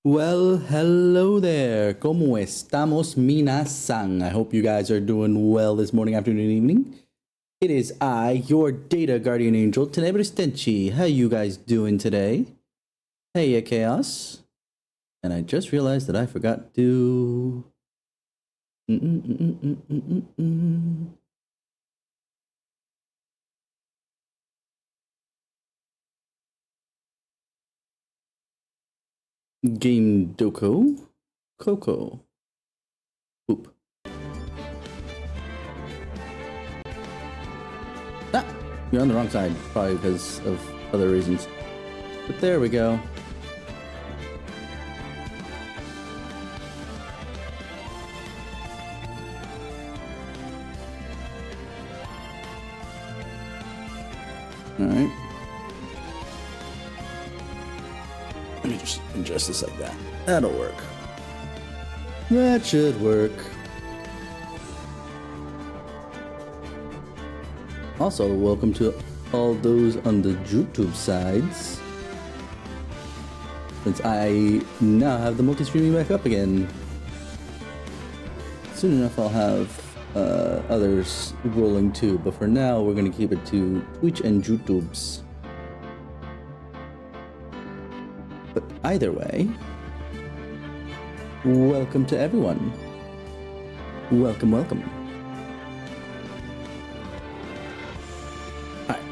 Well, hello there. ¿Cómo estamos, minasan? I hope you guys are doing well this morning, afternoon, evening. It is I, your data guardian angel, TenebrisTenshi. How you guys doing today? Hey, Chaos. And I just realized that I forgot to... Game Doko? Coco. Oop. Ah! You're on the wrong side, probably because of other reasons. But there we go. Alright. Let me just adjust this like that. That'll work. That should work. Also, welcome to all those on the YouTube sides. Since I now have the multi-streaming back up again. Soon enough I'll have others rolling too, but for now we're going to keep it to Twitch and YouTubes. But either way, welcome to everyone. Welcome, welcome. Alright.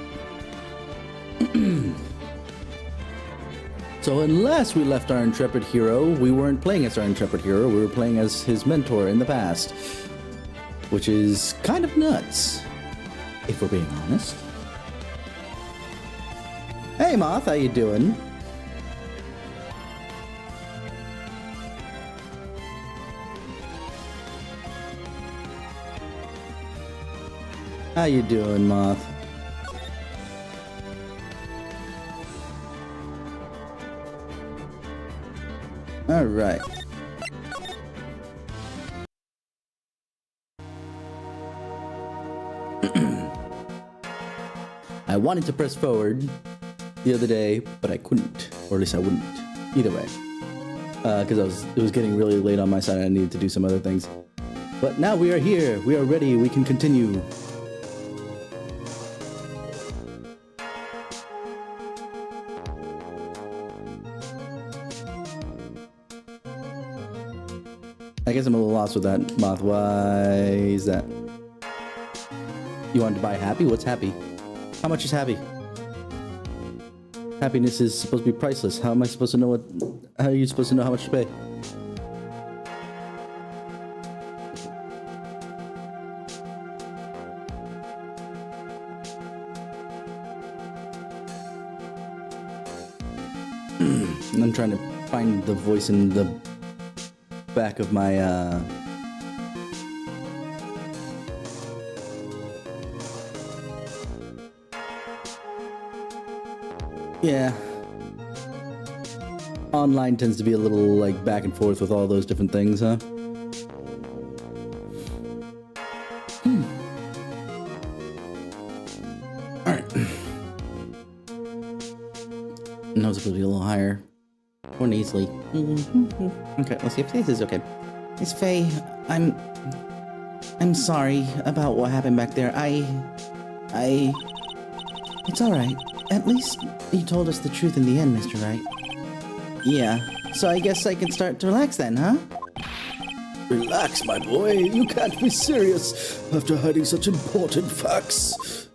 So unless we left our intrepid hero, we weren't playing as our intrepid hero, we were playing as his mentor in the past. Which is kind of nuts, if we're being honest. Hey Moth, how you doing? How you doing, Moth? All right. I wanted to press forward the other day, but I couldn't, or at least I wouldn't. Either way, because it was getting really late on my side and I needed to do some other things. But now we are here. We are ready. We can continue. I guess I'm a little lost with that, Moth. Why is that? You wanted to buy happy? What's happy? How much is happy? Happiness is supposed to be priceless. How am I supposed to know what... How are you supposed to know how much to pay? I'm trying to find the voice in the back of my, Yeah. Online tends to be a little, like, back and forth with all those different things, huh? Alright. Now it's supposed to be a little higher. More easily. Okay, let's see if this is okay. Miss Faye, I'm sorry about what happened back there. It's alright. At least you told us the truth in the end, Mr. Wright. Yeah, so I guess I can start to relax then, huh? Relax, my boy. You can't be serious after hiding such important facts.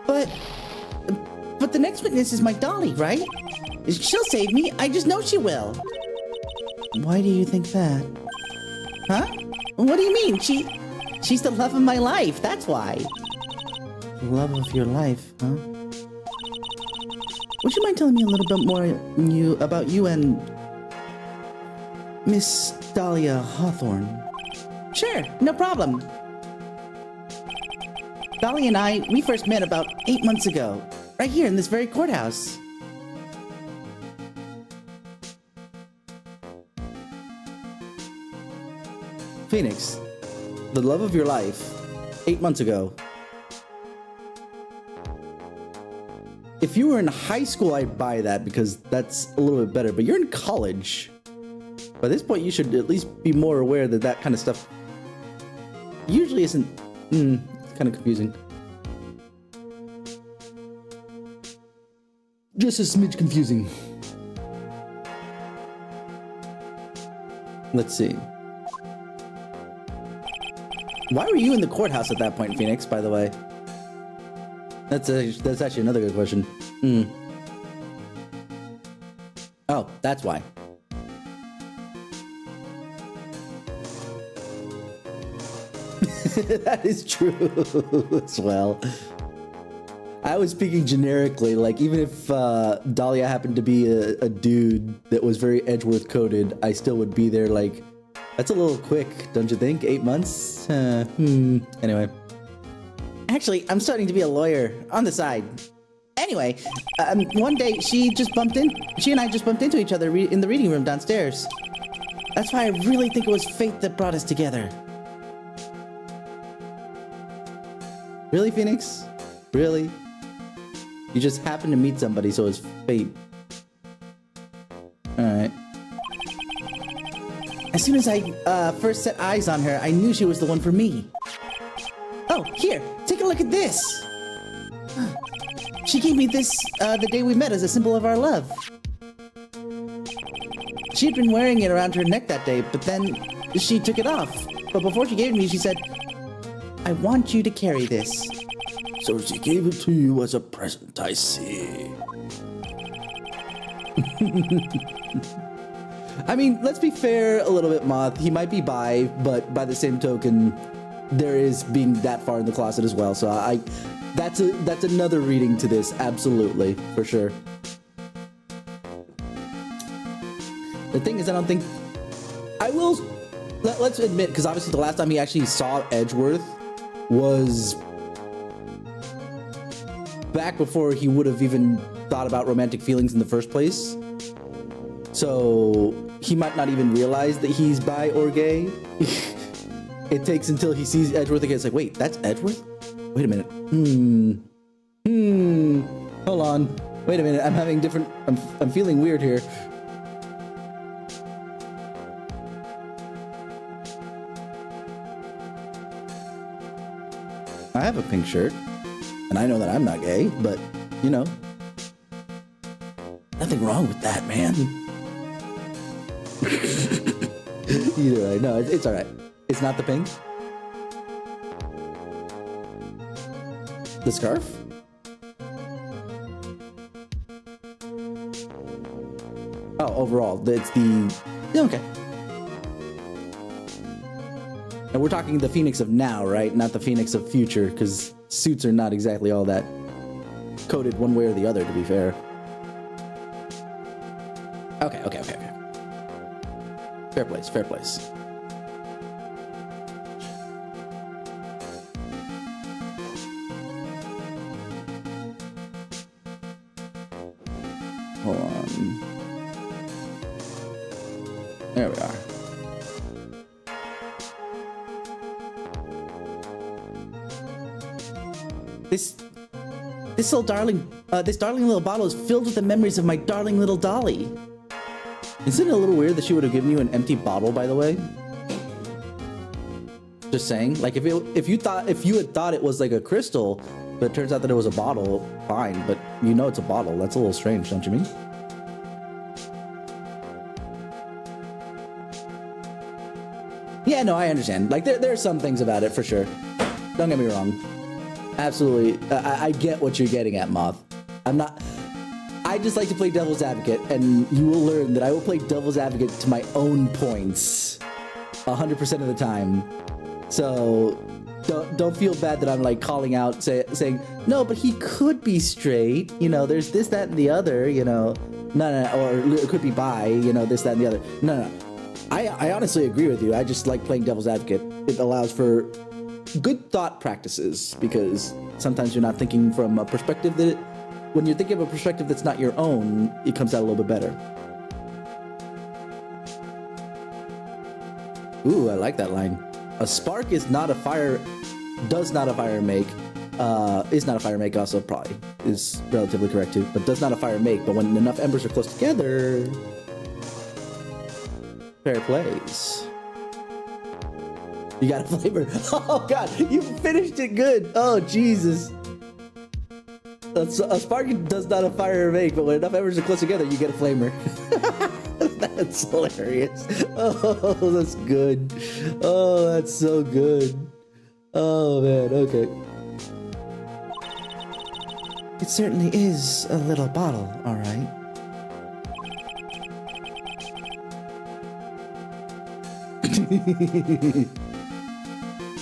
But the next witness is my dolly, right? She'll save me. I just know she will. Why do you think that? Huh? What do you mean? She's the love of my life. That's why. The love of your life, huh? Would you mind telling me a little bit more about you and Miss Dahlia Hawthorne? Sure, no problem. Dahlia and we first met about 8 months ago, right here in this very courthouse. Phoenix, the love of your life, 8 months ago. if you were in high school, I'd buy that because that's a little bit better. But you're in college. By this point, you should at least be more aware that that kind of stuff usually isn't. It's kind of confusing. Just a smidge confusing. Let's see. Why were you in the courthouse at that point, Phoenix, by the way? That's actually another good question. Oh, that's why. That is true as well. I was speaking generically, like even if Dahlia happened to be a dude that was very Edgeworth coded, I still would be there like, that's a little quick, don't you think? 8 months? Anyway. Actually, I'm starting to be a lawyer on the side. Anyway, one day she and I just bumped into each other in the reading room downstairs. That's why I really think it was fate that brought us together. Really, Phoenix? Really? You just happened to meet somebody, so it's fate. Alright. As soon as I first set eyes on her, I knew she was the one for me. Oh, here, take a look at this. She gave me this the day we met as a symbol of our love. She had been wearing it around her neck that day, but then she took it off. But before she gave it to me, she said, I want you to carry this. So she gave it to you as a present, I see. I mean, let's be fair a little bit, Moth. He might be bi, but by the same token, there is being that far in the closet as well. So that's another reading to this, absolutely, for sure. The thing is, I don't think I will. Let's admit, because obviously the last time he actually saw Edgeworth was back before he would have even thought about romantic feelings in the first place. So he might not even realize that he's bi or gay. It takes until he sees Edgeworth again. It's like, wait, that's Edgeworth? Wait a minute. Hold on. Wait a minute. I'm having different. I'm feeling weird here. I have a pink shirt, and I know that I'm not gay, but you know, nothing wrong with that, man. Either way, no, it's all right. It's not the pink. The scarf? Oh, overall, it's the... Okay. And we're talking the Phoenix of now, right? Not the Phoenix of future, because suits are not exactly all that coded one way or the other, to be fair. Okay. Fair place, fair place. Hold on. There we are. This darling little bottle is filled with the memories of my darling little Dolly. Isn't it a little weird that she would have given you an empty bottle, by the way? Just saying. Like, if you had thought it was like a crystal, but it turns out that it was a bottle, fine. But you know it's a bottle. That's a little strange, don't you mean? Yeah, no, I understand. Like, there are some things about it, for sure. Don't get me wrong. Absolutely. I get what you're getting at, Moth. I just like to play devil's advocate, and you will learn that I will play devil's advocate to my own points 100% of the time. So don't feel bad that I'm like calling out, saying, no, but he could be straight. You know, there's this, that, and the other, you know. No, or it could be bi, you know, this, that, and the other. No. I honestly agree with you. I just like playing devil's advocate. It allows for good thought practices, because sometimes you're not thinking from a perspective that when you're thinking of a perspective that's not your own, it comes out a little bit better. Ooh, I like that line. A spark is not a fire, does not a fire make. Is not a fire make also probably is relatively correct too, but does not a fire make. But when enough embers are close together, fair plays. You got a flavor. Oh god, you finished it good. Oh Jesus. A spark does not a fire make, but when enough embers are close together, you get a flamer. That's hilarious. Oh, that's good. Oh, that's so good. Oh man, okay. It certainly is a little bottle, all right.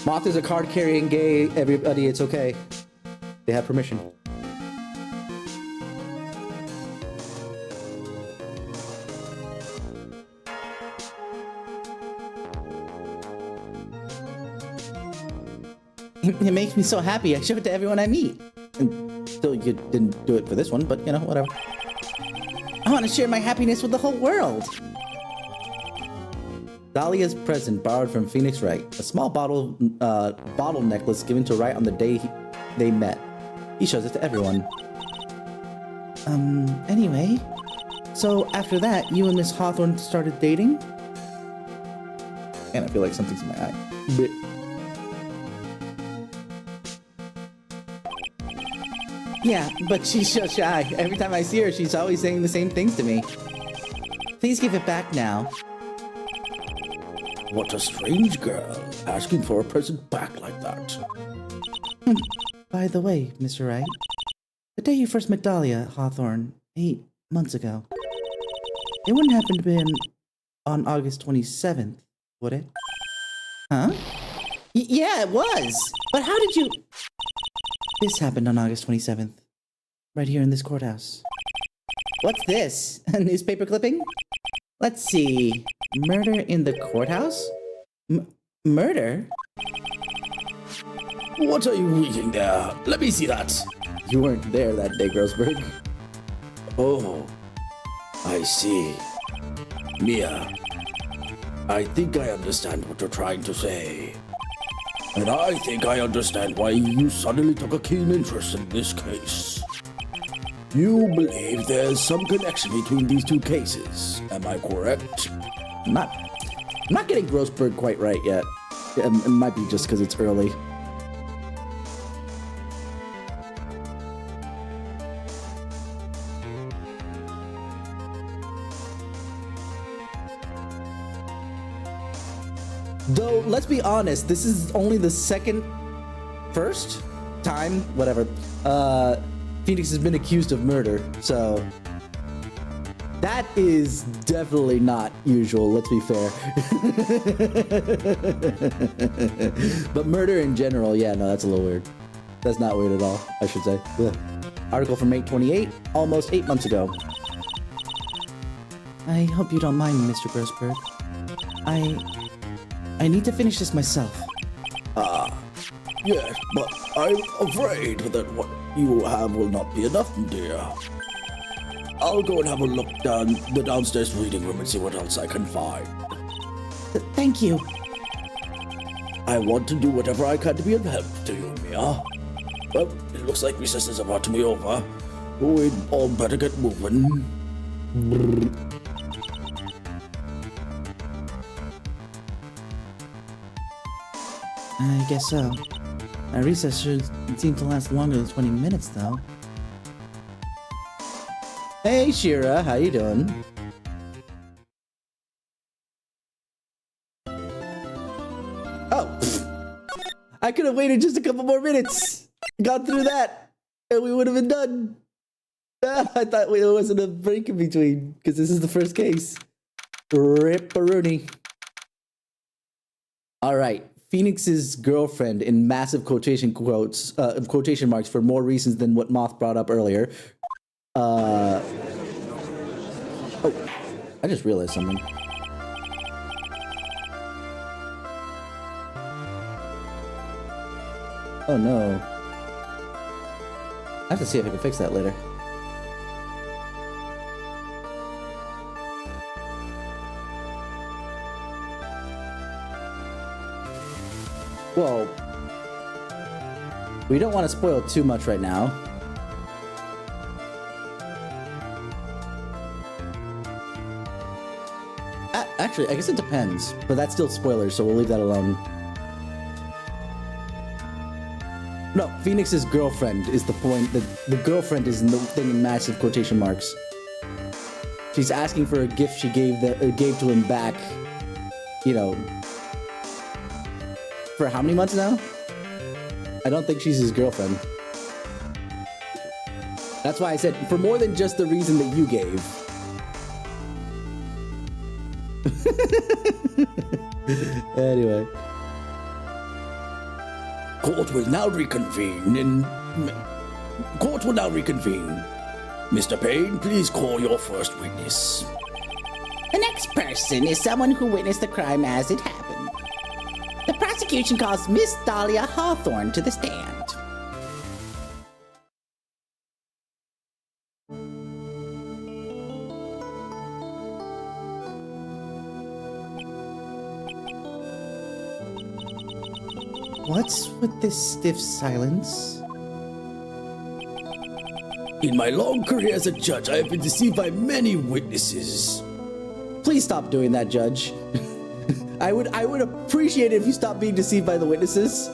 Moth is a card-carrying gay. Everybody, it's okay. They have permission. It makes me so happy. I show it to everyone I meet. And still, you didn't do it for this one, but you know, whatever. I want to share my happiness with the whole world. Dahlia's present, borrowed from Phoenix Wright. A small bottle necklace given to Wright on the day they met. He shows it to everyone. Anyway. So after that, you and Miss Hawthorne started dating? And I feel like something's in my eye. But yeah, but she's so shy. Every time I see her, she's always saying the same things to me. Please give it back now. What a strange girl, asking for a present back like that. By the way, Mr. Wright, the day you first met Dahlia Hawthorne, 8 months ago, it wouldn't happen to be on August 27th, would it? Huh? Yeah, it was! But how did you... This happened on August 27th, right here in this courthouse. What's this? A newspaper clipping? Let's see. Murder in the courthouse? Murder? What are you reading there? Let me see that. You weren't there that day, Grossberg. Oh, I see. Mia, I think I understand what you're trying to say. And I think I understand why you suddenly took a keen interest in this case. You believe there's some connection between these two cases, am I correct? I'm not getting Grossberg quite right yet. It might be just because it's early. Though, let's be honest, this is only the first time, whatever, Phoenix has been accused of murder, so that is definitely not usual, let's be fair. But murder in general, yeah, no, that's a little weird. That's not weird at all, I should say. Ugh. Article from 828, almost 8 months ago. I hope you don't mind, Mr. Grossberg. I need to finish this myself. Yes, but I'm afraid that what you have will not be enough, dear. I'll go and have a look down the downstairs reading room and see what else I can find. Thank you. I want to do whatever I can to be of help to you, Mia. Well, it looks like recess is about to be over. We'd all better get moving. I guess so. My recess should seem to last longer than 20 minutes, though. Hey, Shira, how you doing? Oh, I could have waited just a couple more minutes. Got through that, and we would have been done. I thought there wasn't a break in between, because this is the first case. Rip-a-rooney. All right. Phoenix's girlfriend in massive quotation marks for more reasons than what Moth brought up earlier. Oh, I just realized something. Oh no. I have to see if I can fix that later. Well, We don't want to spoil too much right now. Actually, I guess it depends, but that's still spoilers, so we'll leave that alone. No, Phoenix's girlfriend is the point. The girlfriend is in the thing in massive quotation marks. She's asking for a gift she gave to him back, you know, for how many months now? I don't think she's his girlfriend. That's why I said, for more than just the reason that you gave. Anyway. Court will now reconvene. Mr. Payne, please call your first witness. The next person is someone who witnessed the crime as it happened. The prosecution calls Miss Dahlia Hawthorne to the stand. What's with this stiff silence? In my long career as a judge, I have been deceived by many witnesses. Please stop doing that, Judge. I would appreciate it if you stopped being deceived by the witnesses.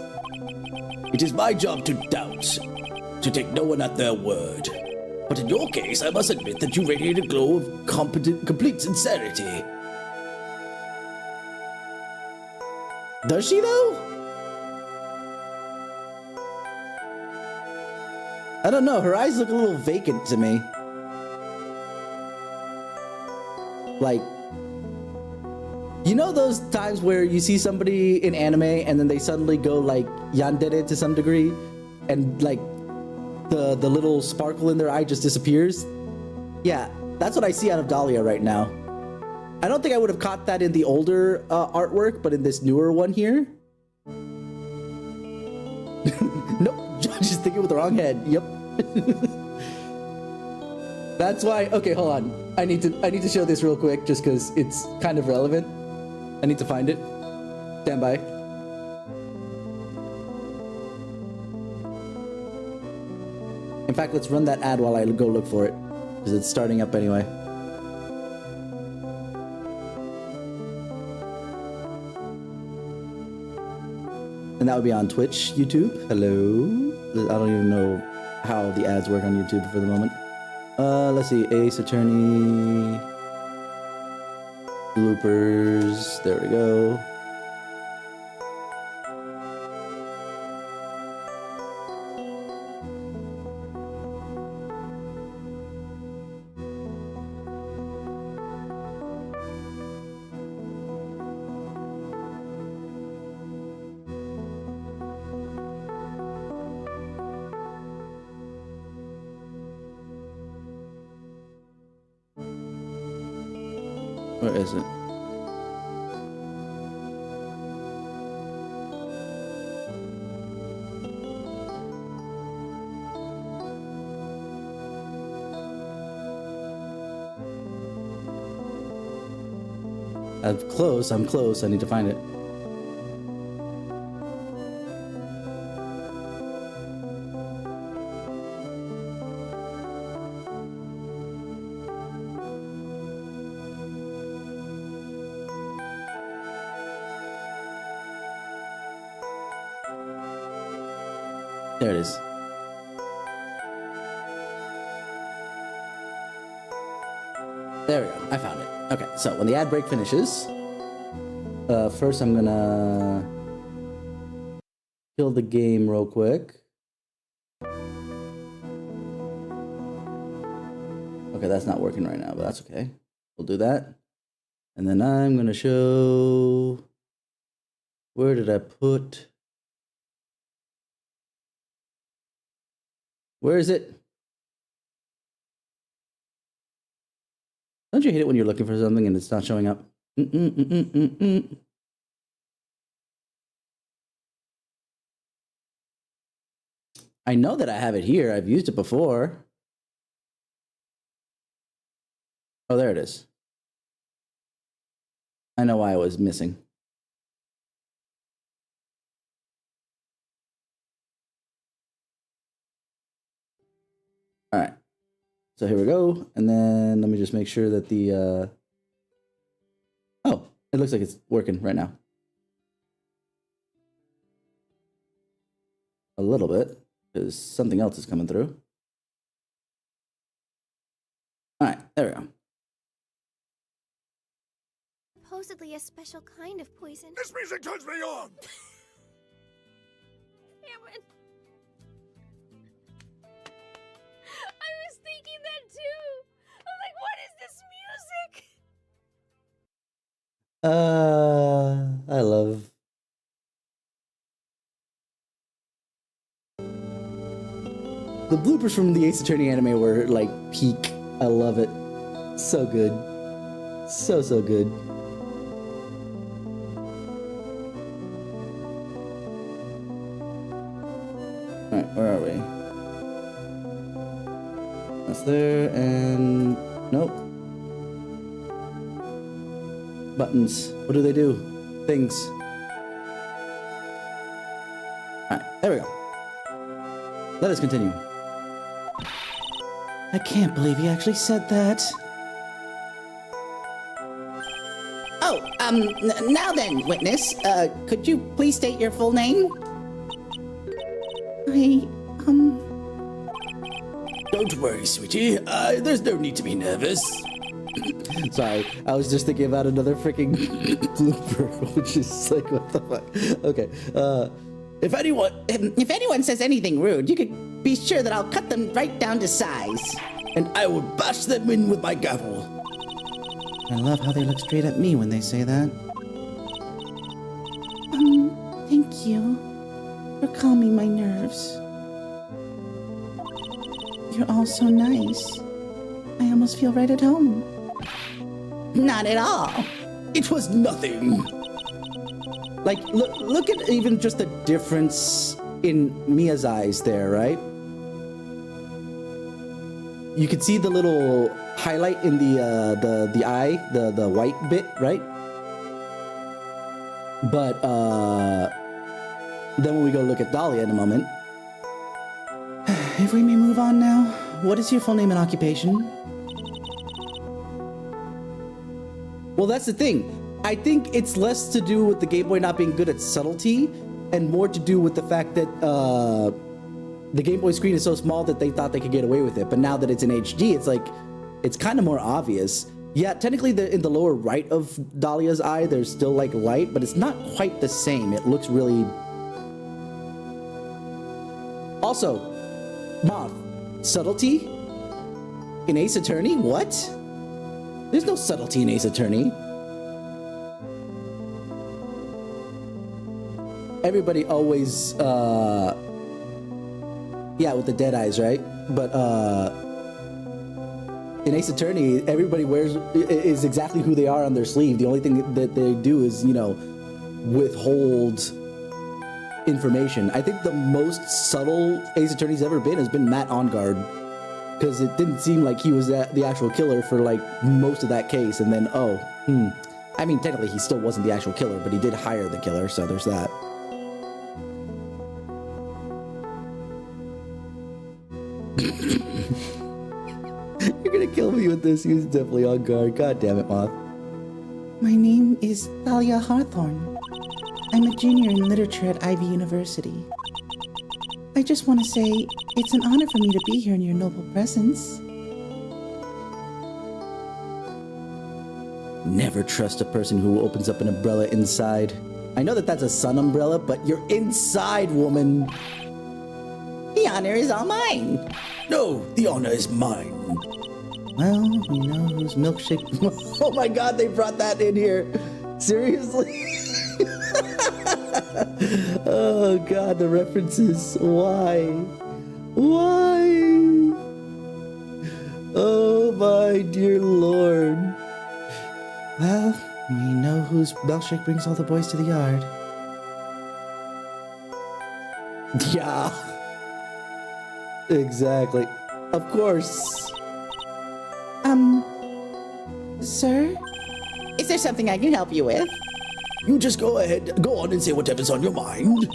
It is my job to doubt, to take no one at their word. But in your case, I must admit that you radiate a glow of complete sincerity. Does she, though? I don't know, her eyes look a little vacant to me. Like, you know those times where you see somebody in anime and then they suddenly go like yandere to some degree and like the little sparkle in their eye just disappears? Yeah, that's what I see out of Dahlia right now. I don't think I would have caught that in the older artwork, but in this newer one here. Nope, Judge is thinking with the wrong head. Yep. That's why. Okay, hold on. I need to show this real quick, just because it's kind of relevant. I need to find it. Stand by. In fact, let's run that ad while I go look for it, because it's starting up anyway. And that would be on Twitch, YouTube. Hello. I don't even know how the ads work on YouTube for the moment. Let's see. Ace Attorney bloopers. There we go. Where is it? I'm close. I need to find it. There it is. There we go. I found it. Okay, so when the ad break finishes, first I'm gonna kill the game real quick. Okay, that's not working right now, but that's okay. We'll do that. And then I'm gonna show... Where did I put... Where is it? Don't you hate it when you're looking for something and it's not showing up? I know that I have it here. I've used it before. Oh, there it is. I know why I was missing. All right. So here we go. And then let me just make sure that the... Oh, it looks like it's working right now. A little bit, because something else is coming through. All right, there we go. Supposedly a special kind of poison. This music turns me on! Cameron. I was thinking that too. I'm like, what is this music? I love... The bloopers from the Ace Attorney anime were like peak. I love it. So good. So good. Alright, where are we? That's there, and... Nope. Buttons. What do they do? Things. Alright, there we go. Let us continue. I can't believe he actually said that. Oh, now then, witness, could you please state your full name? Don't worry, sweetie. There's no need to be nervous. Sorry, I was just thinking about another freaking blooper, which is like, what the fuck? Okay, If anyone says anything rude, you could be sure that I'll cut them right down to size. And I will bash them in with my gavel. I love how they look straight at me when they say that. Thank you for calming my nerves. You're all so nice. I almost feel right at home. Not at all. It was nothing. Like, look at even just the difference in Mia's eyes there, right? You could see the little highlight in the eye, the white bit, right? But then when we go look at Dahlia in a moment, if we may move on now, what is your full name and occupation? Well, that's the thing. I think it's less to do with the Game Boy not being good at subtlety and more to do with the fact that the Game Boy screen is so small that they thought they could get away with it. But now that it's in HD, it's like, it's kind of more obvious. Yeah, technically in the lower right of Dahlia's eye, there's still like light, but it's not quite the same. It looks really... Also, Moth, subtlety in Ace Attorney? What? There's no subtlety in Ace Attorney. Everybody always, yeah, with the dead eyes, right? But in Ace Attorney, everybody is exactly who they are on their sleeve. The only thing that they do is, you know, withhold information. I think the most subtle Ace Attorney's ever been has been Matt Onguard, because it didn't seem like he was the actual killer for like most of that case, and then I mean, technically he still wasn't the actual killer, but he did hire the killer, so there's that. You're gonna kill me with this. He was definitely on guard. God damn it, Moth. My name is Thalia Hawthorne. I'm a junior in literature at Ivy University. I just want to say it's an honor for me to be here in your noble presence. Never trust a person who opens up an umbrella inside. I know that that's a sun umbrella, but you're inside, woman. The honor is all mine. No, the honor is mine. Well, we know whose milkshake... Oh my god, they brought that in here. Seriously? Oh god, the references. Why? Why? Oh my dear lord. Well, we know whose milkshake brings all the boys to the yard. Yeah. Exactly. Of course. Sir? Is there something I can help you with? You just go ahead, go on and say whatever's on your mind.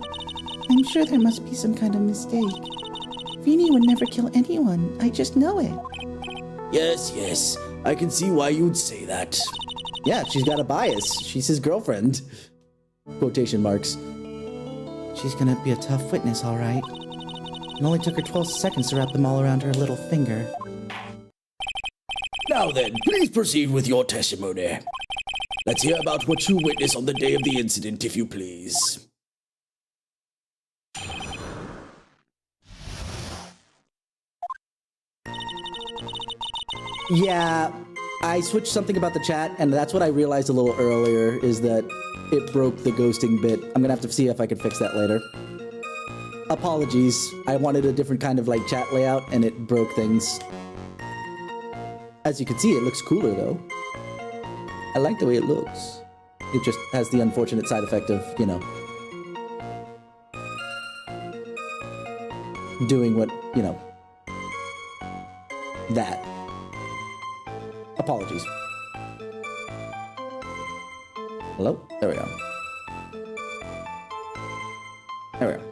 I'm sure there must be some kind of mistake. Feeny would never kill anyone. I just know it. Yes, I can see why you'd say that. Yeah, she's got a bias. She's his girlfriend. Quotation marks. She's gonna be a tough witness, all right. It only took her 12 seconds to wrap them all around her little finger. Now then, please proceed with your testimony. Let's hear about what you witnessed on the day of the incident, if you please. Yeah, I switched something about the chat, and that's what I realized a little earlier, is that it broke the ghosting bit. I'm gonna have to see if I can fix that later. Apologies. I wanted a different kind of like chat layout, and it broke things. As you can see, it looks cooler though. I like the way it looks. It just has the unfortunate side effect of, you know, doing what, you know, that. Apologies. Hello? There we go. There we go.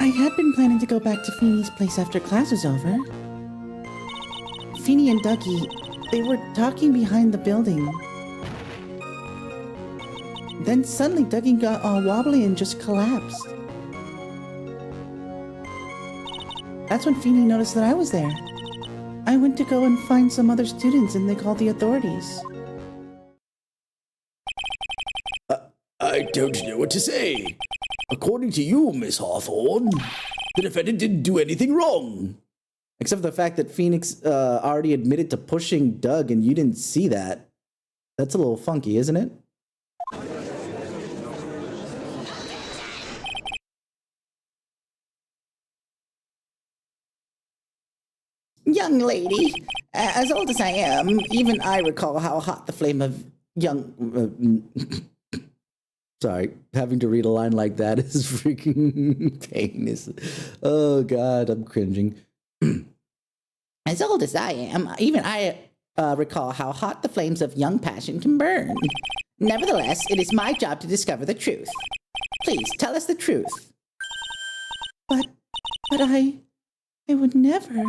I had been planning to go back to Feeny's place after class was over. Feeny and Dougie, they were talking behind the building. Then suddenly Dougie got all wobbly and just collapsed. That's when Feeny noticed that I was there. I went to go and find some other students and they called the authorities. I don't know what to say. According to you, Miss Hawthorne, the defendant didn't do anything wrong. Except for the fact that Phoenix already admitted to pushing Doug and you didn't see that. That's a little funky, isn't it? Young lady, as old as I am, even I recall how hot the flame of young... Sorry, having to read a line like that is freaking painless. Oh God, I'm cringing. As old as I am, even I recall how hot the flames of young passion can burn. Nevertheless, it is my job to discover the truth. Please, tell us the truth. But I would never.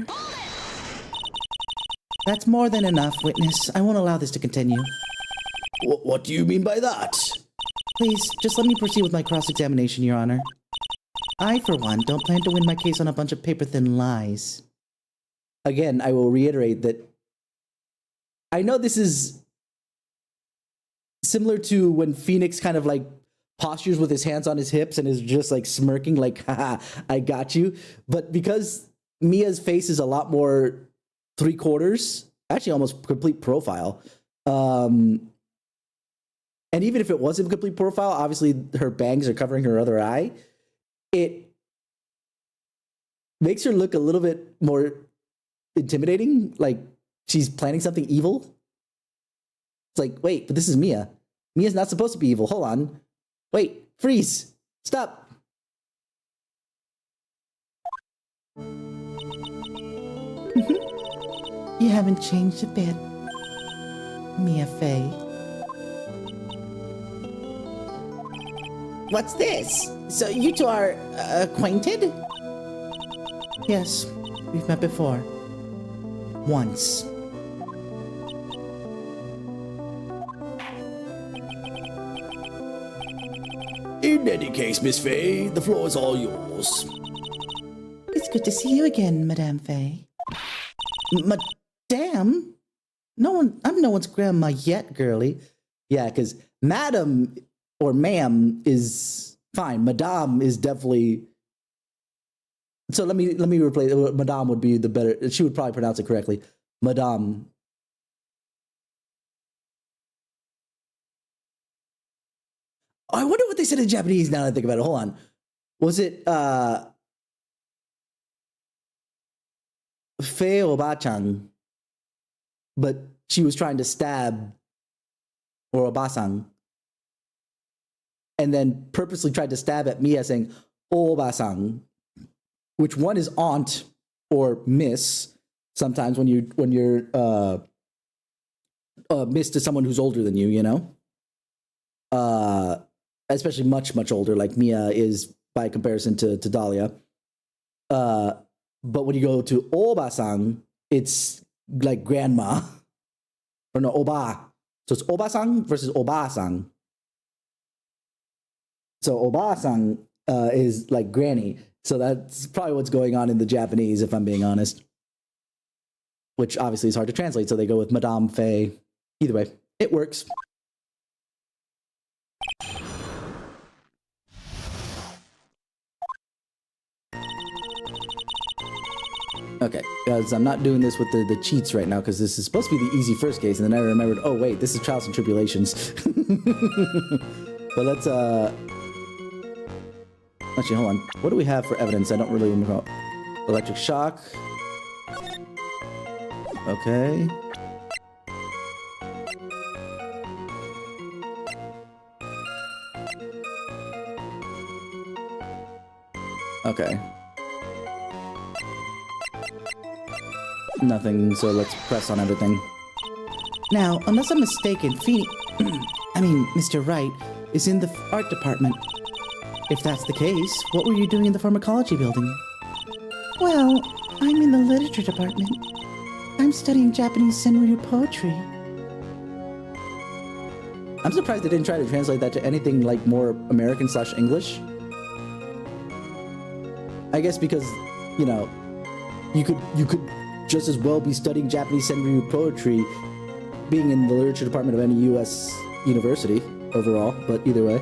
That's more than enough, witness. I won't allow this to continue. What do you mean by that? Please, just let me proceed with my cross-examination, Your Honor. I, for one, don't plan to win my case on a bunch of paper-thin lies. Again, I will reiterate that I know this is similar to when Phoenix kind of like postures with his hands on his hips and is just like smirking like, haha, I got you. But because Mia's face is a lot more 3/4, actually almost complete profile, and even if it wasn't complete profile, obviously her bangs are covering her other eye. It makes her look a little bit more intimidating, like she's planning something evil. It's like, wait, but this is Mia. Mia's not supposed to be evil. Hold on. Wait, freeze. Stop. You haven't changed a bit, Mia Fey. What's this? So you two are acquainted? Yes, we've met before. Once. In any case, Miss Fay, the floor is all yours. It's good to see you again, Madame Fay. Madame? I'm no one's grandma yet, girly. Yeah, because madam or ma'am is fine. Madame is definitely... So let me replace it. Madame would be the better... She would probably pronounce it correctly. Madame. I wonder what they said in Japanese now that I think about it. Hold on. Was it Fei Oba-chan? But she was trying to stab or Oba-san. And then purposely tried to stab at Mia saying, Oba-san. Which one is aunt or miss sometimes when you're miss to someone who's older than you, you know? especially much, much older, like Mia is by comparison to Dahlia. But when you go to Oba-san, it's like grandma. Or no, Oba. So it's Oba-san versus Oba-san. So Oba-san is like granny. So that's probably what's going on in the Japanese, if I'm being honest. Which obviously is hard to translate, so they go with Madame Faye. Either way, it works. Okay, guys, I'm not doing this with the cheats right now because this is supposed to be the easy first case, and then I remembered, oh wait, this is Trials and Tribulations. But let's, actually, hold on. What do we have for evidence? I don't really remember. Electric shock. Okay. Okay. Nothing, so let's press on everything. Now, unless I'm mistaken, Mr. Wright is in the art department. If that's the case, what were you doing in the pharmacology building? Well, I'm in the literature department. I'm studying Japanese senryu poetry. I'm surprised they didn't try to translate that to anything like more American/English. I guess because, you know, you could just as well be studying Japanese senryu poetry being in the literature department of any U.S. university overall, but either way.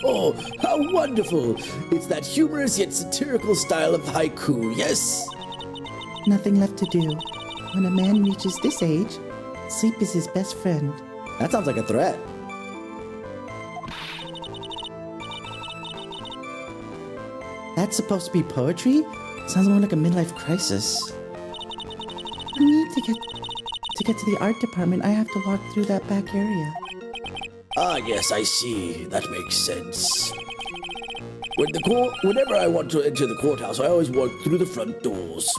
Oh, how wonderful! It's that humorous yet satirical style of haiku, yes? Nothing left to do. When a man reaches this age, sleep is his best friend. That sounds like a threat. That's supposed to be poetry? Sounds more like a midlife crisis. I need to get to the art department. I have to walk through that back area. Ah, yes, I see. That makes sense. Whenever I want to enter the courthouse, I always walk through the front doors.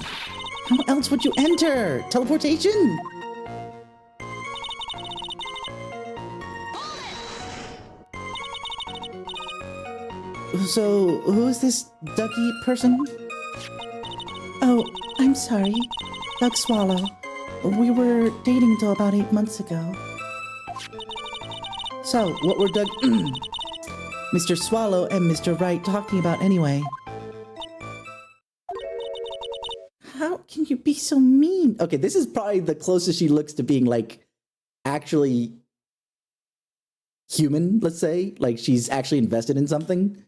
How else would you enter? Teleportation? So, who is this Ducky person? Oh, I'm sorry. Doug Swallow. We were dating till about 8 months ago. So, what were Doug... Mr. Swallow and Mr. Wright talking about anyway? How can you be so mean? Okay, this is probably the closest she looks to being, like, actually human, let's say. Like, she's actually invested in something.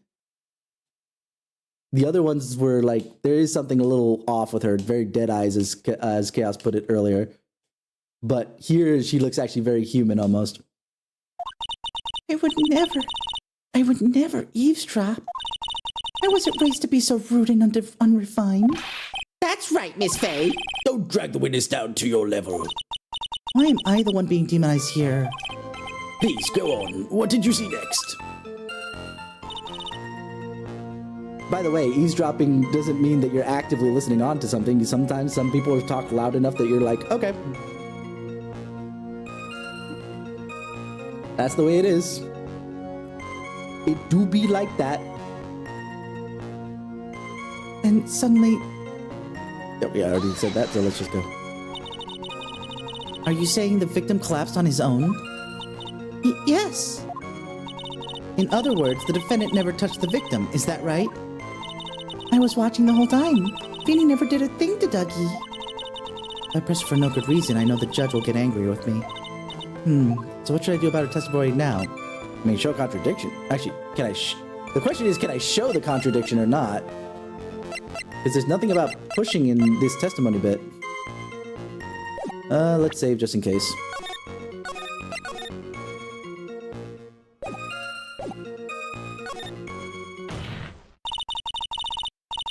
The other ones were, like, there is something a little off with her. Very dead eyes, as Chaos put it earlier. But here, she looks actually very human, almost. I would never eavesdrop. I wasn't raised to be so rude and unrefined. That's right, Miss Faye. Don't drag the witness down to your level. Why am I the one being demonized here? Please, go on. What did you see next? By the way, eavesdropping doesn't mean that you're actively listening on to something. Sometimes some people talk loud enough that you're like, okay. That's the way it is. It do be like that. And suddenly... Oh, yeah, I already said that, so let's just go. Are you saying the victim collapsed on his own? Yes. In other words, the defendant never touched the victim, is that right? I was watching the whole time. Feeny never did a thing to Dougie. If I press for no good reason, I know the judge will get angry with me. So what should I do about her testimony now? I mean, show contradiction. Actually, can I... the question is, can I show the contradiction or not? Because there's nothing about pushing in this testimony bit. Let's save just in case.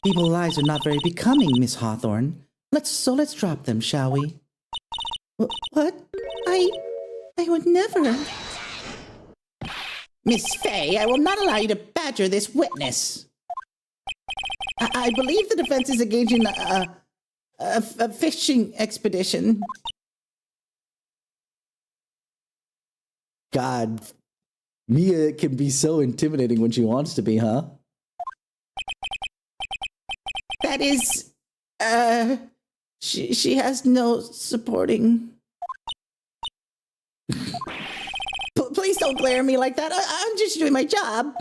Feeble lies are not very becoming, Miss Hawthorne. Let's drop them, shall we? What? I would never. Miss Faye, I will not allow you to badger this witness. I believe the defense is engaged in a fishing expedition. God, Mia can be so intimidating when she wants to be, huh? That is, she has no supporting. Please don't glare at me like that. I'm just doing my job.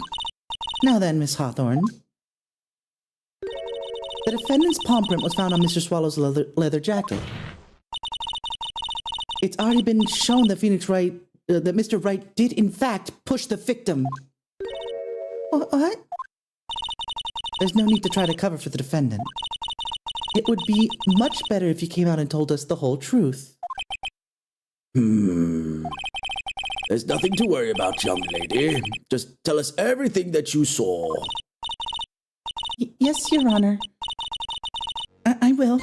Now then, Miss Hawthorne. The defendant's palm print was found on Mr. Swallow's leather jacket. It's already been shown that that Mr. Wright did in fact push the victim. What? There's no need to try to cover for the defendant. It would be much better if you came out and told us the whole truth. There's nothing to worry about, young lady. Just tell us everything that you saw. Yes, Your Honor. I will.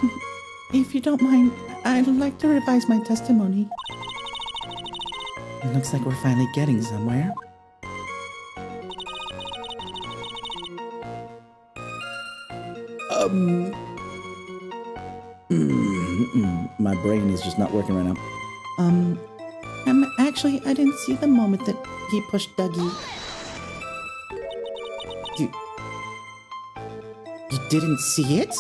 If you don't mind, I'd like to revise my testimony. It looks like we're finally getting somewhere. My brain is just not working right now. Actually, I didn't see the moment that he pushed Dougie. You didn't see it?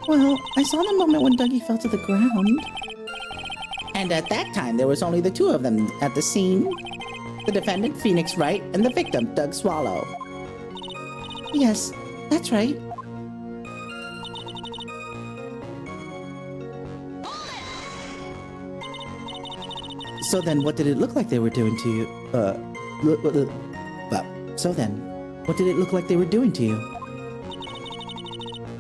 Well, I saw the moment when Dougie fell to the ground. And at that time, there was only the two of them at the scene. The defendant, Phoenix Wright, and the victim, Doug Swallow. Yes, that's right. So then, what did it look like they were doing to you? So then, what did it look like they were doing to you?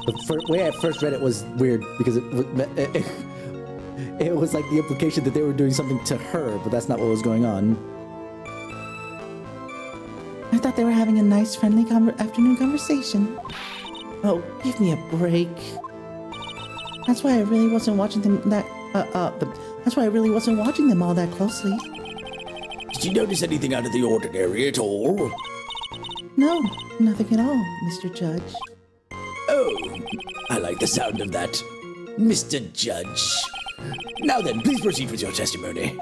The way I first read it was weird because it was like the implication that they were doing something to her, but that's not what was going on. I thought they were having a nice, friendly afternoon conversation. Oh, give me a break. That's why I really wasn't watching them that's why I really wasn't watching them all that closely. Did you notice anything out of the ordinary at all? No, nothing at all, Mr. Judge. Oh, I like the sound of that, Mr. Judge. Now then, please proceed with your testimony.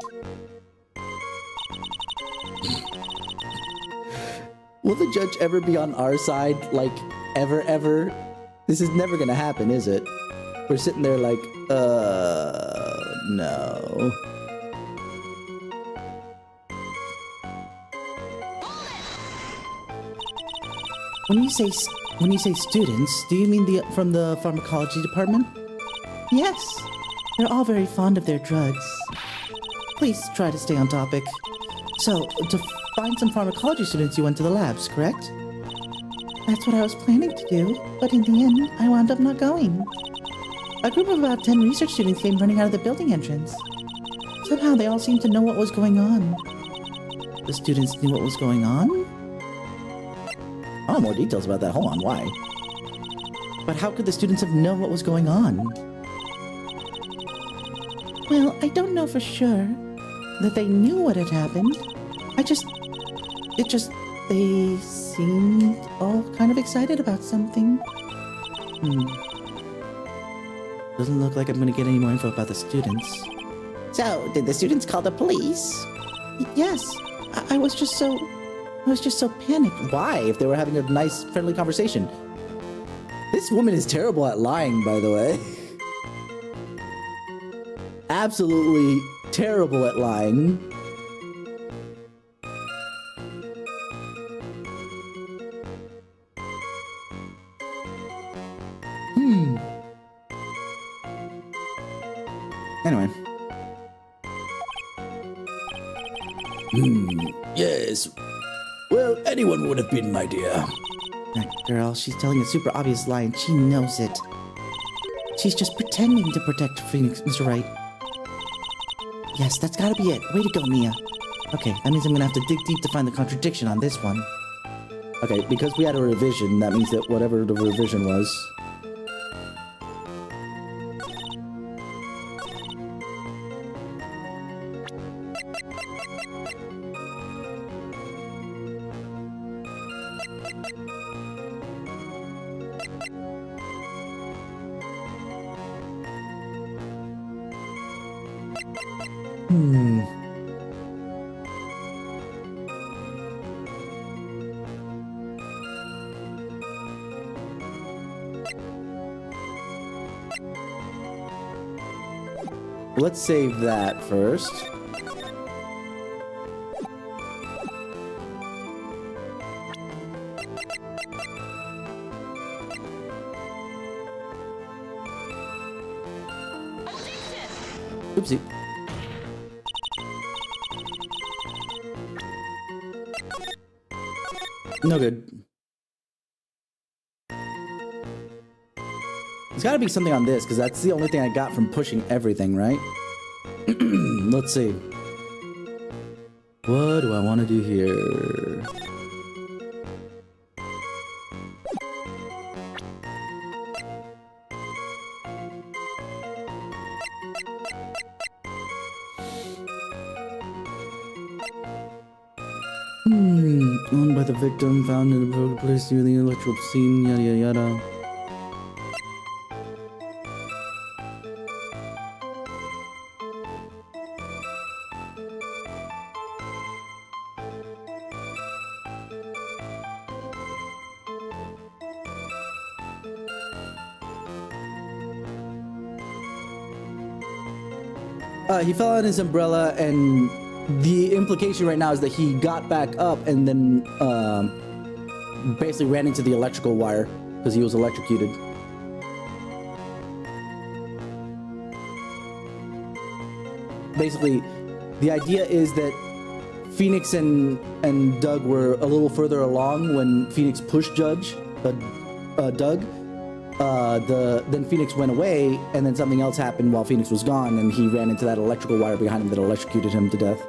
Will the judge ever be on our side? Like, ever? This is never gonna happen, is it? We're sitting there like, no. When you say students, do you mean from the pharmacology department? Yes, they're all very fond of their drugs. Please try to stay on topic. So, to find some pharmacology students, you went to the labs, correct? That's what I was planning to do, but in the end, I wound up not going. A group of about 10 research students came running out of the building entrance. Somehow they all seemed to know what was going on. The students knew what was going on? Oh, more details about that. Hold on, why? But how could the students have known what was going on? Well, I don't know for sure that they knew what had happened. They seemed all kind of excited about something. Doesn't look like I'm gonna get any more info about the students. So, did the students call the police? Yes, I was just so panicked. Why, if they were having a nice, friendly conversation? This woman is terrible at lying, by the way. Absolutely terrible at lying. Anyway. Yes. Well, anyone would have been, my dear. That girl, she's telling a super obvious lie and she knows it. She's just pretending to protect Phoenix, Mr. Wright. Yes, that's gotta be it. Way to go, Mia. Okay, that means I'm gonna have to dig deep to find the contradiction on this one. Okay, because we had a revision, that means that whatever the revision was... Let's save that first. Oopsie. No good. There's gotta be something on this, because that's the only thing I got from pushing everything, right? Let's see. What do I want to do here? Owned by the victim, found in a place near the electrical scene, yada yada yada. He fell on his umbrella, and the implication right now is that he got back up and then basically ran into the electrical wire because he was electrocuted. Basically, the idea is that Phoenix and Doug were a little further along when Phoenix pushed Doug. Then Phoenix went away, and then something else happened while Phoenix was gone, and he ran into that electrical wire behind him that electrocuted him to death.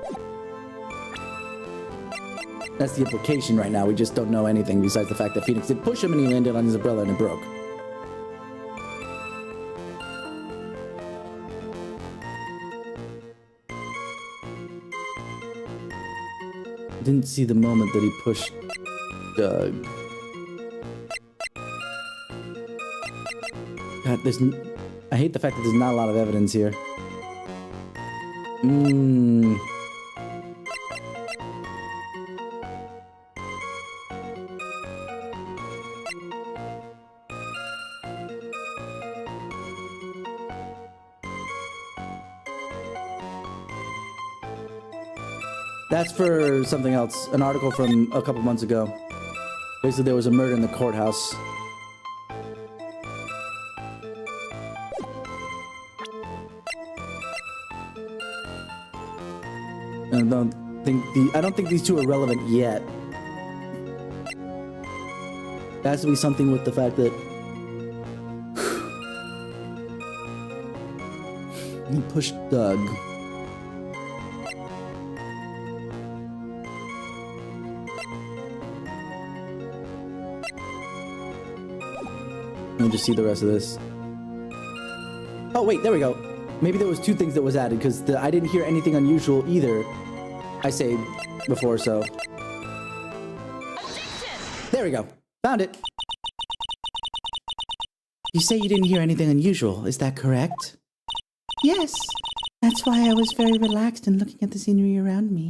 That's the implication right now. We just don't know anything besides the fact that Phoenix did push him and he landed on his umbrella and it broke. Didn't see the moment that he pushed Doug. God, I hate the fact that there's not a lot of evidence here. That's for something else. An article from a couple months ago. Basically, there was a murder in the courthouse. I don't think these two are relevant yet. There has to be something with the fact that he pushed Doug. Let me just see the rest of this. Oh wait, there we go. Maybe there was two things that was added, because I didn't hear anything unusual either. I saved before, so... There we go. Found it. You say you didn't hear anything unusual, is that correct? Yes. That's why I was very relaxed and looking at the scenery around me.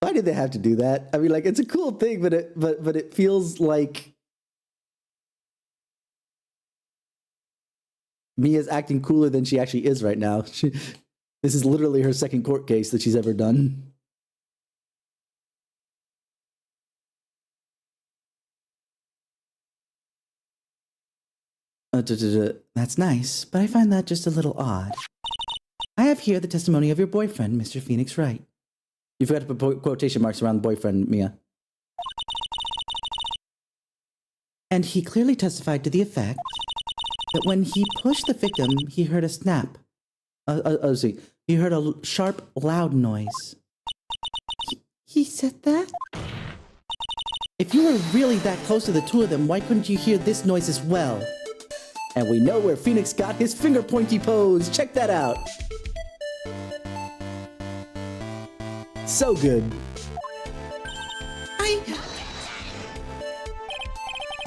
Why did they have to do that? I mean, like, it's a cool thing, but it feels like Mia's acting cooler than she actually is right now. This is literally her second court case that she's ever done. That's nice, but I find that just a little odd. I have here the testimony of your boyfriend, Mr. Phoenix Wright. You forgot to put quotation marks around boyfriend, Mia. And he clearly testified to the effect that when he pushed the victim, he heard a snap. See. He heard a sharp, loud noise. He said that? If you were really that close to the two of them, why couldn't you hear this noise as well? And we know where Phoenix got his finger pointy pose. Check that out. So good.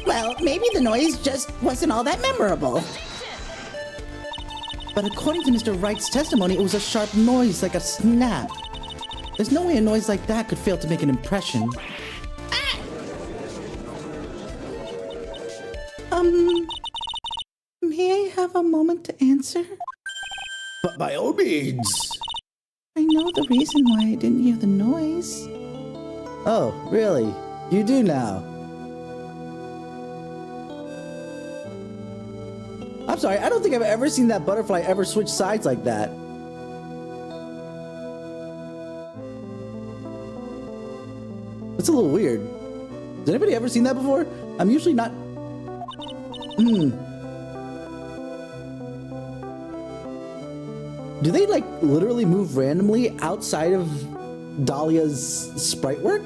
Well, maybe the noise just wasn't all that memorable. But according to Mr. Wright's testimony, it was a sharp noise, like a snap. There's no way a noise like that could fail to make an impression. want to answer? But by all means. I know the reason why I didn't hear the noise. Oh, really? You do now? I'm sorry, I don't think I've ever seen that butterfly ever switch sides like that. It's a little weird. Has anybody ever seen that before? I'm usually not... Do they, like, literally move randomly outside of Dahlia's sprite work?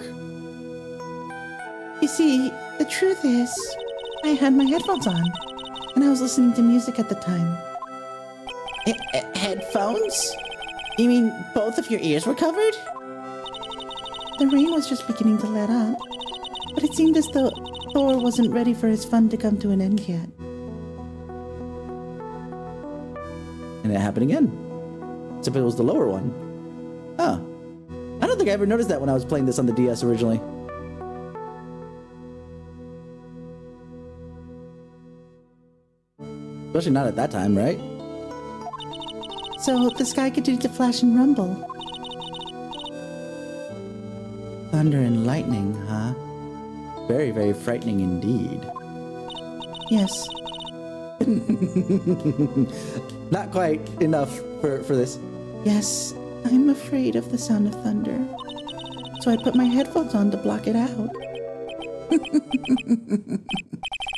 You see, the truth is, I had my headphones on, and I was listening to music at the time. Headphones? You mean both of your ears were covered? The rain was just beginning to let up, but it seemed as though Thor wasn't ready for his fun to come to an end yet. And it happened again. Except it was the lower one. Huh. I don't think I ever noticed that when I was playing this on the DS originally. Especially not at that time, right? So the sky continued to flash and rumble. Thunder and lightning, huh? Very, very frightening indeed. Yes, Not quite enough for this. yes, I'm afraid of the sound of thunder. So I put my headphones on to block it out.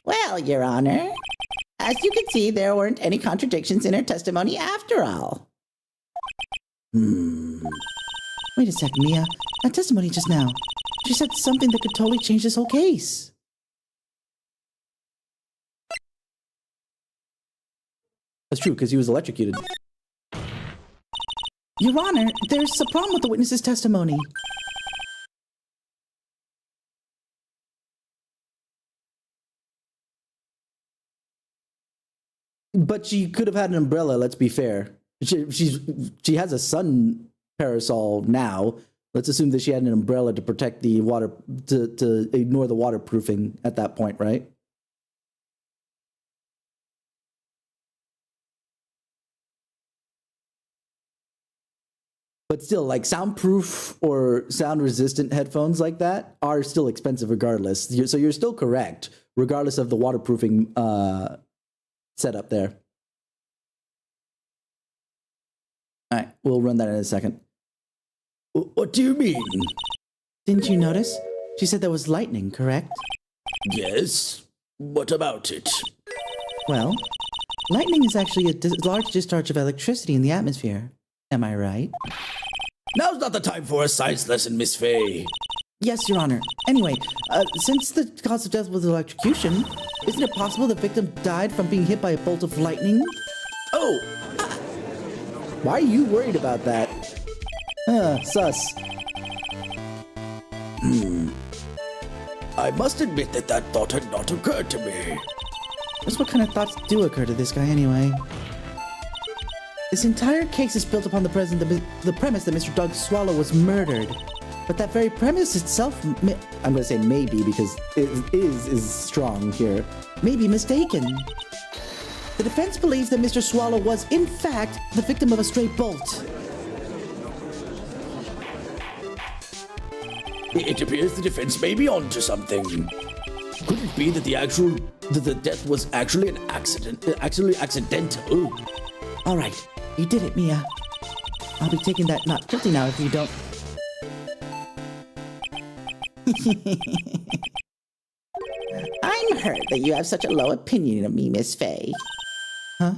Well, Your Honor, as you can see, there weren't any contradictions in her testimony after all. Wait a sec, Mia. That testimony just now. She said something that could totally change this whole case. That's true, because he was electrocuted. Your Honor, there's a problem with the witness's testimony. But she could have had an umbrella, let's be fair. She has a sun parasol now. Let's assume that she had an umbrella to protect the water, to ignore the waterproofing at that point, right? But still, like soundproof or sound resistant headphones like that are still expensive regardless. So you're still correct, regardless of the waterproofing setup there. All right, we'll run that in a second. What do you mean? Didn't you notice? She said there was lightning, correct? Yes. What about it? Well, lightning is actually a large discharge of electricity in the atmosphere. Am I right? Now's not the time for a science lesson, Miss Faye. Yes, Your Honor. Anyway, since the cause of death was electrocution, isn't it possible the victim died from being hit by a bolt of lightning? Oh, Why are you worried about that? Sus. I must admit that thought had not occurred to me. Just what kind of thoughts do occur to this guy anyway? This entire case is built upon the premise that Mr. Doug Swallow was murdered. But that very premise itself, I'm going to say maybe because it is strong here, may be mistaken. The defense believes that Mr. Swallow was, in fact, the victim of a stray bolt. It appears the defense may be onto something. Could it be that the death was actually an accident, actually accidental? All right, you did it, Mia. I'll be taking that not guilty now if you don't. I'm hurt that you have such a low opinion of me, Miss Faye. Huh?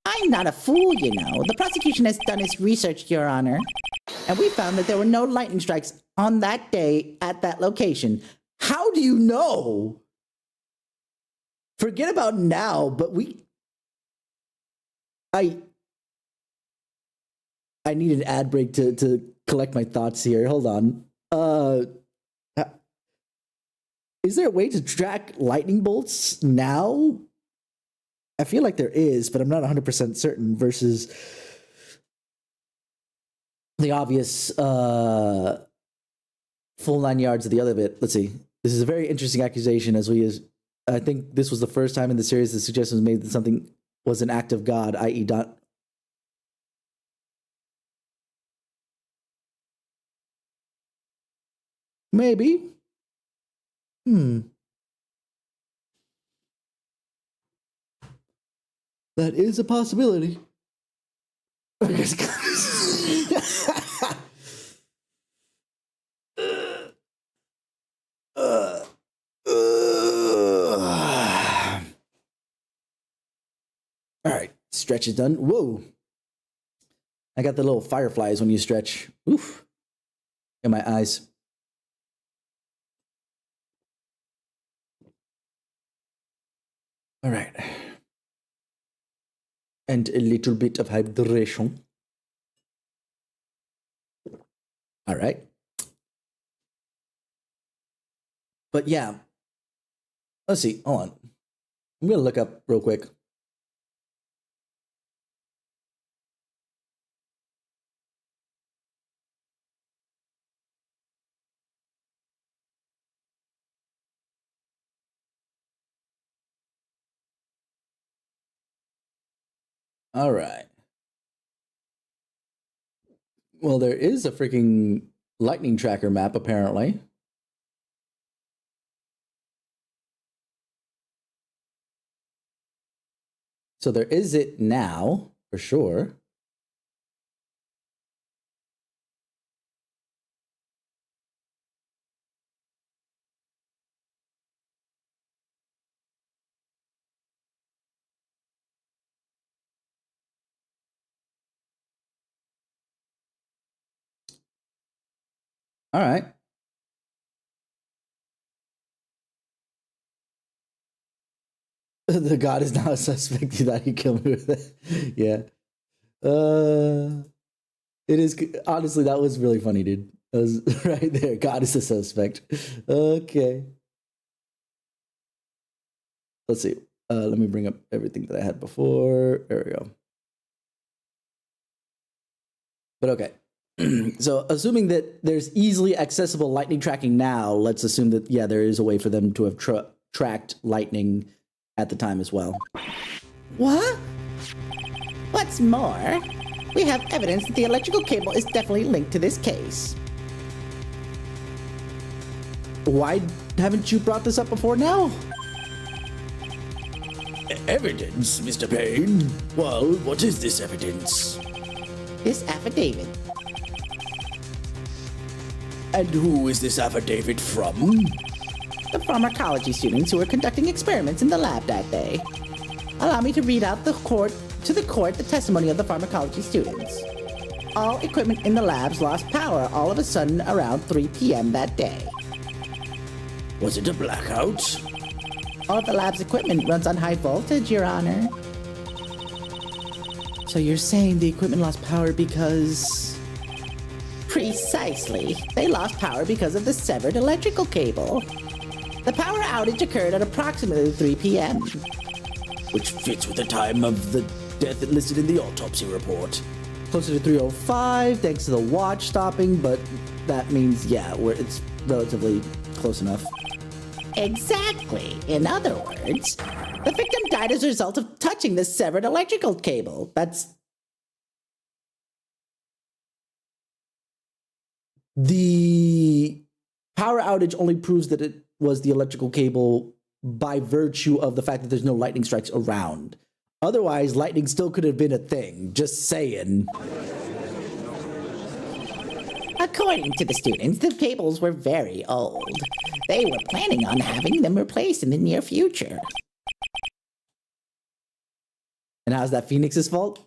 I'm not a fool, you know. The prosecution has done its research, Your Honor, and we found that there were no lightning strikes on that day at that location. How do you know? Forget about now, but I need an ad break to collect my thoughts here. Hold on. Is there a way to track lightning bolts now? I feel like there is, but I'm not 100% certain versus the obvious full 9 yards of the other bit. Let's see. This is a very interesting accusation I think this was the first time in the series the suggestion was made that something was an act of God, i.e. dot. Maybe. That is a possibility. All right, stretch is done. Whoa. I got the little fireflies when you stretch. Oof. In my eyes. All right. And a little bit of hydration. All right. But yeah. Let's see. Hold on. I'm going to look up real quick. All right. Well, there is a freaking lightning tracker map, apparently. So there is it now, for sure. All right. The god is now a suspect that he killed me with it. Yeah. It is, honestly, that was really funny, dude. That was right there. God is a suspect. Okay. Let's see. Let me bring up everything that I had before. There we go. But okay. So assuming that there's easily accessible lightning tracking now, let's assume that, yeah, there is a way for them to have tracked lightning at the time as well. What? What's more, we have evidence that the electrical cable is definitely linked to this case. Why haven't you brought this up before now? Evidence, Mr. Payne? Well, what is this evidence? This affidavit. And who is this affidavit from? The pharmacology students who were conducting experiments in the lab that day. Allow me to read out to the court the testimony of the pharmacology students. All equipment in the labs lost power all of a sudden around 3 p.m. that day. Was it a blackout? All of the lab's equipment runs on high voltage, Your Honor. So you're saying the equipment lost power because... Precisely. They lost power because of the severed electrical cable. The power outage occurred at approximately 3 p.m. Which fits with the time of the death listed in the autopsy report. Closer to 3:05, thanks to the watch stopping, but that means, yeah, it's relatively close enough. Exactly. In other words, the victim died as a result of touching the severed electrical cable. That's... The power outage only proves that it was the electrical cable by virtue of the fact that there's no lightning strikes around. Otherwise, lightning still could have been a thing. Just saying. According to the students, the cables were very old. They were planning on having them replaced in the near future. And how's that Phoenix's fault?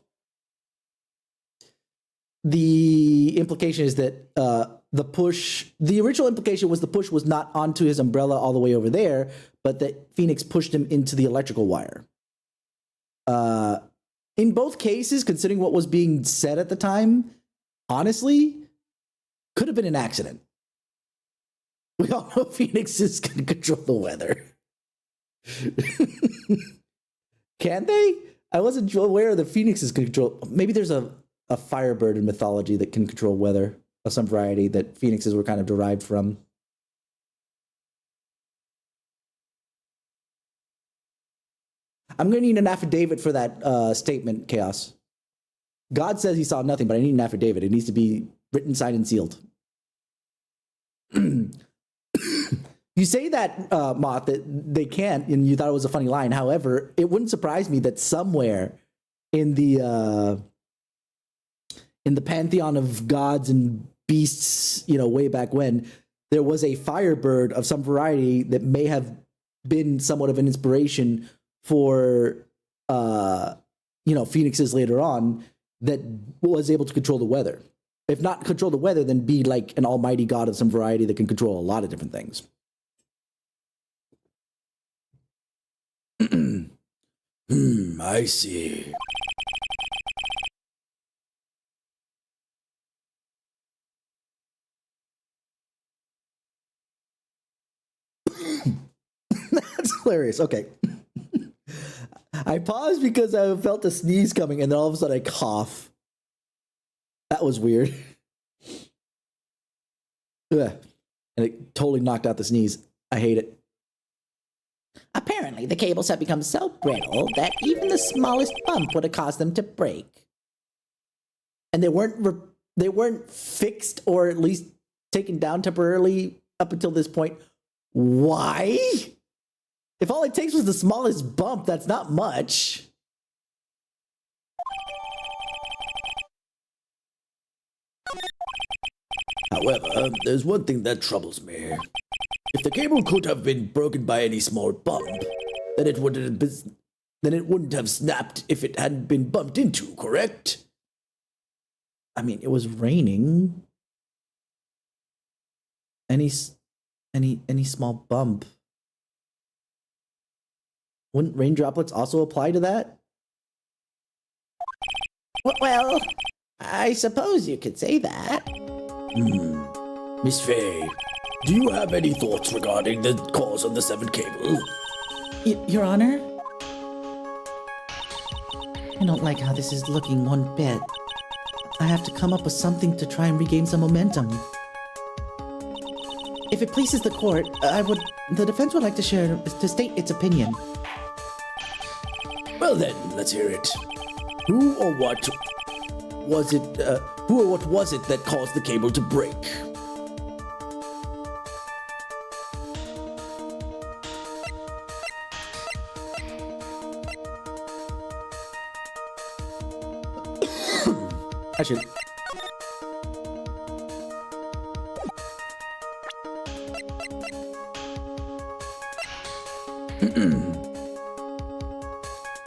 The implication is that the original implication was the push was not onto his umbrella all the way over there, but that Phoenix pushed him into the electrical wire. In both cases, considering what was being said at the time, honestly, could have been an accident. We all know Phoenixes can control the weather. Can they? I wasn't aware the Phoenixes can control. Maybe there's a firebird in mythology that can control weather of some variety that Phoenixes were kind of derived from. I'm gonna need an affidavit for that statement, Chaos. God says he saw nothing, but I need an affidavit. It needs to be written, signed, and sealed. You say that, Moth, that they can't, and you thought it was a funny line. However, it wouldn't surprise me that somewhere in the pantheon of gods and beasts, way back when, there was a firebird of some variety that may have been somewhat of an inspiration for, phoenixes later on that was able to control the weather. If not control the weather, then be like an almighty god of some variety that can control a lot of different things. I see. That's hilarious. Okay. I paused because I felt a sneeze coming, and then all of a sudden I cough. That was weird. Ugh. And it totally knocked out the sneeze. I hate it. Apparently, the cables have become so brittle that even the smallest bump would have caused them to break. And they weren't fixed or at least taken down temporarily up until this point. Why? If all it takes was the smallest bump, that's not much. However, there's one thing that troubles me. If the cable could have been broken by any small bump, then it wouldn't have snapped if it hadn't been bumped into, correct? I mean, it was raining. Any small bump. Wouldn't rain droplets also apply to that? Well, I suppose you could say that. Miss Faye, do you have any thoughts regarding the cause of the severed cable? Your Honor? I don't like how this is looking one bit. I have to come up with something to try and regain some momentum. If it pleases the court, the defense would like to state its opinion. Well then, let's hear it. Who or what was it that caused the cable to break? I should.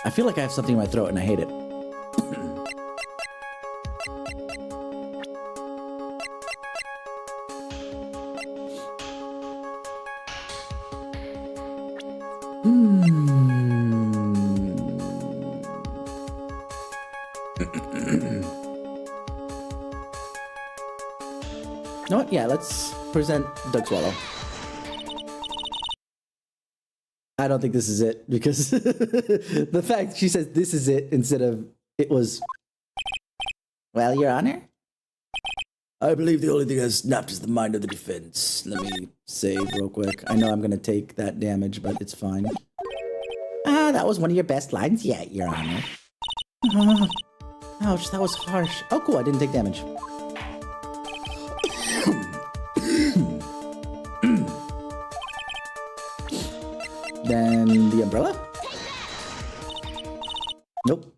I feel like I have something in my throat and I hate it. You know what? Yeah, let's present Doug Swallow. I don't think this is it because the fact she says this is it instead of it was. Well, Your Honor? I believe the only thing that snapped is the mind of the defense. Let me save real quick. I know I'm going to take that damage, but it's fine. That was one of your best lines yet, Your Honor. Ouch, that was harsh. Oh, cool, I didn't take damage. Then the umbrella? Nope.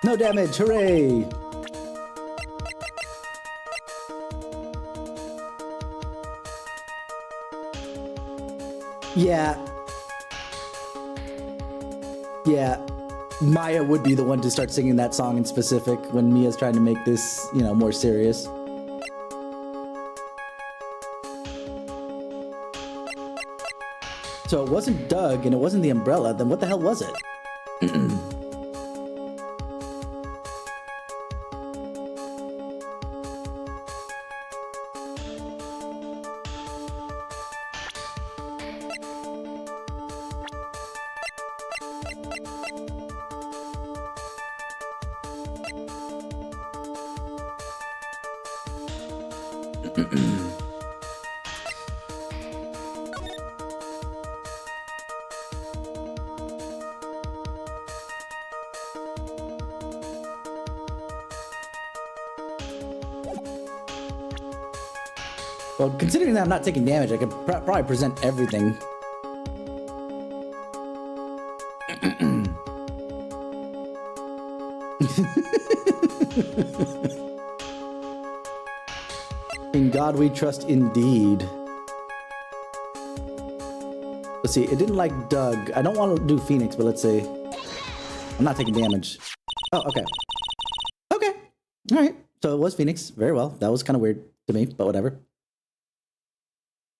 No damage, hooray! Yeah, Maya would be the one to start singing that song in specific when Mia's trying to make this, more serious. So it wasn't Doug and it wasn't the umbrella, then what the hell was it? Well, considering that I'm not taking damage, I could probably present everything. In God we trust indeed. Let's see, it didn't like Doug. I don't want to do Phoenix, but let's see. I'm not taking damage. Oh, okay. Okay. All right. So it was Phoenix. Very well. That was kind of weird to me, but whatever.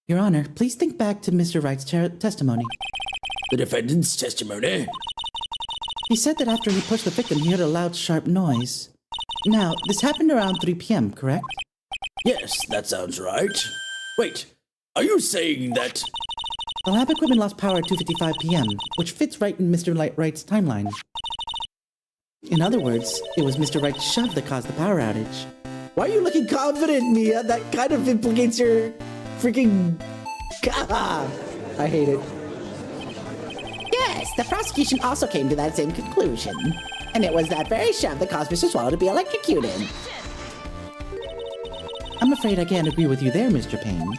Your Honor, please think back to Mr. Wright's testimony. The defendant's testimony? He said that after he pushed the victim, he heard a loud, sharp noise. Now, this happened around 3 p.m., correct? Yes, that sounds right. Wait, are you saying that... The lab equipment lost power at 2:55 p.m., which fits right in Mr. Wright's timeline. In other words, it was Mr. Wright's shove that caused the power outage. Why are you looking confident, Mia? That kind of implicates your freaking... God, I hate it. Yes, the prosecution also came to that same conclusion. And it was that very shove that caused Mr. Swallow to be electrocuted. I'm afraid I can't agree with you there, Mr. Payne.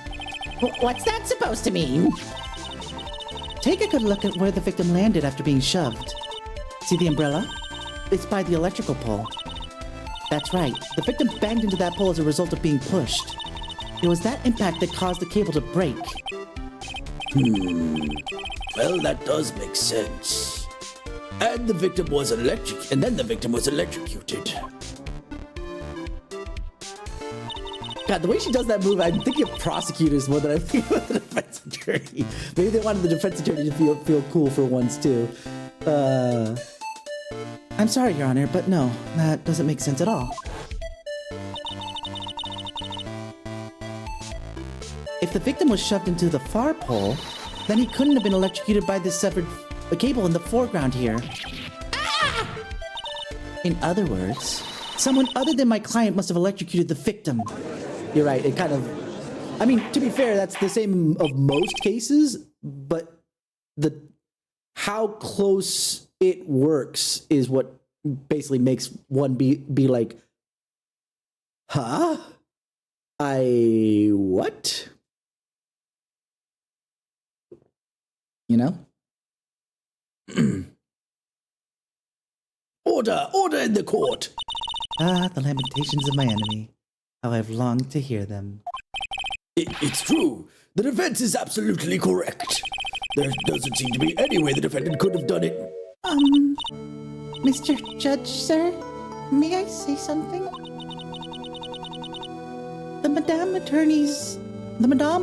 What's that supposed to mean? Take a good look at where the victim landed after being shoved. See the umbrella? It's by the electrical pole. That's right. The victim banged into that pole as a result of being pushed. It was that impact that caused the cable to break. Well, that does make sense. And the victim was electrocuted. God, the way she does that move, I'm thinking of prosecutors more than I'm thinking about the defense attorney. Maybe they wanted the defense attorney to feel cool for once, too. I'm sorry, Your Honor, but no, that doesn't make sense at all. If the victim was shoved into the far pole, then he couldn't have been electrocuted by the severed cable in the foreground here. Ah! In other words, someone other than my client must have electrocuted the victim. You're right, it kind of... I mean, to be fair, that's the same of most cases, but how close it works is what basically makes one be like, huh? What? You know? Order in the court. Ah, the lamentations of my enemy. How I've longed to hear them. It's true. The defense is absolutely correct. There doesn't seem to be any way the defendant could have done it. Mr. Judge, sir? May I say something? The Madame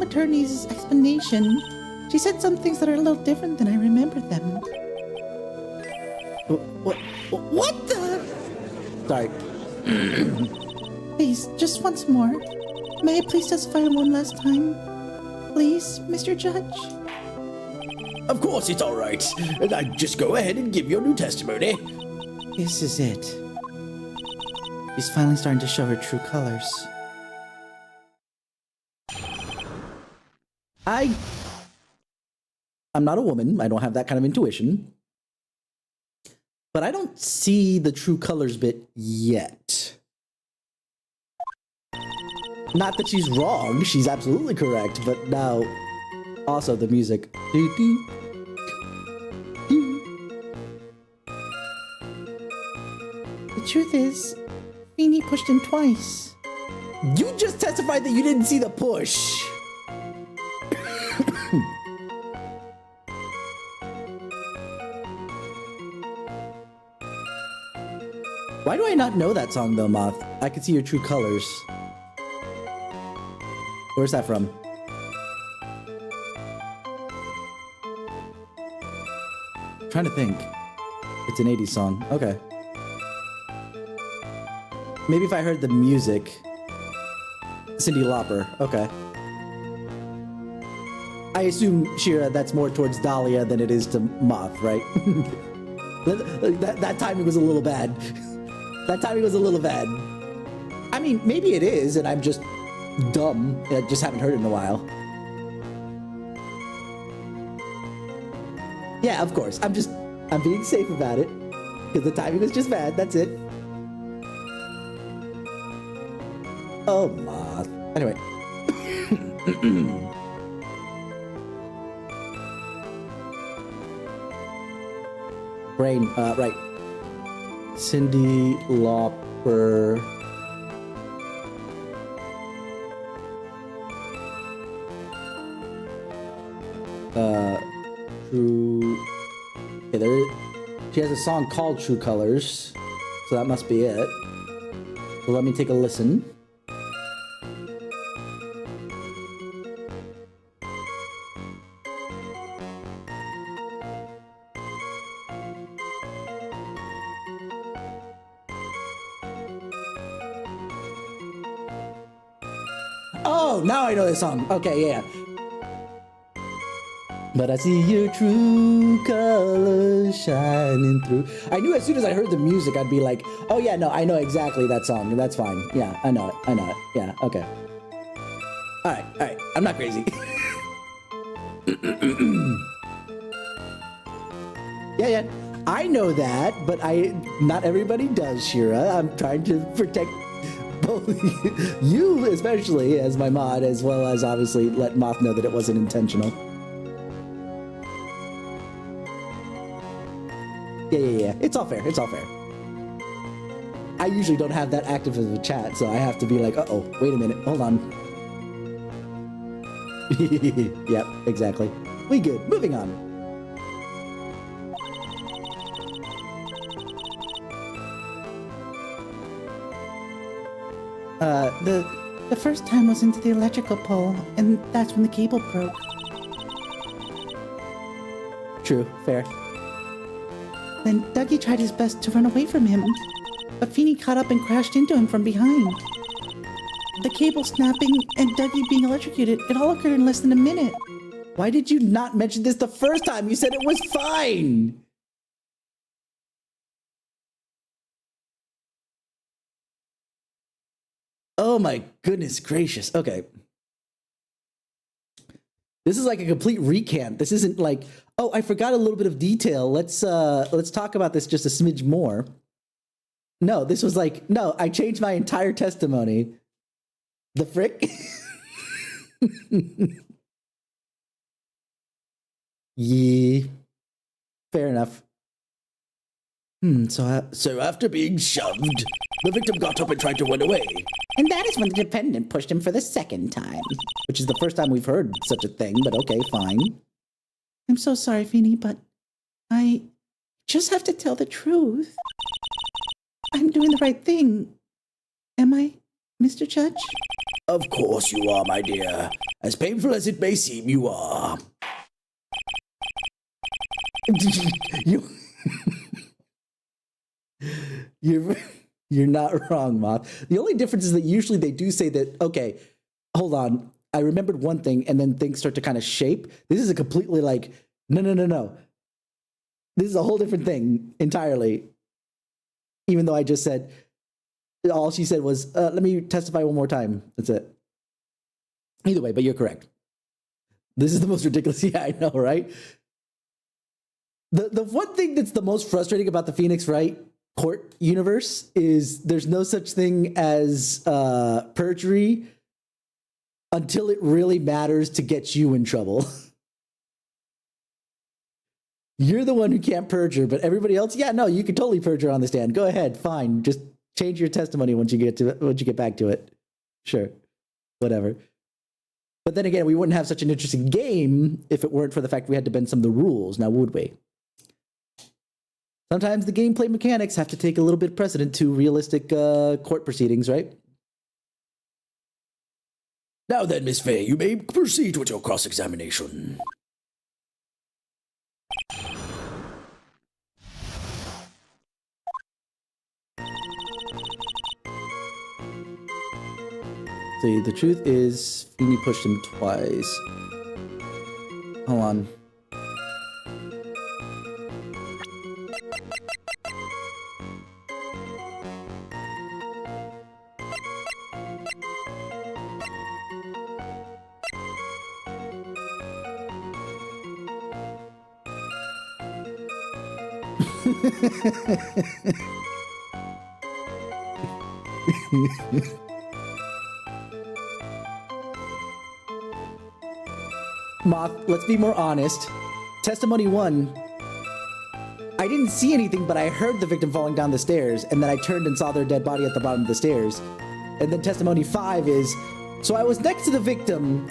Attorney's explanation, she said some things that are a little different than I remember them. What the? Sorry. Please, just once more. May I please testify one last time? Please, Mr. Judge? Of course it's all right. Just go ahead and give your new testimony. This is it. She's finally starting to show her true colors. I'm not a woman. I don't have that kind of intuition. But I don't see the true colors bit yet. Not that she's wrong. She's absolutely correct. But now, also the music. The truth is, Feeny pushed him twice. You just testified that you didn't see the push. Why do I not know that song though, Moth? I can see your true colors. Where's that from? I'm trying to think. It's an 80s song. Okay. Maybe if I heard the music. Cyndi Lauper. Okay. I assume, Shira, that's more towards Dahlia than it is to Moth, right? that timing was a little bad. That timing was a little bad. I mean, maybe it is, and I'm just dumb. I just haven't heard it in a while. Yeah, of course. I'm being safe about it. Because the timing was just bad. That's it. Oh, Moth. Anyway. Brain, right. Cindy Lauper. True. Okay, she has a song called True Colors, so that must be it. So let me take a listen. Oh, now I know this song. Okay, yeah. But I see your true colors shining through. I knew as soon as I heard the music, I'd be like, oh yeah, no, I know exactly that song. That's fine. Yeah, I know it. Yeah, okay. All right. I'm not crazy. Yeah. I know that, but not everybody does, Shira. I'm trying to protect both you, especially as my mod, as well as obviously let Moth know that it wasn't intentional. Yeah. It's all fair. I usually don't have that active as a chat, so I have to be like, uh-oh, wait a minute, hold on. Yep, exactly. We good. Moving on. The first time was into the electrical pole, and that's when the cable broke. True, fair. Then Dougie tried his best to run away from him, but Feeny caught up and crashed into him from behind. The cable snapping and Dougie being electrocuted, it all occurred in less than a minute. Why did you not mention this the first time? You said it was fine! Oh my goodness gracious. Okay. This is like a complete recant. This isn't like, oh, I forgot a little bit of detail. Let's talk about this just a smidge more. No, this was like, no, I changed my entire testimony. The frick? Yeah. Fair enough. So after being shoved, the victim got up and tried to run away. And that is when the defendant pushed him for the second time. Which is the first time we've heard such a thing, but okay, fine. I'm so sorry, Feeny, but I just have to tell the truth. I'm doing the right thing. Am I, Mr. Judge? Of course you are, my dear. As painful as it may seem, you are. You're not wrong, Moth. The only difference is that usually they do say that, okay, hold on, I remembered one thing, and then things start to kind of shape. This is a completely like, no. This is a whole different thing entirely. Even though I just said, all she said was, let me testify one more time. That's it. Either way, but you're correct. This is the most ridiculous, yeah, I know, right? The one thing that's the most frustrating about the Phoenix Wright court universe is there's no such thing as perjury until it really matters to get you in trouble. You're the one who can't perjure, but everybody else, yeah, no, you can totally perjure on the stand. Go ahead, fine. Just change your testimony once you get back to it. Sure, whatever. But then again, we wouldn't have such an interesting game if it weren't for the fact we had to bend some of the rules. Now, would we? Sometimes the gameplay mechanics have to take a little bit of precedent to realistic court proceedings, right? Now then, Miss Fay, you may proceed with your cross-examination. See, the truth is, Feeny pushed him twice. Hold on. Moth, let's be more honest. Testimony 1, I didn't see anything, but I heard the victim falling down the stairs, and then I turned and saw their dead body at the bottom of the stairs. And then testimony 5 is, so I was next to the victim,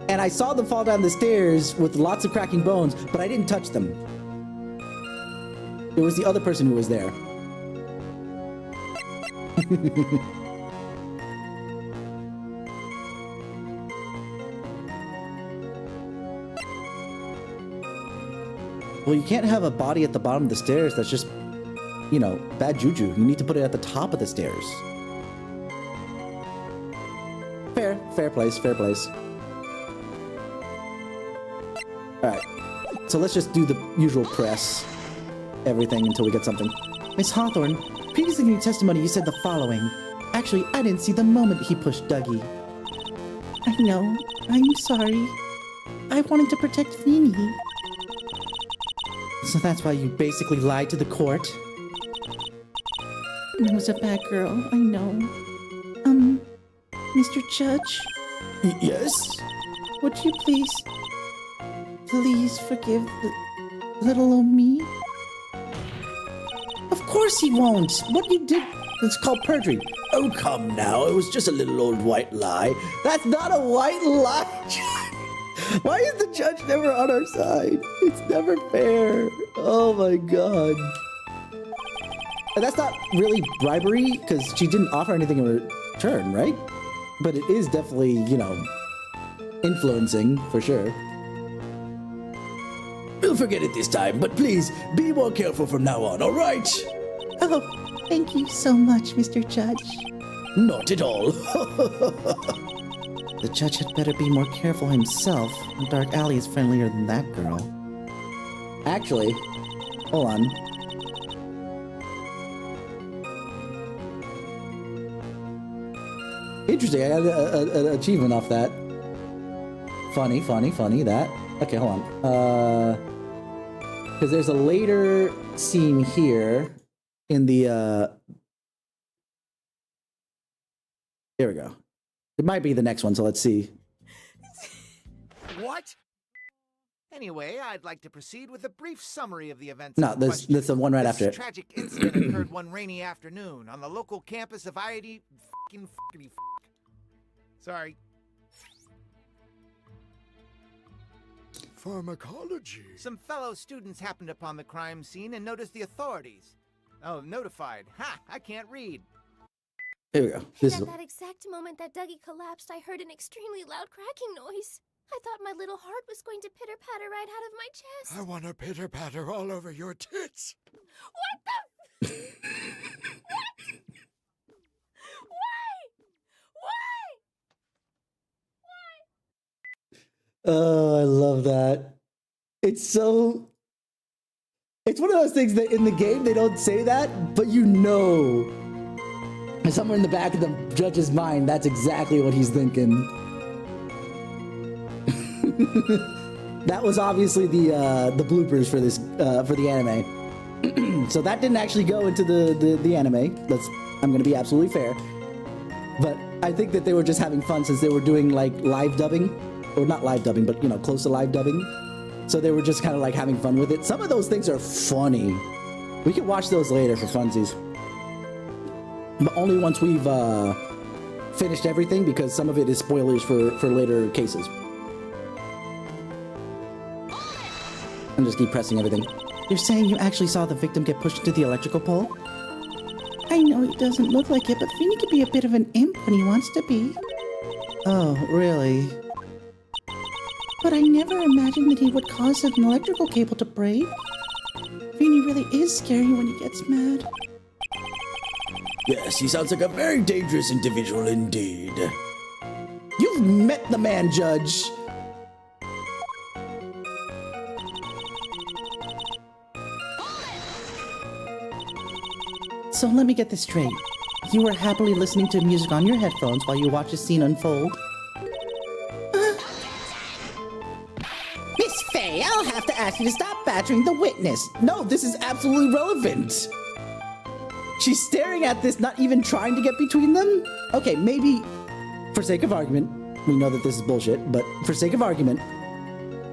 and I saw them fall down the stairs with lots of cracking bones, but I didn't touch them. It was the other person who was there. Well, you can't have a body at the bottom of the stairs. That's just, you know, bad juju. You need to put it at the top of the stairs. Fair place, fair place. Alright, so let's just do the usual press everything until we get something. Miss Hawthorne, previously in your testimony you said the following. Actually, I didn't see the moment he pushed Dougie. I know. I'm sorry. I wanted to protect Feeny. So that's why you basically lied to the court? I was a bad girl, I know. Mr. Judge, Yes? would you please forgive the little old me? Of course he won't! What you did, it's called perjury. Oh, come now. It was just a little old white lie. That's not a white lie! Why is the judge never on our side? It's never fair. Oh my god. And that's not really bribery, because she didn't offer anything in return, right? But it is definitely, you know, influencing, for sure. We'll forget it this time, but please, be more careful from now on, alright? Oh, thank you so much, Mr. Judge. Not at all. The judge had better be more careful himself. Dark Alley is friendlier than that girl. Actually, hold on. Interesting, I got an achievement off that. Funny, that. Okay, hold on. Because there's a later scene here in the, There we go. It might be the next one, so let's see. What? Anyway, I'd like to proceed with a brief summary of the events. No, that's the one right after it. This tragic incident occurred one rainy afternoon on the local campus of IIT. Sorry. Pharmacology. Some fellow students happened upon the crime scene and noticed the authorities. Oh, notified. Ha! I can't read. Here we go. This is At that exact moment that Dougie collapsed, I heard an extremely loud cracking noise. I thought my little heart was going to pitter-patter right out of my chest. I want to pitter-patter all over your tits. What the? What? Why? Oh, I love that. It's one of those things that in the game they don't say that, but you know. Somewhere in the back of the judge's mind, that's exactly what he's thinking. That was obviously the bloopers for this for the anime. So that didn't actually go into the anime. I'm gonna be absolutely fair. But I think that they were just having fun since they were doing like live dubbing. Or not live dubbing, but you know, close to live dubbing. So they were just kind of like having fun with it. Some of those things are funny. We can watch those later for funsies. But only once we've finished everything, because some of it is spoilers for later cases. And just keep pressing everything. You're saying you actually saw the victim get pushed into the electrical pole? I know it doesn't look like it, but Feeny could be a bit of an imp when he wants to be. Oh, really? But I never imagined that he would cause an electrical cable to break. Feeny really is scary when he gets mad. Yes, he sounds like a very dangerous individual indeed. You've met the man, Judge. So let me get this straight. You were happily listening to music on your headphones while you watch the scene unfold? Miss Faye, I'll have to ask you to stop badgering the witness. No, this is absolutely relevant. She's staring at this, not even trying to get between them? Okay, maybe, for sake of argument, we know that this is bullshit, but for sake of argument,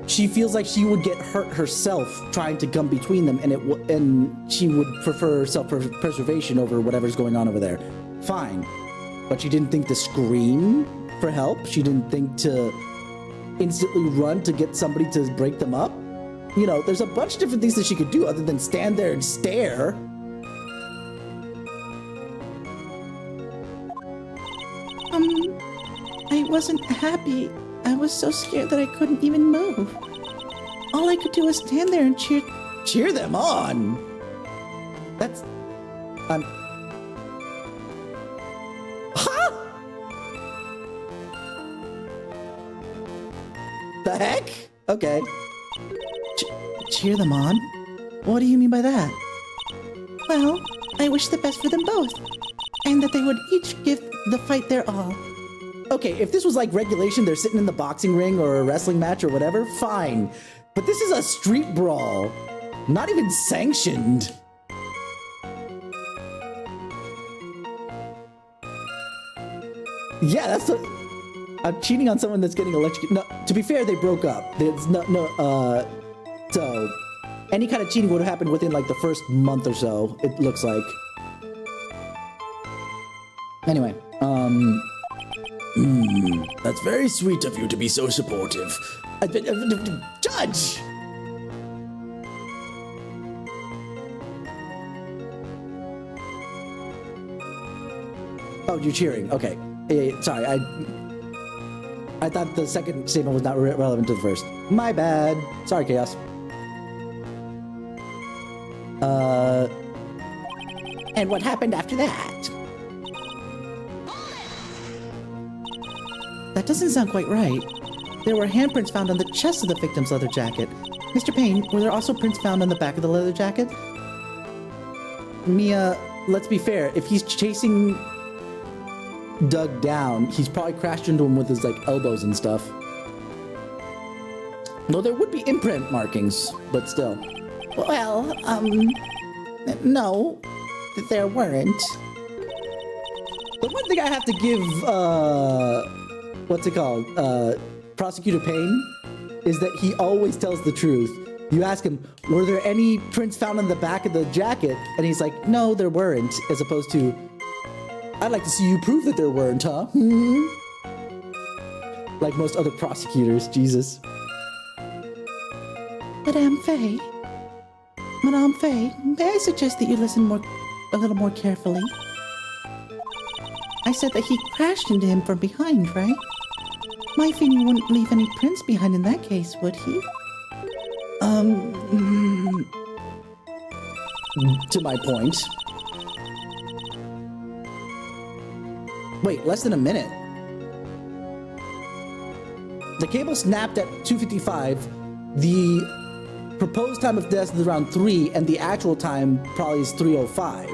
she feels like she would get hurt herself trying to come between them, and she would prefer self-preservation over whatever's going on over there. Fine. But she didn't think to scream for help. She didn't think to instantly run to get somebody to break them up. You know, there's a bunch of different things that she could do other than stand there and stare. I wasn't happy. I was so scared that I couldn't even move. All I could do was stand there and Cheer them on. That's... Huh? The heck? Okay. cheer them on? What do you mean by that? Well, I wish the best for them both, and that they would each give the fight their all. Okay, if this was like regulation, they're sitting in the boxing ring or a wrestling match or whatever, fine. But this is a street brawl. Not even sanctioned. Yeah, that's I'm cheating on someone that's getting electrocuted. No, to be fair, they broke up. There's so any kind of cheating would have happened within like the first month or so, it looks like. Anyway, That's very sweet of you to be so supportive. Judge! Oh, you're cheering. Okay. Sorry, I thought the second statement was not relevant to the first. My bad. Sorry, Chaos. And what happened after that? That doesn't sound quite right. There were handprints found on the chest of the victim's leather jacket. Mr. Payne, were there also prints found on the back of the leather jacket? Mia, let's be fair. If he's chasing Doug down, he's probably crashed into him with his like elbows and stuff. No, there would be imprint markings, but still. Well, no, there weren't. The one thing I have to give, what's it called? Prosecutor Payne, is that he always tells the truth. You ask him, were there any prints found on the back of the jacket? And he's like, no, there weren't, as opposed to, I'd like to see you prove that there weren't, huh? Like most other prosecutors, Jesus. Madame Faye, may I suggest that you listen a little more carefully? I said that he crashed into him from behind, right? My finger wouldn't leave any prints behind in that case, would he? To my point. Wait, less than a minute. The cable snapped at 2:55. The proposed time of death is around 3, and the actual time probably is 3:05.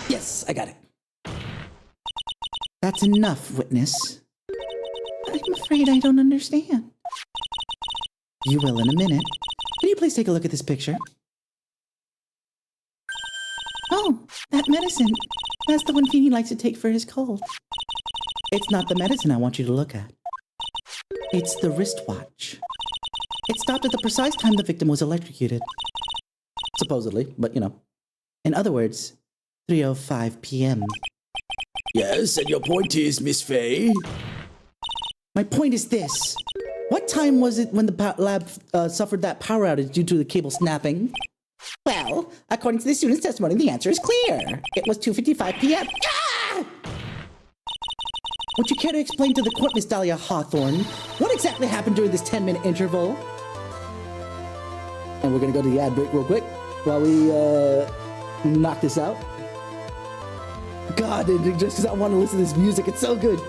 Yes, I got it. That's enough, witness. I'm afraid I don't understand. You will in a minute. Can you please take a look at this picture? Oh, that medicine. That's the one Feeny likes to take for his cold. It's not the medicine I want you to look at. It's the wristwatch. It stopped at the precise time the victim was electrocuted. Supposedly, but you know. In other words, 3:05 p.m. Yes, and your point is, Miss Faye? My point is this. What time was it when the lab suffered that power outage due to the cable snapping? Well, according to the student's testimony, the answer is clear. It was 2:55 p.m. Ah! Would you care to explain to the court, Miss Dahlia Hawthorne, what exactly happened during this 10-minute interval? And we're gonna go to the ad break real quick while we knock this out. God, just because I want to listen to this music, it's so good.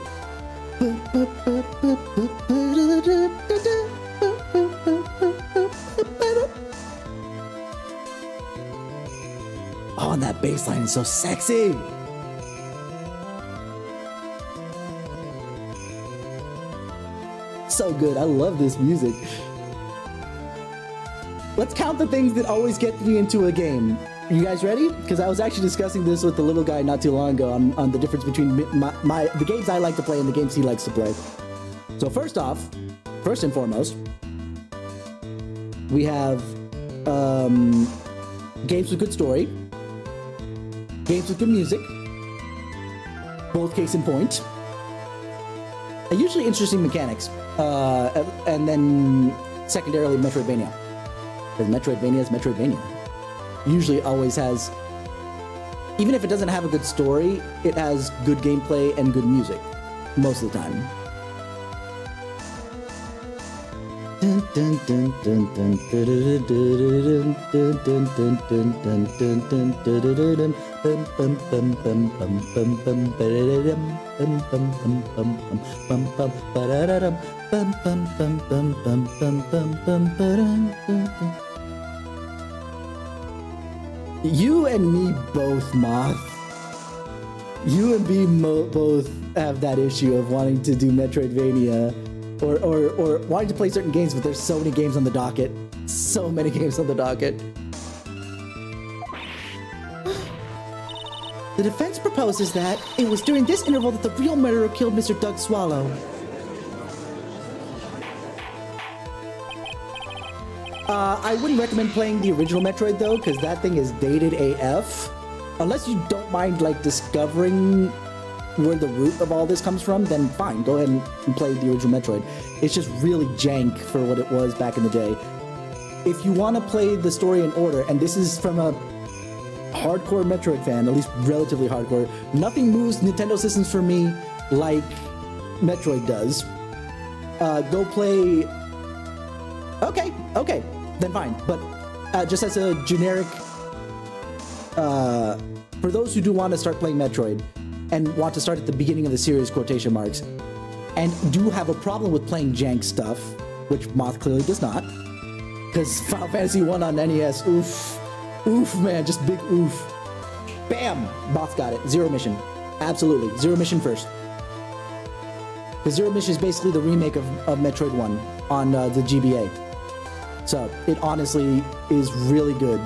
Oh, and that bass line is so sexy. So good. I love this music. Let's count the things that always get me into a game. You guys ready? Because I was actually discussing this with the little guy not too long ago on the difference between the games I like to play and the games he likes to play. So first and foremost, we have games with good story, games with good music, both case in point, and usually interesting mechanics, and then secondarily Metroidvania. Because Metroidvania is Metroidvania. Usually always has, even if it doesn't have a good story, it has good gameplay and good music most of the time. You and me both, Moth. You and me both have that issue of wanting to do Metroidvania or wanting to play certain games, but there's so many games on the docket. So many games on the docket. The defense proposes that it was during this interval that the real murderer killed Mr. Doug Swallow. I wouldn't recommend playing the original Metroid though, because that thing is dated AF. Unless you don't mind like discovering where the root of all this comes from, then fine, go ahead and play the original Metroid. It's just really jank for what it was back in the day. If you want to play the story in order, and this is from a hardcore Metroid fan, at least relatively hardcore, nothing moves Nintendo systems for me like Metroid does. Go play... Okay, then fine. But just as a generic... for those who do want to start playing Metroid, and want to start at the beginning of the series, quotation marks, and do have a problem with playing jank stuff, which Moth clearly does not, because Final Fantasy 1 on NES, oof, man, just big oof. Bam! Moth got it. Zero Mission. Absolutely. Zero Mission first. Because Zero Mission is basically the remake of Metroid 1 on the GBA. So, it honestly is really good.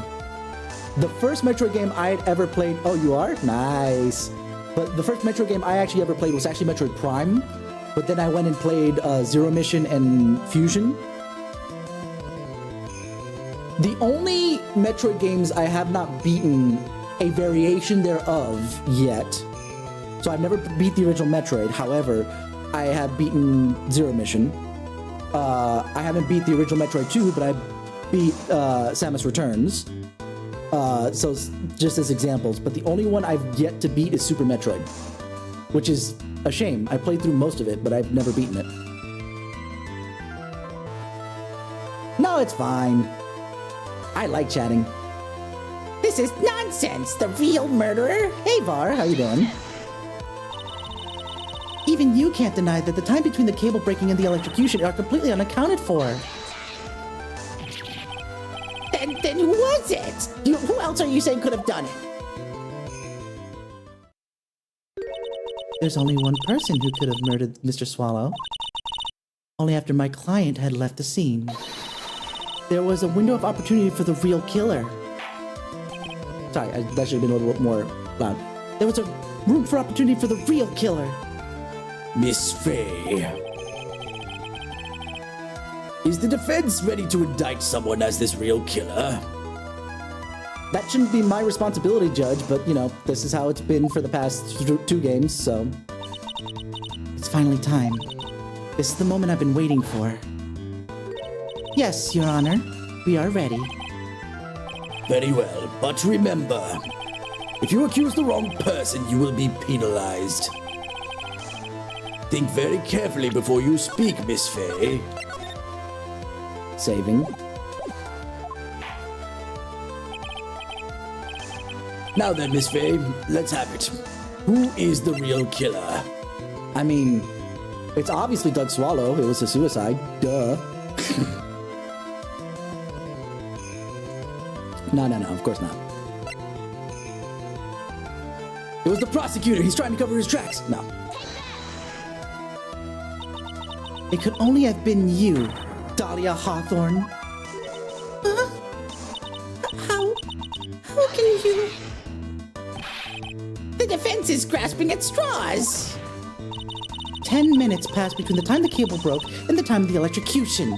The first Metroid game I had ever played... Oh, you are? Nice. But the first Metroid game I actually ever played was actually Metroid Prime. But then I went and played Zero Mission and Fusion. The only Metroid games I have not beaten a variation thereof yet. So I've never beat the original Metroid. However, I have beaten Zero Mission. I haven't beat the original Metroid 2, but I beat Samus Returns. So just as examples, but the only one I've yet to beat is Super Metroid, which is a shame. I played through most of it, but I've never beaten it. No, it's fine. I like chatting. This is nonsense! The real murderer? Hey Var, how you doing? Even you can't deny that the time between the cable breaking and the electrocution are completely unaccounted for. Then who was it? Who else are you saying could have done it? There's only one person who could have murdered Mr. Swallow. Only after my client had left the scene. There was a window of opportunity for the real killer. Sorry, that should have been a little bit more loud. There was a room for opportunity for the real killer. Miss Faye. Is the defense ready to indict someone as this real killer? That shouldn't be my responsibility, Judge, but, you know, this is how it's been for the past two games, so... It's finally time. This is the moment I've been waiting for. Yes, Your Honor. We are ready. Very well, but remember, if you accuse the wrong person, you will be penalized. Think very carefully before you speak, Miss Faye. Saving. Now then, Miss Faye, let's have it. Who is the real killer? I mean, it's obviously Doug Swallow. It was a suicide. Duh. No, of course not. It was the prosecutor. He's trying to cover his tracks. No. It could only have been you, Dahlia Hawthorne. Huh? How can you? The defense is grasping at straws. 10 minutes passed between the time the cable broke and the time of the electrocution.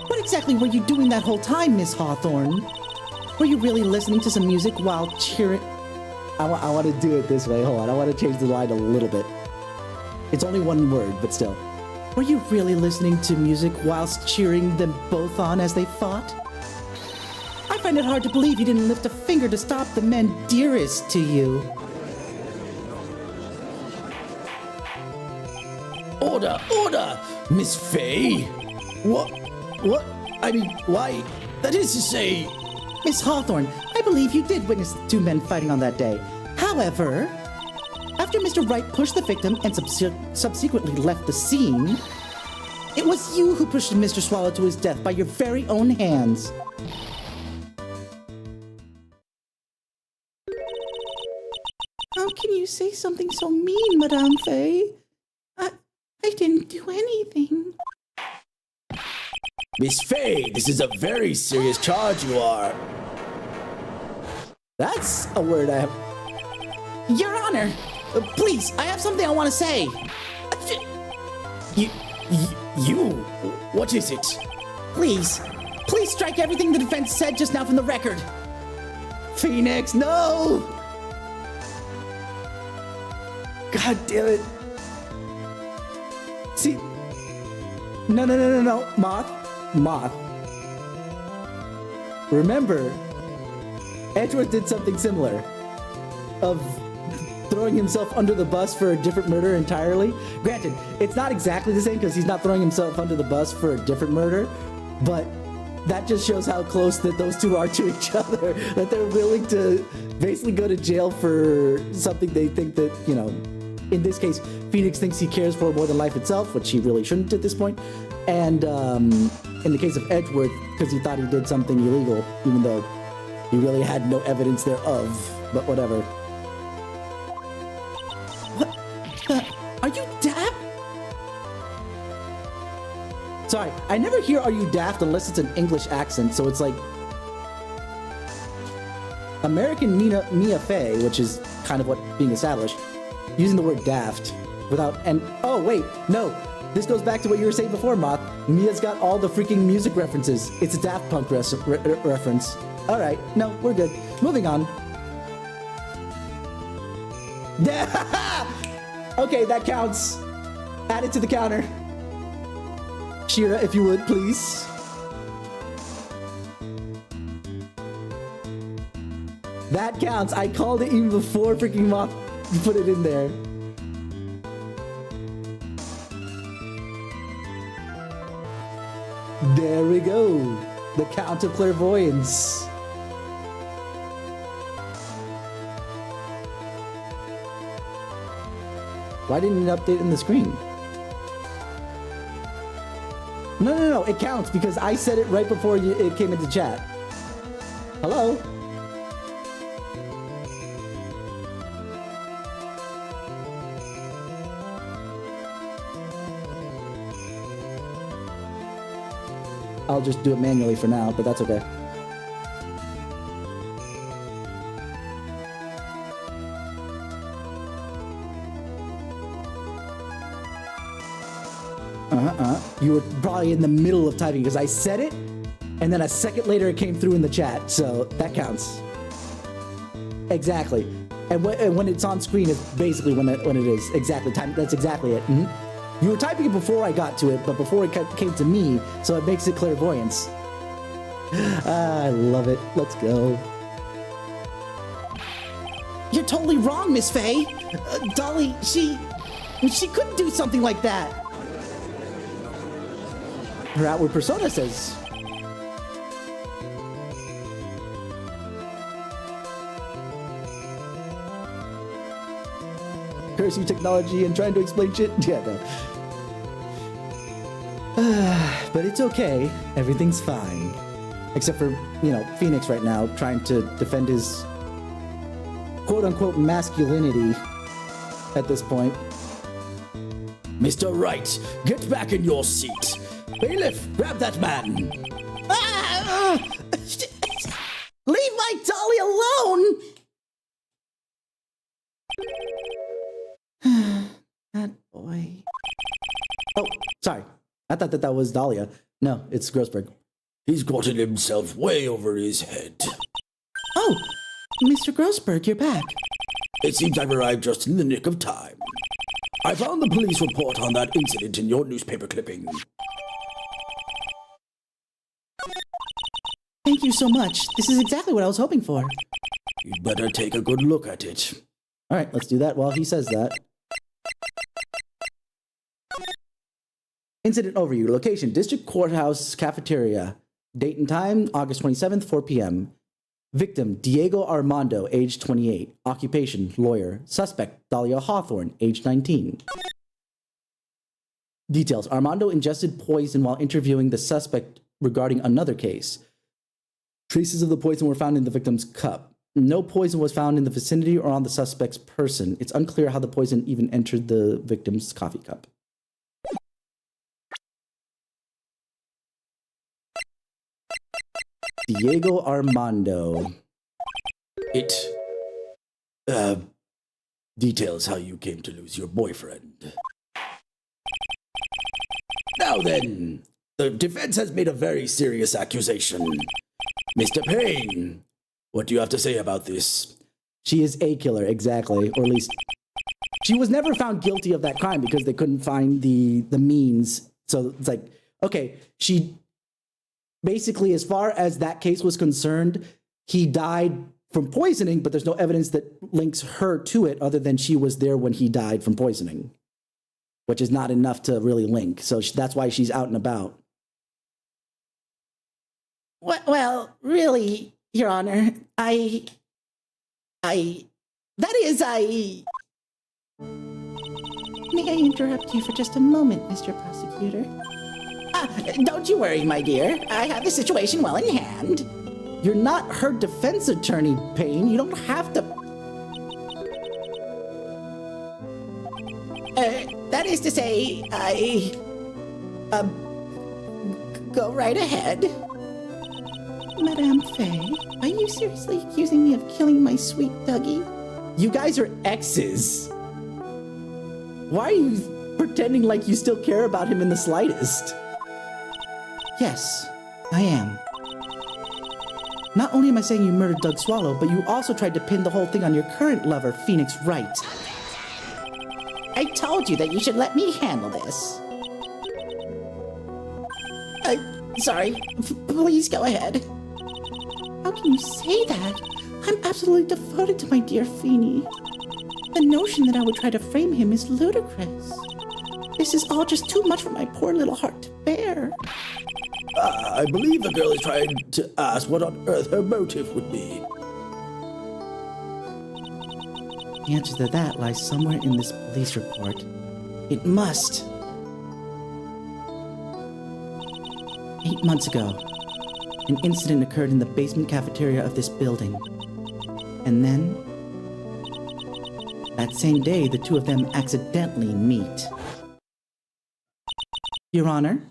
What exactly were you doing that whole time, Miss Hawthorne? Were you really listening to some music while cheering? I want to do it this way. Hold on. I want to change the line a little bit. It's only one word, but still. Were you really listening to music whilst cheering them both on as they fought? I find it hard to believe you didn't lift a finger to stop the men dearest to you. Order, order, Miss Fay. What? I mean, why? That is to say, Miss Hawthorne, I believe you did witness the two men fighting on that day. However, after Mr. Wright pushed the victim and subsequently left the scene, it was you who pushed Mr. Swallow to his death by your very own hands. How can you say something so mean, Madame Fay? I didn't do anything. Miss Fay, this is a very serious charge you are. That's a word I have. Your Honor, please, I have something I want to say. You? What is it? Please strike everything the defense said just now from the record. Phoenix, no! God damn it. See, no, Moth. Remember, Edgeworth did something similar of throwing himself under the bus for a different murder entirely. Granted, it's not exactly the same because he's not throwing himself under the bus for a different murder, but that just shows how close that those two are to each other, that they're willing to basically go to jail for something they think that, you know, in this case, Phoenix thinks he cares for more than life itself, which he really shouldn't at this point. And in the case of Edgeworth, because he thought he did something illegal, even though he really had no evidence thereof, but whatever. What the? Are you daft? Sorry, I never hear "are you daft" unless it's an English accent, so it's like American Mia Fey, which is kind of what being established, using the word daft without, and oh wait, no, this goes back to what you were saying before, Moth. Mia's got all the freaking music references. It's a Daft Punk reference. All right, no, we're good. Moving on. Okay, that counts. Add it to the counter. Shira, if you would, please. That counts. I called it even before freaking Moth put it in there. There we go. The count of clairvoyance. Why didn't it update in the screen? No. It counts because I said it right before it came into chat. Hello? I'll just do it manually for now, but that's okay. You were probably in the middle of typing because I said it, and then a second later it came through in the chat, so that counts. Exactly. And when it's on screen, it's basically when it is. Exactly. That's exactly it. You were typing it before I got to it, but before it came to me, so it makes it clairvoyance. I love it. Let's go. You're totally wrong, Miss Fay. Dolly, she couldn't do something like that. Her outward persona says. Cursing technology and trying to explain shit? Yeah, no. But it's okay. Everything's fine. Except for, Phoenix right now trying to defend his quote-unquote masculinity at this point. Mr. Wright, get back in your seat. Bailiff, grab that man. Leave my dolly alone! That boy. Oh, sorry. I thought that was Dahlia. No, it's Grossberg. He's gotten himself way over his head. Oh, Mr. Grossberg, you're back. It seems I've arrived just in the nick of time. I found the police report on that incident in your newspaper clipping. Thank you so much. This is exactly what I was hoping for. You'd better take a good look at it. All right, let's do that while he says that. Incident overview. Location, District Courthouse Cafeteria. Date and time, August 27th, 4 p.m. Victim, Diego Armando, age 28. Occupation, lawyer. Suspect, Dahlia Hawthorne, age 19. Details. Armando ingested poison while interviewing the suspect regarding another case. Traces of the poison were found in the victim's cup. No poison was found in the vicinity or on the suspect's person. It's unclear how the poison even entered the victim's coffee cup. Diego Armando. It, details how you came to lose your boyfriend. Now then, the defense has made a very serious accusation. Mr. Payne, what do you have to say about this? She is a killer, exactly. Or at least, she was never found guilty of that crime because they couldn't find the means. So it's like, okay, she... Basically, as far as that case was concerned, he died from poisoning, but there's no evidence that links her to it other than she was there when he died from poisoning, which is not enough to really link. So that's why she's out and about. Well, really, Your Honor, I... May I interrupt you for just a moment, Mr. Prosecutor? Don't you worry, my dear. I have the situation well in hand. You're not her defense attorney, Payne. You don't have to... That is to say, go right ahead. Madame Faye, are you seriously accusing me of killing my sweet Dougie? You guys are exes. Why are you pretending like you still care about him in the slightest? Yes, I am. Not only am I saying you murdered Doug Swallow, but you also tried to pin the whole thing on your current lover, Phoenix Wright. I told you that you should let me handle this. Sorry. Please go ahead. How can you say that? I'm absolutely devoted to my dear Feeny. The notion that I would try to frame him is ludicrous. This is all just too much for my poor little heart to bear. I believe the girl is trying to ask what on earth her motive would be. The answer to that lies somewhere in this police report. It must. 8 months ago, an incident occurred in the basement cafeteria of this building. And then, that same day, the two of them accidentally meet. Your Honor,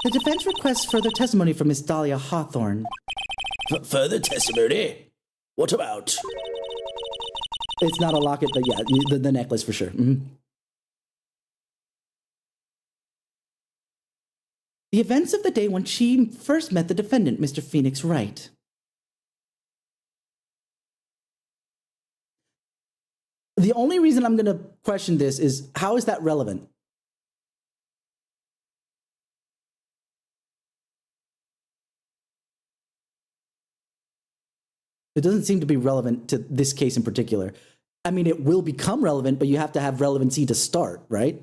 the defense requests further testimony from Miss Dahlia Hawthorne. Further testimony? What about? It's not a locket, but yeah, the necklace for sure. Mm-hmm. The events of the day when she first met the defendant, Mr. Phoenix Wright. The only reason I'm going to question this is, how is that relevant? It doesn't seem to be relevant to this case in particular. I mean, it will become relevant, but you have to have relevancy to start, right?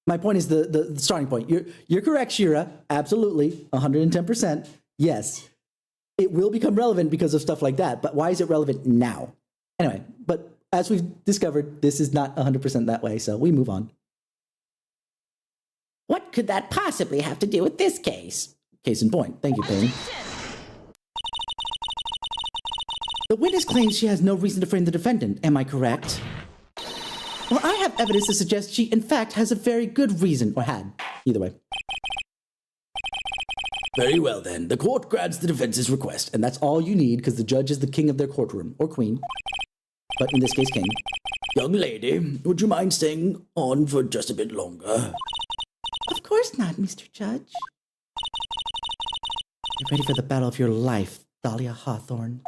My point is the starting point. You're correct, Shira. Absolutely. 110%. Yes. It will become relevant because of stuff like that. But why is it relevant now? Anyway, but as we've discovered, this is not 100% that way. So we move on. What could that possibly have to do with this case? Case in point. Thank you, Payne. The witness claims she has no reason to frame the defendant. Am I correct? Well, I have evidence to suggest she, in fact, has a very good reason, or had. Either way. Very well, then. The court grants the defense's request, and that's all you need, because the judge is the king of their courtroom, or queen. But in this case, king. Young lady, would you mind staying on for just a bit longer? Of course not, Mr. Judge. Get ready for the battle of your life, Dahlia Hawthorne.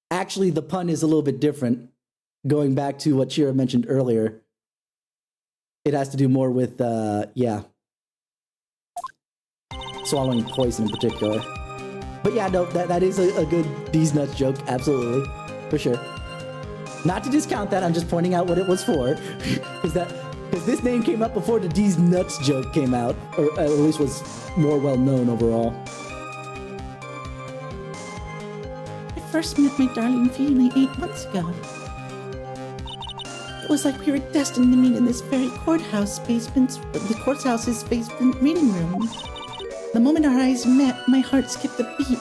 Actually, the pun is a little bit different. Going back to what Shira mentioned earlier. It has to do more with, swallowing poison in particular. But yeah, no, that is a good D's Nuts joke, absolutely. For sure. Not to discount that, I'm just pointing out what it was for. Because this name came up before the D's Nuts joke came out, or at least was more well known overall. I first met my darling Feeny 8 months ago. It was like we were destined to meet in this very the courthouse's basement reading room. The moment our eyes met, my heart skipped a beat.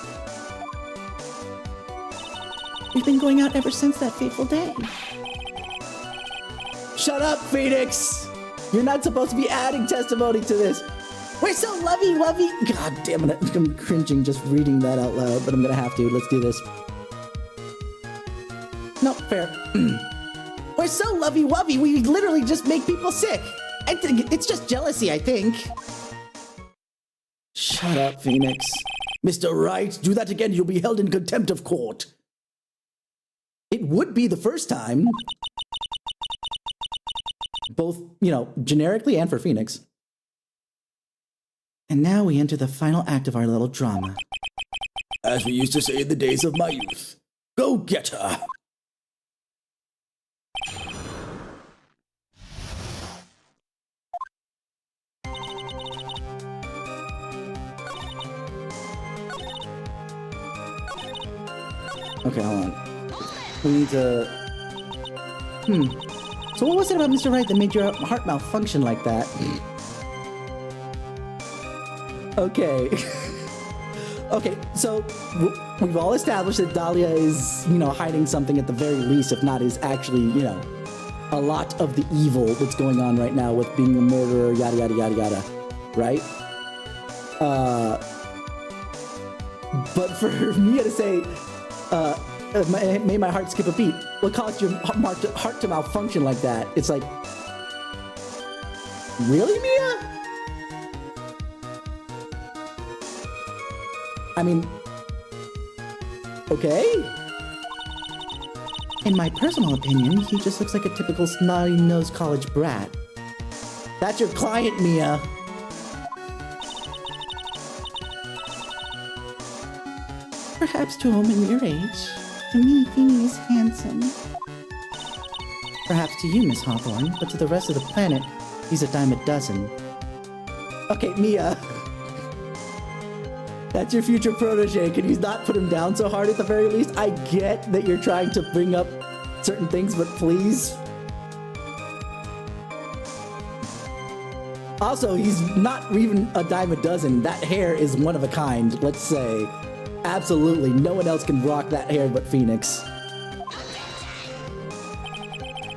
We've been going out ever since that fateful day. Shut up, Phoenix! You're not supposed to be adding testimony to this. We're so lovey-wovey. God damn it, I'm cringing just reading that out loud, but I'm gonna have to. Let's do this. No, fair. We're so lovey-wovey, we literally just make people sick. I think it's just jealousy, I think. Shut up, Phoenix. Mr. Wright, do that again, you'll be held in contempt of court. It would be the first time. Both, generically and for Phoenix. And now we enter the final act of our little drama. As we used to say in the days of my youth, go get her. Okay, hold on. We need to... So what was it about Mr. Wright that made your heart malfunction like that? Okay. Okay, so we've all established that Dahlia is, hiding something at the very least, if not is actually, a lot of the evil that's going on right now with being a murderer, yada, yada, yada, yada. Right? But for Mia to say... made my heart skip a beat. What caused your heart to malfunction like that? It's like, really, Mia? I mean, okay. In my personal opinion, he just looks like a typical snotty-nosed college brat. That's your client, Mia. Perhaps to a woman your age. To me, Feeny is handsome. Perhaps to you, Miss Hawthorne, but to the rest of the planet, he's a dime a dozen. Okay, Mia. That's your future protege. Can you not put him down so hard at the very least? I get that you're trying to bring up certain things, but please. Also, he's not even a dime a dozen. That hair is one of a kind, let's say. Absolutely, no one else can rock that hair but Phoenix.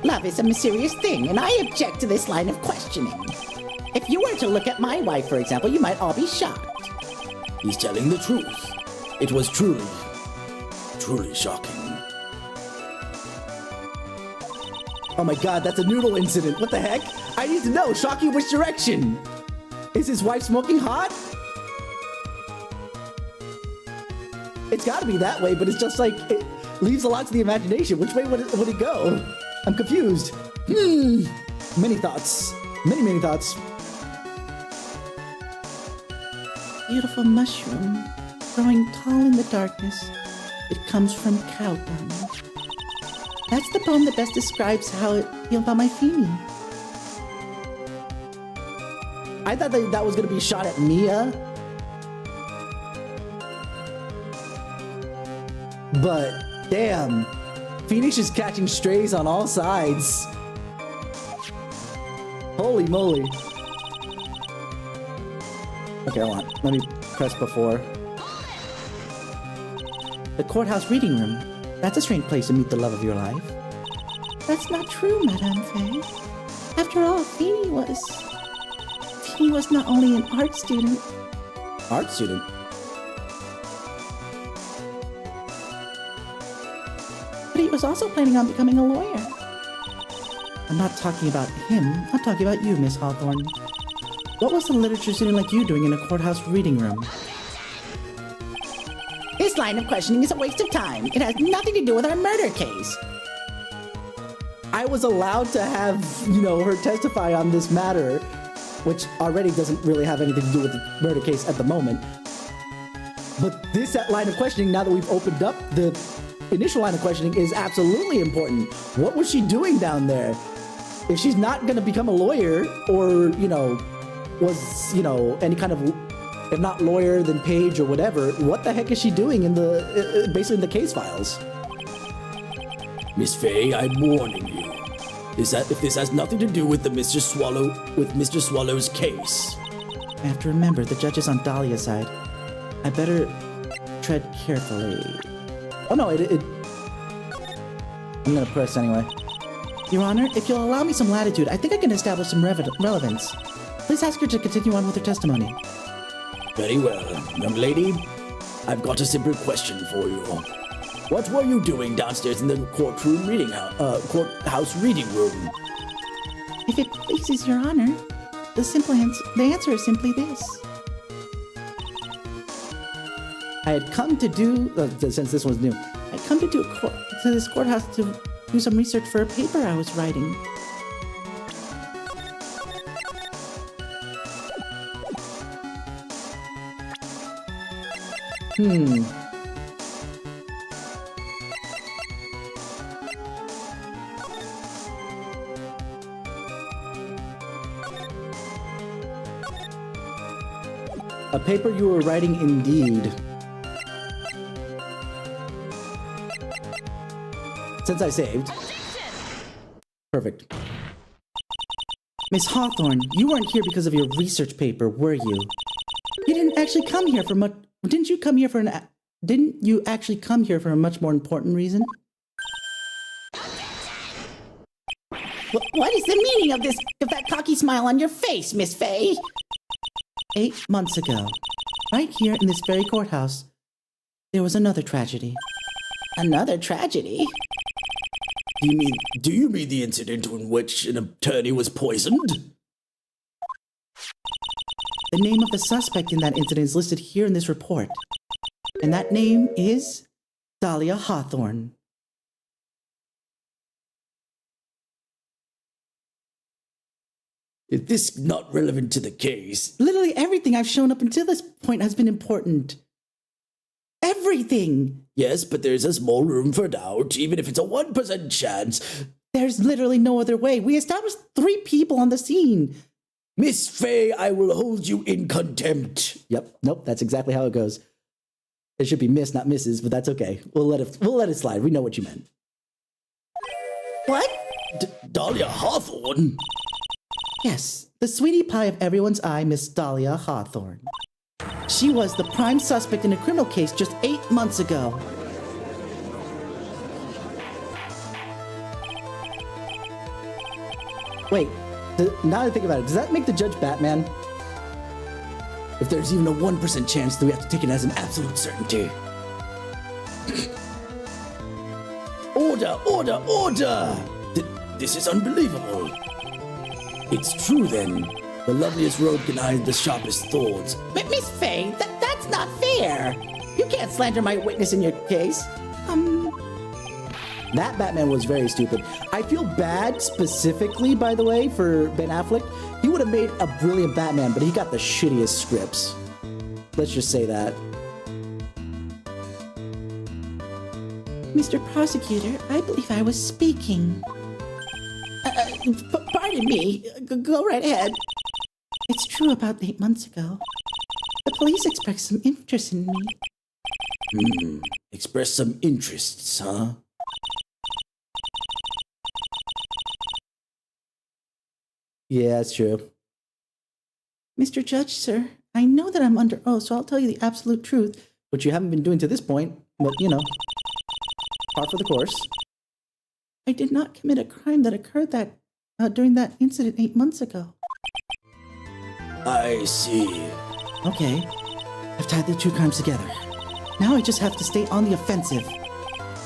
Love is a mysterious thing, and I object to this line of questioning. If you were to look at my wife, for example, you might all be shocked. He's telling the truth. It was truly shocking. Oh my god, that's a noodle incident. What the heck? I need to know, shocking which direction? Is his wife smoking hot? It's gotta be that way, but it's just like, it leaves a lot to the imagination. Which way would it go? I'm confused. Many thoughts. Many thoughts. Beautiful mushroom, growing tall in the darkness. It comes from cow dung. That's the poem that best describes how it feels about my Feeny. I thought that was gonna be shot at Mia. But, damn, Phoenix is catching strays on all sides. Holy moly. Okay, hold on. Let me press before. The courthouse reading room. That's a strange place to meet the love of your life. That's not true, Madame Faye. After all, Feeny was not only an art student. Art student? But he was also planning on becoming a lawyer. I'm not talking about him. I'm talking about you, Miss Hawthorne. What was a literature student like you doing in a courthouse reading room? This line of questioning is a waste of time. It has nothing to do with our murder case. I was allowed to have, her testify on this matter, which already doesn't really have anything to do with the murder case at the moment. But this line of questioning, now that we've opened up the initial line of questioning, is absolutely important. What was she doing down there? If she's not going to become a lawyer, or, was, any kind of, if not lawyer, then page or whatever, what the heck is she doing in basically in the case files? Miss Faye, I'm warning you. Is that if this has nothing to do with Mr. Swallow's case? I have to remember, the judge is on Dahlia's side. I better tread carefully. Oh no, I'm gonna press anyway. Your Honor, if you'll allow me some latitude, I think I can establish some relevance. Please ask her to continue on with her testimony. Very well, young lady. I've got a simple question for you. What were you doing downstairs in the courtroom courthouse reading room? If it pleases Your Honor, the answer is simply this. I had come to do, since this one's new, I come to this courthouse to do some research for a paper I was writing. A paper you were writing indeed. Since I saved. Perfect. Miss Hawthorne, you weren't here because of your research paper, were you? You didn't actually come here for much. Didn't you actually come here for a much more important reason? What is the meaning of that cocky smile on your face, Miss Faye? 8 months ago, right here in this very courthouse, there was another tragedy. Another tragedy? Do you mean the incident in which an attorney was poisoned? The name of the suspect in that incident is listed here in this report. And that name is Dahlia Hawthorne. Is this not relevant to the case? Literally everything I've shown up until this point has been important. Everything! Yes, but there's a small room for doubt, even if it's a 1% chance. There's literally no other way. We established 3 people on the scene. Miss Faye, I will hold you in contempt. Yep, nope, that's exactly how it goes. It should be Miss, not Mrs., but that's okay. We'll let it slide. We know what you meant. What? Dahlia Hawthorne? Yes, the sweetie pie of everyone's eye, Miss Dahlia Hawthorne. She was the prime suspect in a criminal case just 8 months ago. Wait, now that I think about it, does that make the judge Batman? If there's even a 1% chance, then we have to take it as an absolute certainty. Order! Order! Order! This is unbelievable. It's true then. The loveliest road can hide the sharpest thorns. But Miss Faye, that's not fair. You can't slander my witness in your case. That Batman was very stupid. I feel bad specifically, by the way, for Ben Affleck. He would have made a brilliant Batman, but he got the shittiest scripts. Let's just say that. Mr. Prosecutor, I believe I was speaking. Pardon me. Go right ahead. It's true about 8 months ago. The police expressed some interest in me. Express some interests, huh? Yeah, that's true. Mr. Judge, sir, I know that I'm under oath, so I'll tell you the absolute truth. Which you haven't been doing to this point, but you know, par for the course. I did not commit a crime that occurred during that incident 8 months ago. I see. Okay, I've tied the two crimes together. Now I just have to stay on the offensive.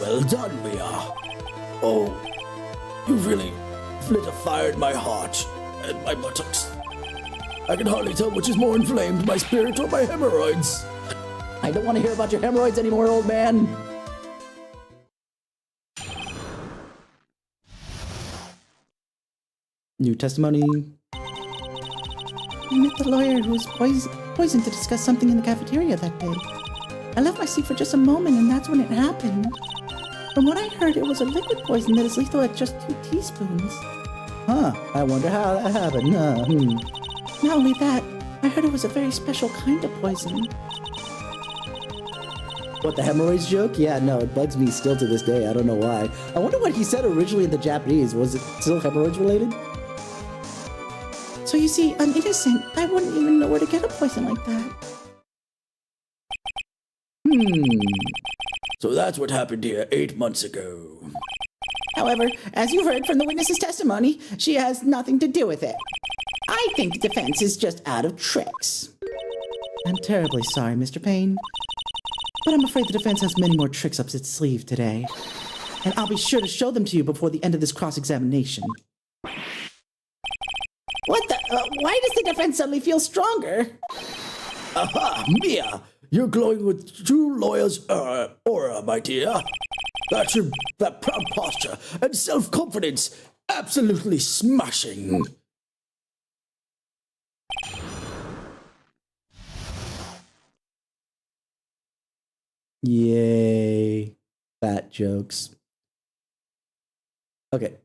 Well done, Mia. Oh, you've really lit a fire in my heart and my buttocks. I can hardly tell which is more inflamed, my spirit or my hemorrhoids. I don't want to hear about your hemorrhoids anymore, old man. New testimony. I met the lawyer who was poisoned to discuss something in the cafeteria that day. I left my seat for just a moment, and that's when it happened. From what I heard, it was a liquid poison that is lethal at just 2 teaspoons. Huh, I wonder how that happened. Not only that, I heard it was a very special kind of poison. What, the hemorrhoids joke? Yeah, no, it bugs me still to this day. I don't know why. I wonder what he said originally in the Japanese. Was it still hemorrhoids related? So you see, I'm innocent. I wouldn't even know where to get a poison like that. So that's what happened here 8 months ago. However, as you heard from the witness's testimony, she has nothing to do with it. I think the defense is just out of tricks. I'm terribly sorry, Mr. Payne. But I'm afraid the defense has many more tricks up its sleeve today. And I'll be sure to show them to you before the end of this cross-examination. What the? Why does the defense suddenly feel stronger? Aha, Mia! You're glowing with true lawyer's aura, my dear. That proud posture and self-confidence, absolutely smashing. Yay. Fat jokes. Okay.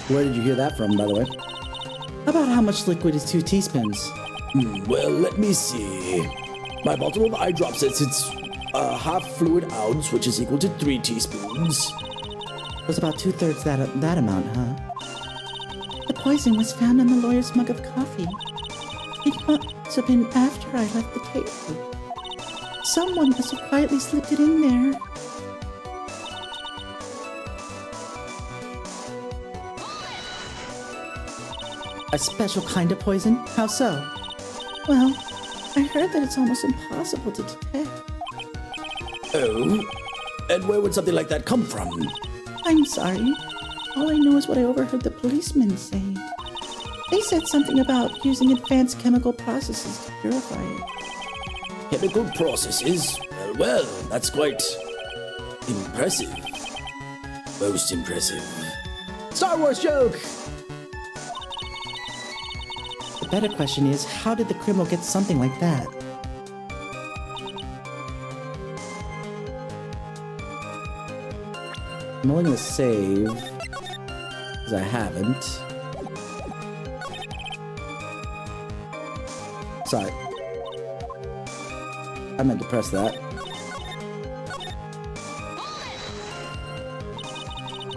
Where did you hear that from, by the way? About how much liquid is 2 teaspoons? Well, let me see. My bottle of eye drops says it's a half fluid ounce, which is equal to 3 teaspoons. It was about 2/3 that amount, huh? The poison was found on the lawyer's mug of coffee. It must have been after I left the table. Someone must have quietly slipped it in there. A special kind of poison? How so? Well, I heard that it's almost impossible to detect. Oh? And where would something like that come from? I'm sorry. All I know is what I overheard the policemen say. They said something about using advanced chemical processes to purify it. Chemical processes? Well, that's quite impressive. Most impressive. Star Wars joke! The better question is, how did the criminal get something like that? I'm only gonna save, because I haven't. Sorry. I meant to press that.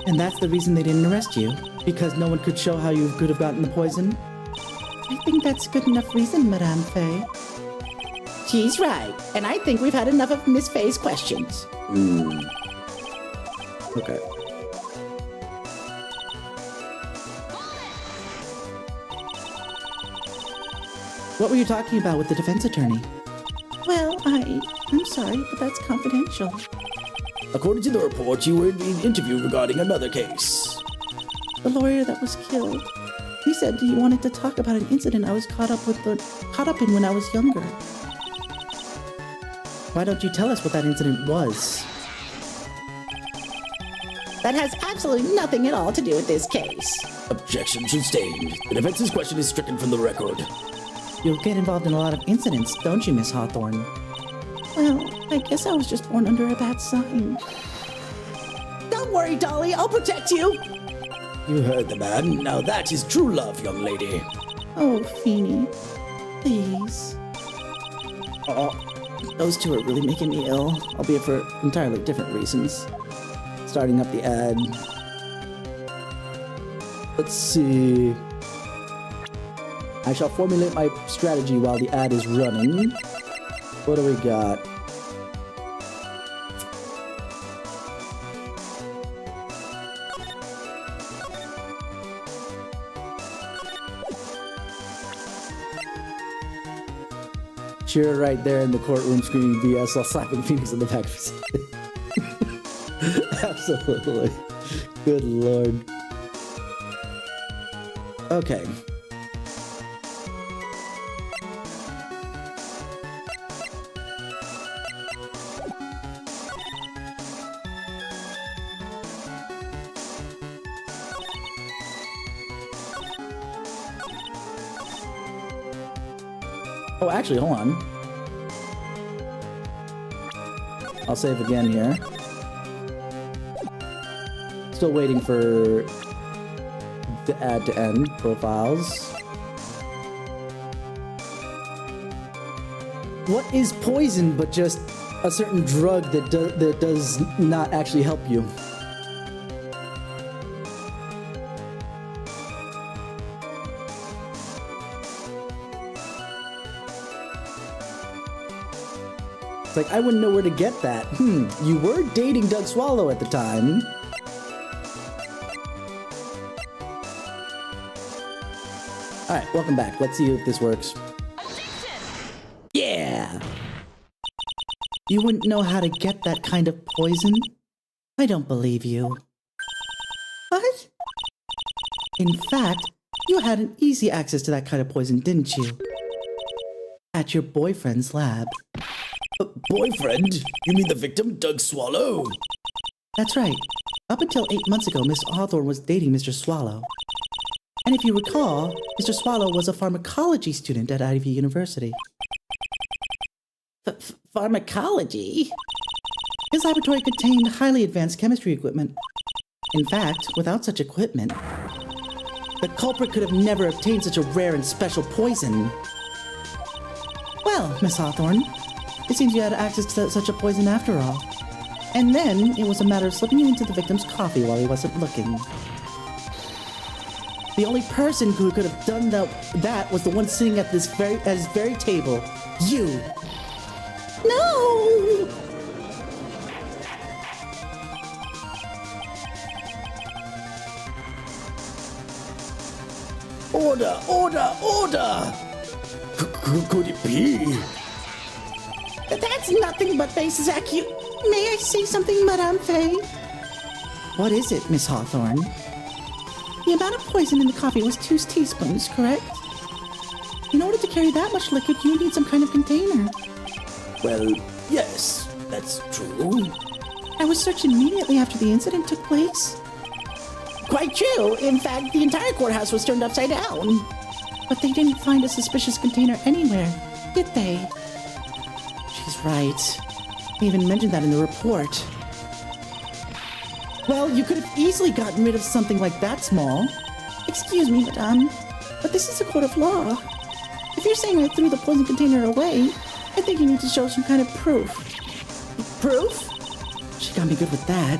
And that's the reason they didn't arrest you? Because no one could show how you could have gotten the poison? I think that's good enough reason, Madame Faye. She's right, and I think we've had enough of Miss Faye's questions. Okay. What were you talking about with the defense attorney? Well, I'm sorry, but that's confidential. According to the report, you were being interviewed regarding another case. The lawyer that was killed. He said he wanted to talk about an incident I was caught up in when I was younger. Why don't you tell us what that incident was? That has absolutely nothing at all to do with this case. Objection sustained. The defense's question is stricken from the record. You'll get involved in a lot of incidents, don't you, Miss Hawthorne? Well, I guess I was just born under a bad sign. Don't worry, Dolly, I'll protect you. You heard the man. Now that is true love, young lady. Oh, Feeny. Please. Oh, those two are really making me ill, albeit for entirely different reasons. Starting up the ad. Let's see. I shall formulate my strategy while the ad is running. What do we got? Cheer right there in the courtroom screaming BS while slapping Phoenix in the back. Absolutely. Good lord. Okay. Oh, actually, hold on. I'll save again here. Still waiting for the ad to end. Profiles. What is poison but just a certain drug that does not actually help you? It's like, I wouldn't know where to get that. You were dating Doug Swallow at the time. Alright, welcome back. Let's see if this works. Yeah! You wouldn't know how to get that kind of poison? I don't believe you. What? In fact, you had an easy access to that kind of poison, didn't you? At your boyfriend's lab. Boyfriend? You mean the victim, Doug Swallow? That's right. Up until 8 months ago, Miss Hawthorne was dating Mr. Swallow. And if you recall, Mr. Swallow was a pharmacology student at Ivy University. Pharmacology? His laboratory contained highly advanced chemistry equipment. In fact, without such equipment, the culprit could have never obtained such a rare and special poison. Well, Miss Hawthorne, it seems you had access to such a poison after all. And then it was a matter of slipping it into the victim's coffee while he wasn't looking. The only person who could have done that was the one sitting at his very table. You! No! Order! Order! Order! Could it be? That's nothing but base accusation. May I say something, Madame Faye? What is it, Miss Hawthorne? The amount of poison in the coffee was 2 teaspoons, correct? In order to carry that much liquid, you need some kind of container. Well, yes, that's true. I was searched immediately after the incident took place. Quite true. In fact, the entire courthouse was turned upside down. But they didn't find a suspicious container anywhere, did they? She's right. They even mentioned that in the report. Well, you could have easily gotten rid of something like that small. Excuse me, madame, but this is a court of law. If you're saying I threw the poison container away, I think you need to show some kind of proof. Proof? She got me good with that.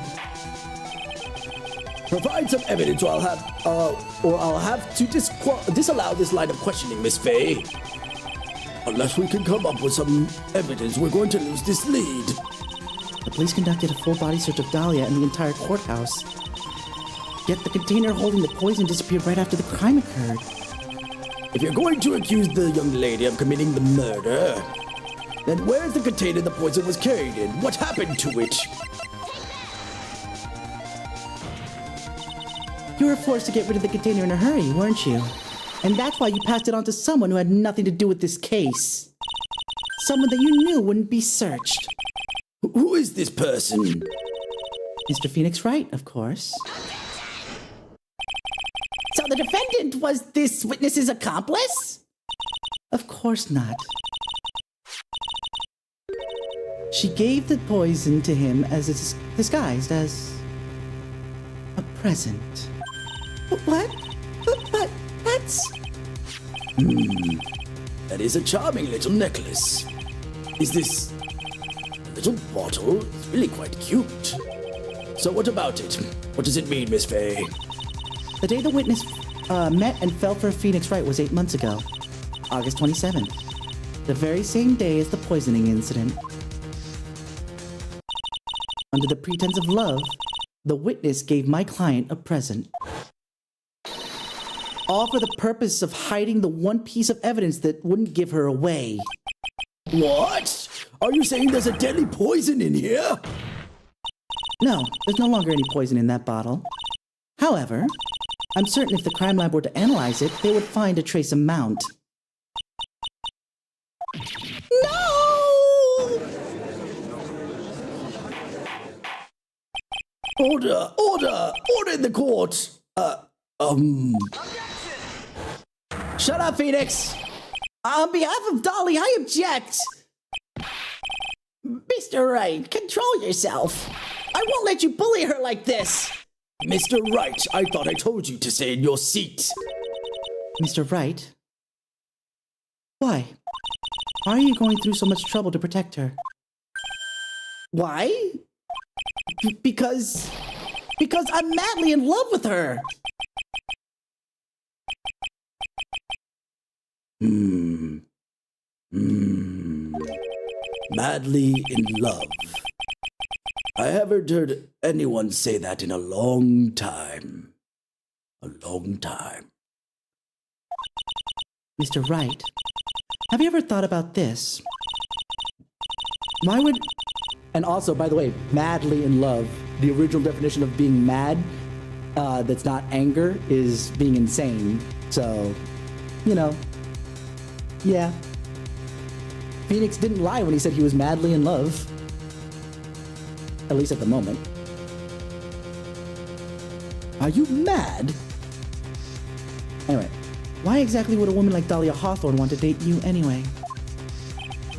Provide some evidence, or I'll have to disallow this line of questioning, Miss Faye. Unless we can come up with some evidence, we're going to lose this lead. The police conducted a full-body search of Dahlia and the entire courthouse. Yet the container holding the poison disappeared right after the crime occurred. If you're going to accuse the young lady of committing the murder, then where's the container the poison was carried in? What happened to it? You were forced to get rid of the container in a hurry, weren't you? And that's why you passed it on to someone who had nothing to do with this case. Someone that you knew wouldn't be searched. Who is this person? Mr. Phoenix Wright, of course. So the defendant was this witness's accomplice? Of course not. She gave the poison to him as it's disguised as a present. What? But that's... That is a charming little necklace. Is this little bottle? It's really quite cute. So what about it? What does it mean, Miss Faye? The day the witness met and fell for Phoenix Wright was 8 months ago, August 27th. The very same day as the poisoning incident. Under the pretense of love, the witness gave my client a present. All for the purpose of hiding the one piece of evidence that wouldn't give her away. What? Are you saying there's a deadly poison in here? No, there's no longer any poison in that bottle. However, I'm certain if the crime lab were to analyze it, they would find a trace amount. No! Order! Order! Order in the court! Shut up, Phoenix! On behalf of Dolly, I object! Mr. Wright, control yourself. I won't let you bully her like this. Mr. Wright, I thought I told you to stay in your seat. Mr. Wright? Why? Why are you going through so much trouble to protect her? Why? Because I'm madly in love with her. Madly in love. I haven't heard anyone say that in a long time. A long time. Mr. Wright, have you ever thought about this? Why would... And also, by the way, madly in love, the original definition of being mad, that's not anger, is being insane. So, you know, yeah. Phoenix didn't lie when he said he was madly in love. At least at the moment. Are you mad? Anyway, why exactly would a woman like Dahlia Hawthorne want to date you anyway?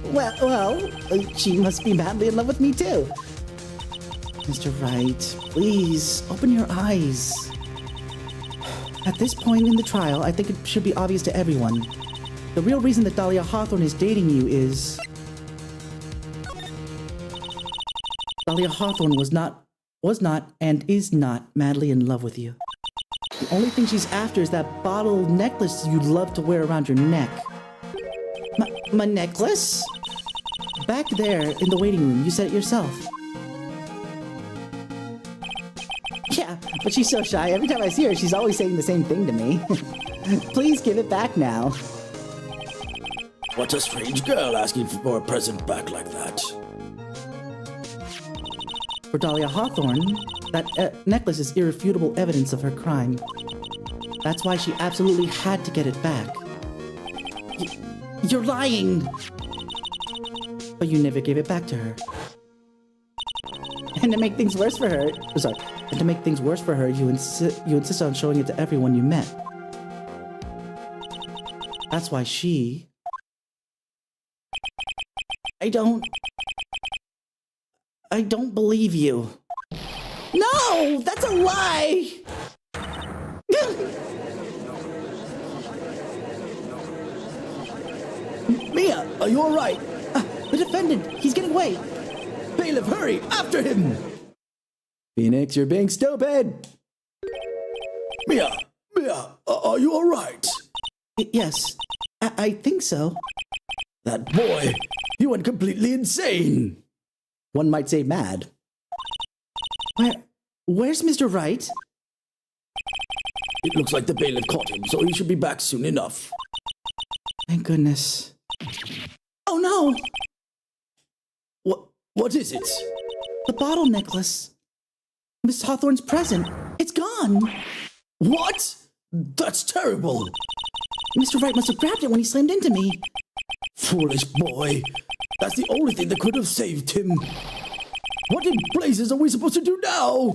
Well, she must be madly in love with me too. Mr. Wright, please, open your eyes. At this point in the trial, I think it should be obvious to everyone. The real reason that Dahlia Hawthorne is dating you is... Dahlia Hawthorne was not, and is not madly in love with you. The only thing she's after is that bottle necklace you'd love to wear around your neck. My necklace? Back there in the waiting room, you said it yourself. Yeah, but she's so shy. Every time I see her, she's always saying the same thing to me. Please give it back now. What a strange girl asking for a present back like that. For Dahlia Hawthorne, that necklace is irrefutable evidence of her crime. That's why she absolutely had to get it back. You're lying! But you never gave it back to her. And to make things worse for her... And to make things worse for her, you insist on showing it to everyone you met. That's why she... I don't believe you. No! That's a lie! Mia, are you alright? The defendant! He's getting away! Bailiff, hurry! After him! Phoenix, you're being stupid! Mia, are you alright? Yes, I think so. That boy, he went completely insane. One might say mad. Where's Mr. Wright? It looks like the bailiff caught him, so he should be back soon enough. Thank goodness. Oh no! What is it? The bottle necklace. Miss Hawthorne's present. It's gone. What? That's terrible. Mr. Wright must have grabbed it when he slammed into me. Foolish boy. That's the only thing that could have saved him. What in blazes are we supposed to do now?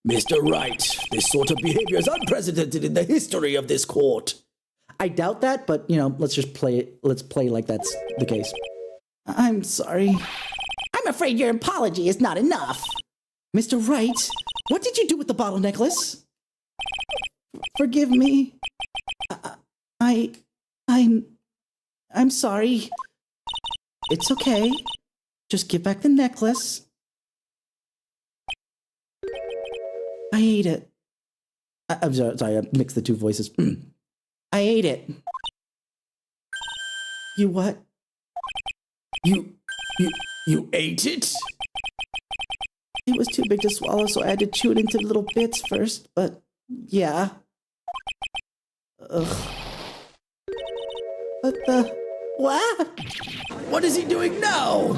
Mr. Wright, this sort of behavior is unprecedented in the history of this court. I doubt that, but, you know, let's just play it. Let's play like that's the case. I'm sorry. I'm afraid your apology is not enough. Mr. Wright, what did you do with the bottle necklace? Forgive me. I'm sorry. It's okay. Just give back the necklace. I ate it. I'm sorry, I mixed the two voices. I ate it. You what? You ate it? It was too big to swallow, so I had to chew it into little bits first, but yeah. Ugh. But what? What is he doing now?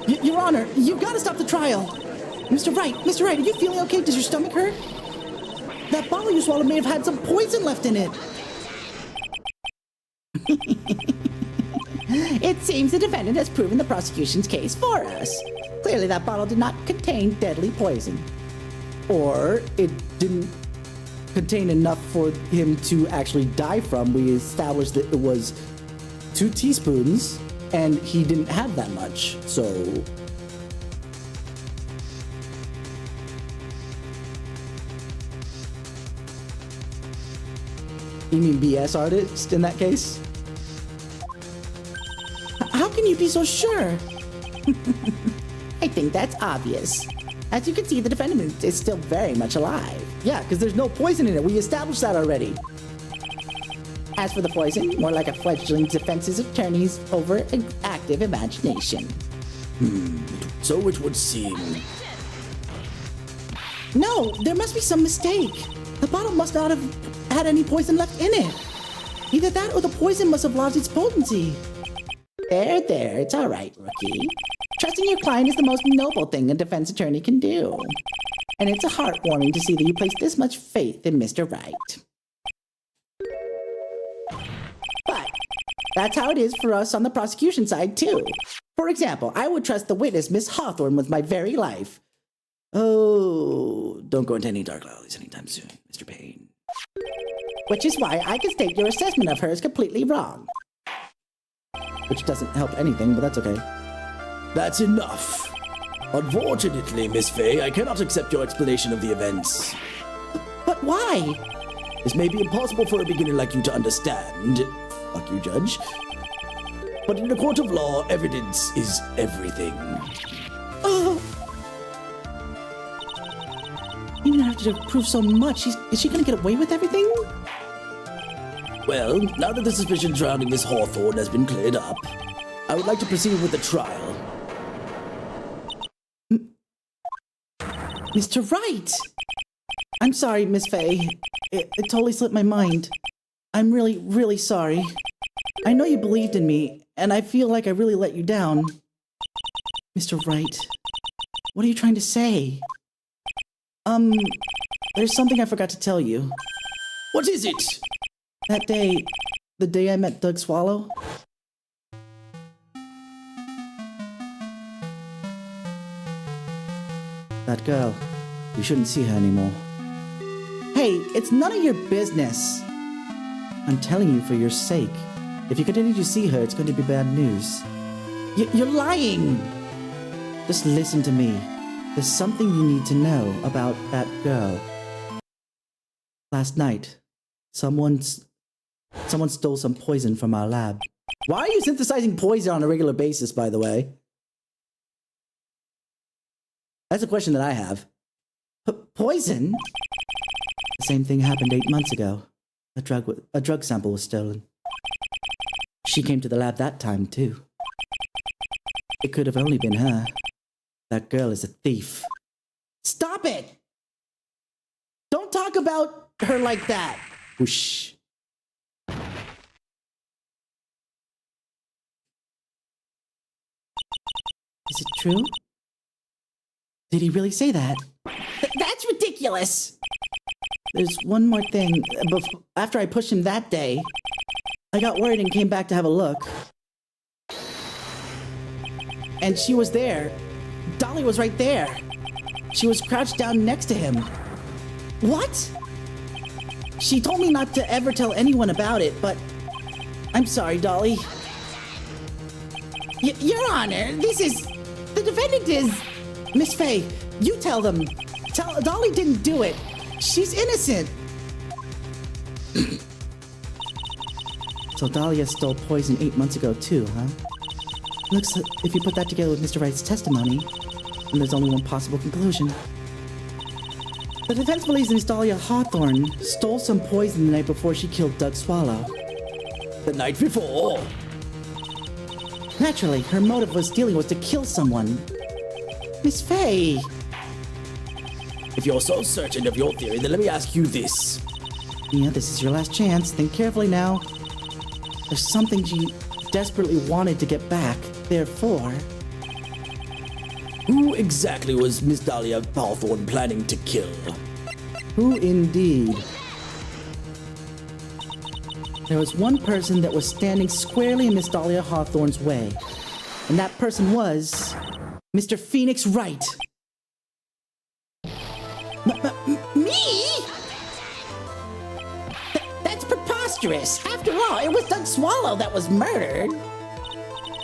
Your Honor, you've got to stop the trial. Mr. Wright, are you feeling okay? Does your stomach hurt? That bottle you swallowed may have had some poison left in it. It seems the defendant has proven the prosecution's case for us. Clearly, that bottle did not contain deadly poison. Or it didn't contain enough for him to actually die from. We established that it was 2 teaspoons, and he didn't have that much, so... You mean BS artist in that case? How can you be so sure? I think that's obvious. As you can see, the defendant is still very much alive. Yeah, because there's no poison in it. We established that already. As for the poison, more like a fledgling defense's attorney's overactive imagination. So it would seem. No, there must be some mistake. The bottle must not have had any poison left in it. Either that or the poison must have lost its potency. There, it's all right, rookie. Trusting your client is the most noble thing a defense attorney can do. And it's heartwarming to see that you place this much faith in Mr. Wright. But that's how it is for us on the prosecution side, too. For example, I would trust the witness, Miss Hawthorne, with my very life. Oh, don't go into any dark alleys anytime soon, Mr. Payne. Which is why I can state your assessment of her is completely wrong. Which doesn't help anything, but that's okay. That's enough. Unfortunately, Miss Fay, I cannot accept your explanation of the events. But why? This may be impossible for a beginner like you to understand. Fuck you, Judge. But in a court of law, evidence is everything. Oh. Even after to prove so much, is she gonna get away with everything? Well, now that the suspicion surrounding Miss Hawthorne has been cleared up, I would like to proceed with the trial. Mr. Wright! I'm sorry, Miss Fay. It totally slipped my mind. I'm really, really sorry. I know you believed in me, and I feel like I really let you down. Mr. Wright, what are you trying to say? There's something I forgot to tell you. What is it? That day, the day I met Doug Swallow, That girl, you shouldn't see her anymore. hey, it's none of your business. I'm telling you for your sake. If you continue to see her, it's going to be bad news. You're lying. Just listen to me. There's something you need to know about that girl. Last night, someone stole some poison from our lab. Why are you synthesizing poison on a regular basis, by the way? That's a question that I have. Poison? The same thing happened 8 months ago. A drug sample was stolen. She came to the lab that time, too. It could have only been her. That girl is a thief. Stop it! Don't talk about her like that. Whoosh. Is it true? Did he really say that? That's ridiculous! There's one more thing. After I pushed him that day, I got worried and came back to have a look. And she was there. Dolly was right there. She was crouched down next to him. What? She told me not to ever tell anyone about it, but I'm sorry, Dolly. Your Honor, the defendant is... Miss Fay, you tell them. Dolly didn't do it. She's innocent. So Dahlia stole poison 8 months ago too, huh? Looks like if you put that together with Mr. Wright's testimony, then there's only one possible conclusion. The defense believes Miss Dahlia Hawthorne stole some poison the night before she killed Doug Swallow. The night before. Naturally, her motive was to kill someone. Miss Faye! If you're so certain of your theory, then let me ask you this. Yeah, this is your last chance. Think carefully now. There's something she desperately wanted to get back. Therefore... Who exactly was Miss Dahlia Hawthorne planning to kill? Who indeed? There was one person that was standing squarely in Miss Dahlia Hawthorne's way. And that person was... Mr. Phoenix Wright. Me? That's preposterous. After all, it was Doug Swallow that was murdered.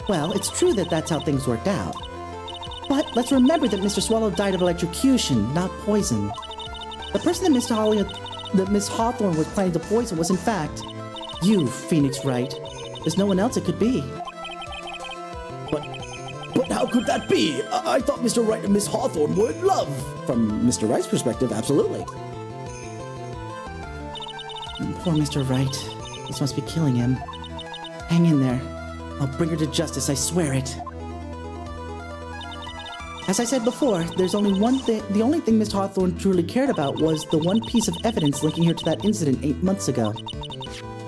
Well, it's true that that's how things worked out. But let's remember that Mr. Swallow died of electrocution, not poison. The person that Miss Hawthorne was planning to poison was in fact you, Phoenix Wright. There's no one else it could be. But how could that be? I thought Mr. Wright and Miss Hawthorne were in love. From Mr. Wright's perspective, absolutely. Poor Mr. Wright. This must be killing him. Hang in there. I'll bring her to justice, I swear it. As I said before, there's only one thing. The only thing Miss Hawthorne truly cared about was the one piece of evidence linking her to that incident 8 months ago.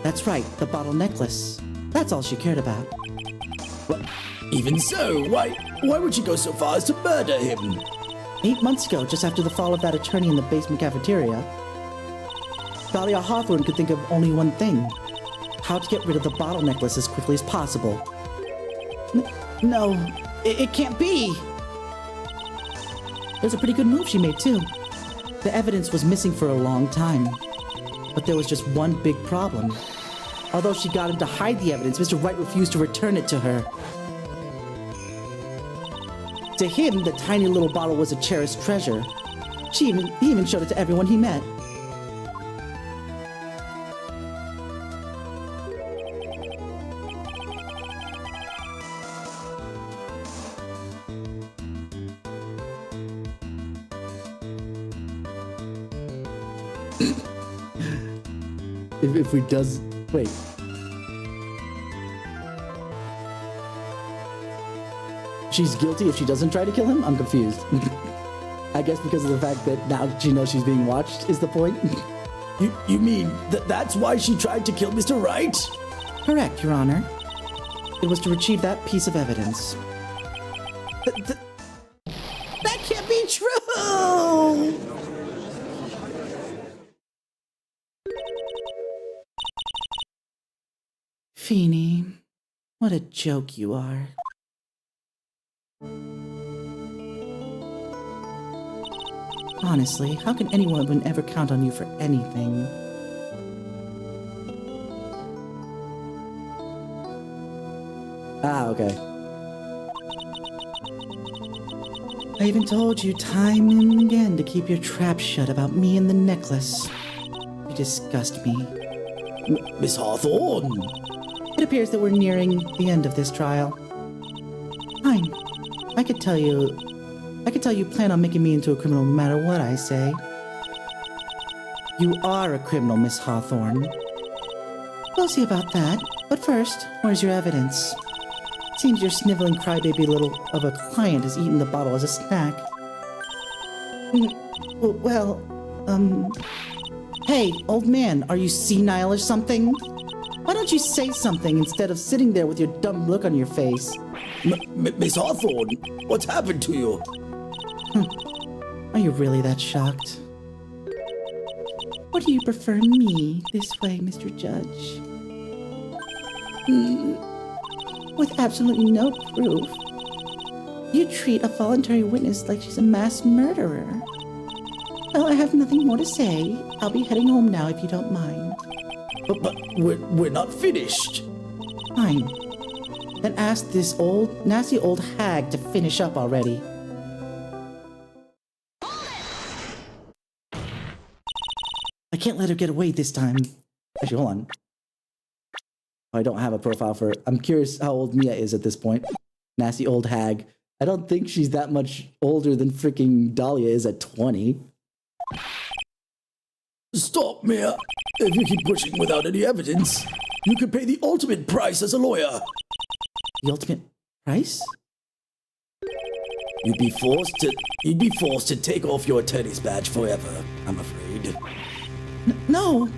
That's right, the bottle necklace. That's all she cared about. But even so, why would she go so far as to murder him? 8 months ago, just after the fall of that attorney in the basement cafeteria, Dahlia Hawthorne could think of only one thing. How to get rid of the bottle necklace as quickly as possible. No, it can't be! It was a pretty good move she made, too. The evidence was missing for a long time. But there was just one big problem. Although she got him to hide the evidence, Mr. Wright refused to return it to her. To him, the tiny little bottle was a cherished treasure. He even showed it to everyone he met. If we does... Wait. She's guilty if she doesn't try to kill him? I'm confused. I guess because of the fact that now she knows she's being watched is the point? You mean that's why she tried to kill Mr. Wright? Correct, Your Honor. It was to retrieve that piece of evidence. That can't be true! Feeny, what a joke you are. Honestly, how can anyone ever count on you for anything? Ah, okay. I even told you time and again to keep your trap shut about me and the necklace. You disgust me. Miss Hawthorne? It appears that we're nearing the end of this trial. Fine. I could tell you plan on making me into a criminal no matter what I say. You are a criminal, Miss Hawthorne. We'll see about that. But first, where's your evidence? Seems your sniveling crybaby little of a client has eaten the bottle as a snack. Hey, old man, are you senile or something? Why don't you say something instead of sitting there with your dumb look on your face? Miss Hawthorne, what's happened to you? Are you really that shocked? Or do you prefer me this way, Mr. Judge? With absolutely no proof. You treat a voluntary witness like she's a mass murderer. Well, I have nothing more to say. I'll be heading home now if you don't mind. But we're not finished. Fine. Then ask this nasty old hag to finish up already. I can't let her get away this time. Actually, hold on. I don't have a profile for her. I'm curious how old Mia is at this point. Nasty old hag. I don't think she's that much older than freaking Dahlia is at 20. Stop, Mia. If you keep pushing without any evidence, you could pay the ultimate price as a lawyer. The ultimate price? You'd be forced to take off your attorney's badge forever, I'm afraid. No!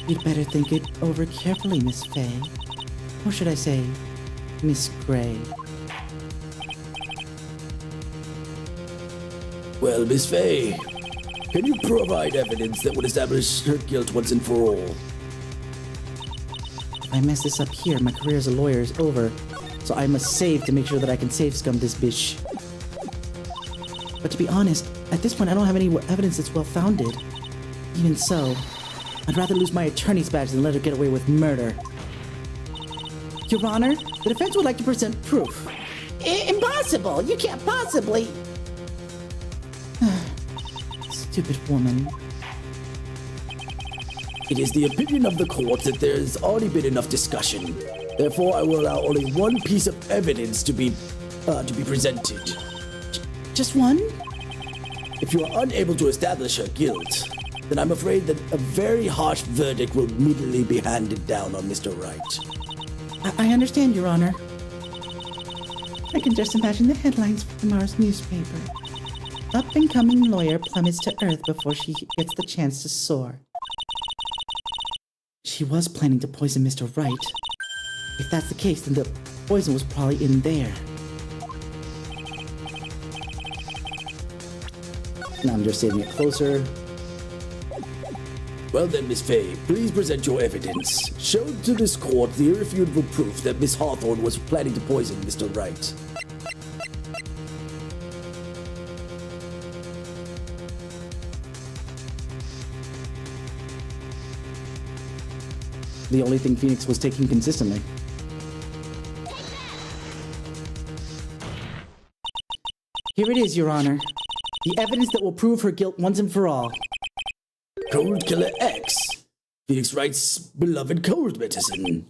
You'd better think it over carefully, Miss Faye. Or should I say, Miss Gray. Well, Miss Faye, can you provide evidence that would establish her guilt once and for all? If I mess this up here, my career as a lawyer is over. So I must save to make sure that I can save scum this bitch. But to be honest, at this point I don't have any evidence that's well-founded. Even so, I'd rather lose my attorney's badge than let her get away with murder. Your Honor, the defense would like to present proof. Impossible! You can't possibly... stupid woman. It is the opinion of the court that there has already been enough discussion. Therefore, I will allow only one piece of evidence to be presented. Just one? If you are unable to establish her guilt, then I'm afraid that a very harsh verdict will immediately be handed down on Mr. Wright. I understand, Your Honor. I can just imagine the headlines for tomorrow's newspaper. Up-and-coming lawyer plummets to earth before she gets the chance to soar. She was planning to poison Mr. Wright. If that's the case, then the poison was probably in there. Now I'm just saving it closer. Well then, Miss Faye, please present your evidence. Show to this court the irrefutable proof that Miss Hawthorne was planning to poison Mr. Wright. The only thing Phoenix was taking consistently. Here it is, Your Honor. The evidence that will prove her guilt once and for all. Cold Killer X. Phoenix Wright's beloved cold medicine.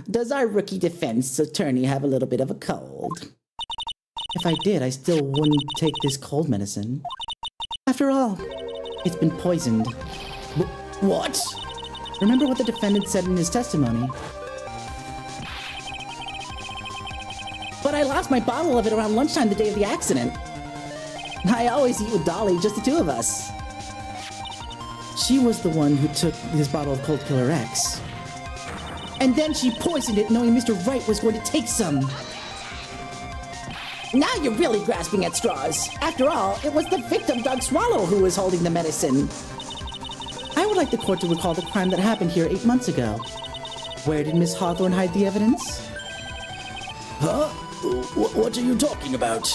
Does our rookie defense attorney have a little bit of a cold? If I did, I still wouldn't take this cold medicine. After all, it's been poisoned. What? Remember what the defendant said in his testimony. But I lost my bottle of it around lunchtime the day of the accident. I always eat with Dolly, just the two of us. She was the one who took his bottle of Cold Killer X. And then she poisoned it knowing Mr. Wright was going to take some. Now you're really grasping at straws. After all, it was the victim, Doug Swallow, who was holding the medicine. I would like the court to recall the crime that happened here 8 months ago. Where did Miss Hawthorne hide the evidence? Huh? What are you talking about?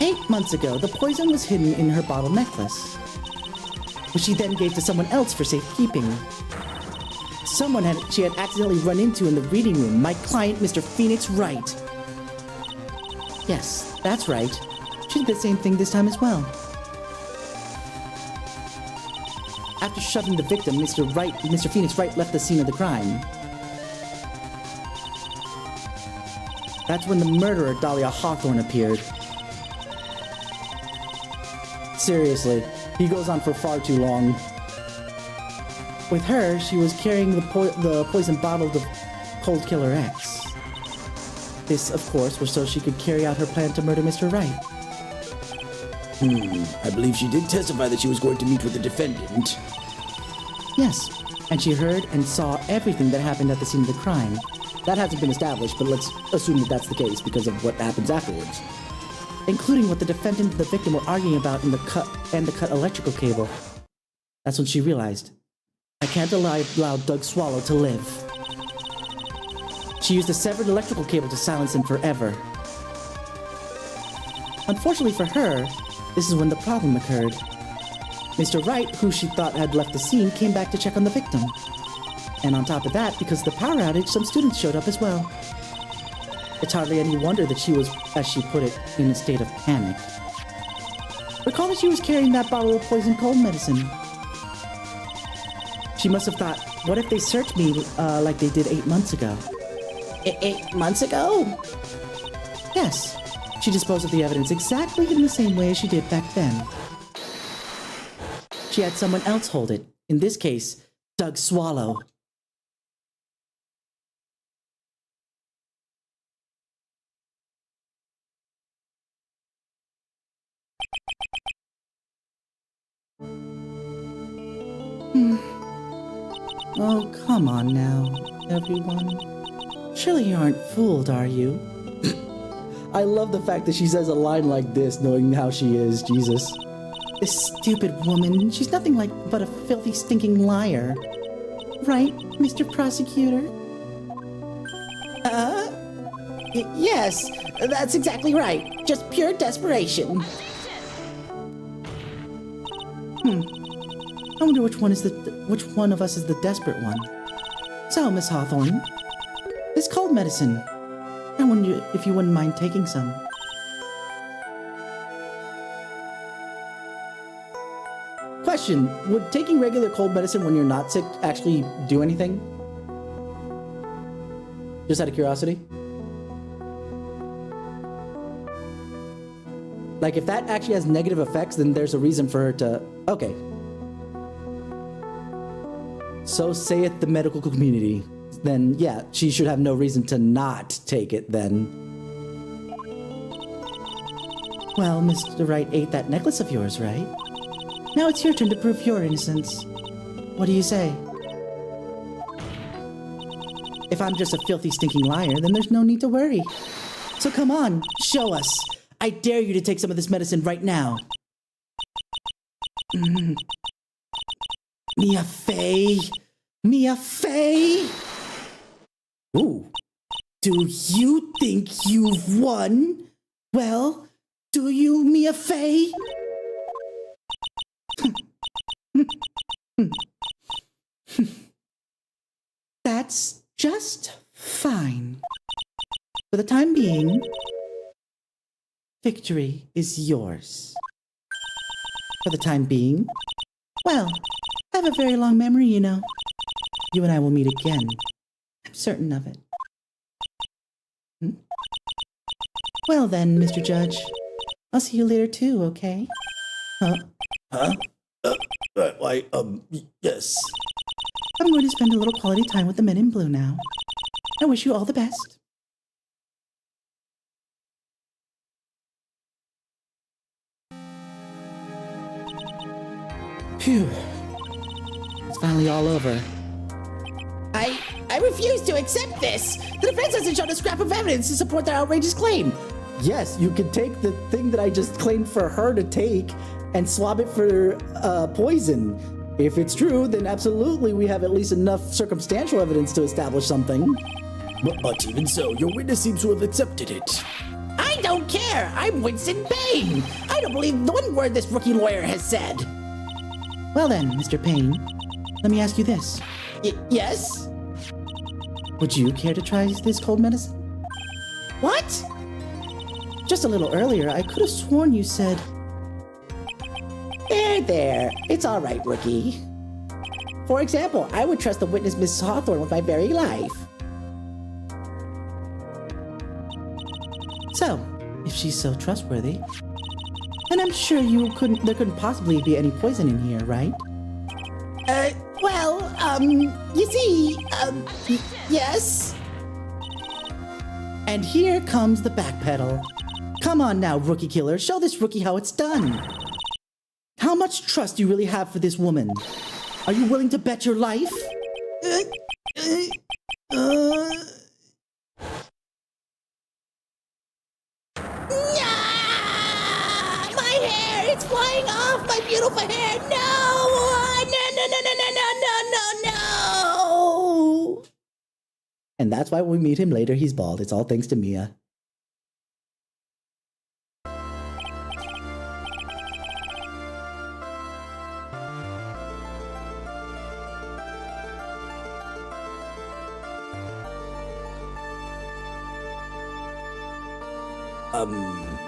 8 months ago, the poison was hidden in her bottle necklace, which she then gave to someone else for safekeeping. She had accidentally run into in the reading room, my client, Mr. Phoenix Wright. Yes, that's right. She did the same thing this time as well. After shoving the victim, Mr. Phoenix Wright left the scene of the crime. That's when the murderer, Dahlia Hawthorne, appeared. Seriously, he goes on for far too long. With her, she was carrying the poisoned bottle of Cold Killer X. This, of course, was so she could carry out her plan to murder Mr. Wright. I believe she did testify that she was going to meet with the defendant. Yes, and she heard and saw everything that happened at the scene of the crime. That hasn't been established, but let's assume that that's the case because of what happens afterwards. Including what the defendant and the victim were arguing about in the cut electrical cable. That's when she realized, I can't allow Doug Swallow to live. She used a severed electrical cable to silence him forever. Unfortunately for her, this is when the problem occurred. Mr. Wright, who she thought had left the scene, came back to check on the victim. And on top of that, because of the power outage, some students showed up as well. It's hardly any wonder that she was, as she put it, in a state of panic. Recall that she was carrying that bottle of poison cold medicine. She must have thought, what if they searched me like they did 8 months ago? 8 months ago? Yes. She disposed of the evidence exactly in the same way as she did back then. She had someone else hold it. In this case, Doug Swallow. Oh, come on now, everyone. Surely you aren't fooled, are you? I love the fact that she says a line like this, knowing how she is, Jesus. This stupid woman, she's nothing like but a filthy, stinking liar. Right, Mr. Prosecutor? Yes, that's exactly right. Just pure desperation. I wonder which one of us is the desperate one. So, Miss Hawthorne, this cold medicine, I wonder if you wouldn't mind taking some. Question, would taking regular cold medicine when you're not sick actually do anything? Just out of curiosity? Like, if that actually has negative effects, then there's a reason for her to... Okay. So saith the medical community. Then, yeah, she should have no reason to not take it, then. Well, Mr. Wright ate that necklace of yours, right? Now it's your turn to prove your innocence. What do you say? If I'm just a filthy, stinking liar, then there's no need to worry. So come on, show us. I dare you to take some of this medicine right now. Mia Fey! Mia Fey! Ooh. Do you think you've won? Well, do you, Mia Fey? That's just fine. For the time being, victory is yours. For the time being, well, I have a very long memory, you know. You and I will meet again. I'm certain of it. Well then, Mr. Judge, I'll see you later too, okay? Huh? Yes. I'm going to spend a little quality time with the men in blue now. I wish you all the best. Phew. It's finally all over. I refuse to accept this. The defense hasn't shown a scrap of evidence to support their outrageous claim. Yes, you could take the thing that I just claimed for her to take and swap it for poison. If it's true, then absolutely we have at least enough circumstantial evidence to establish something. But even so, your witness seems to have accepted it. I don't care. I'm Winston Payne. I don't believe one word this rookie lawyer has said. Well then, Mr. Payne, let me ask you this. Yes? Would you care to try this cold medicine? What? Just a little earlier, I could have sworn you said... There. It's all right, rookie. For example, I would trust the witness, Miss Hawthorne, with my very life. So, if she's so trustworthy, then I'm sure there couldn't possibly be any poison in here, right? You see, yes? And here comes the backpedal. Come on now, rookie killer, show this rookie how it's done. How much trust do you really have for this woman? Are you willing to bet your life? My hair! It's flying off! My beautiful hair! No! No! And that's why when we meet him later, he's bald. It's all thanks to Mia.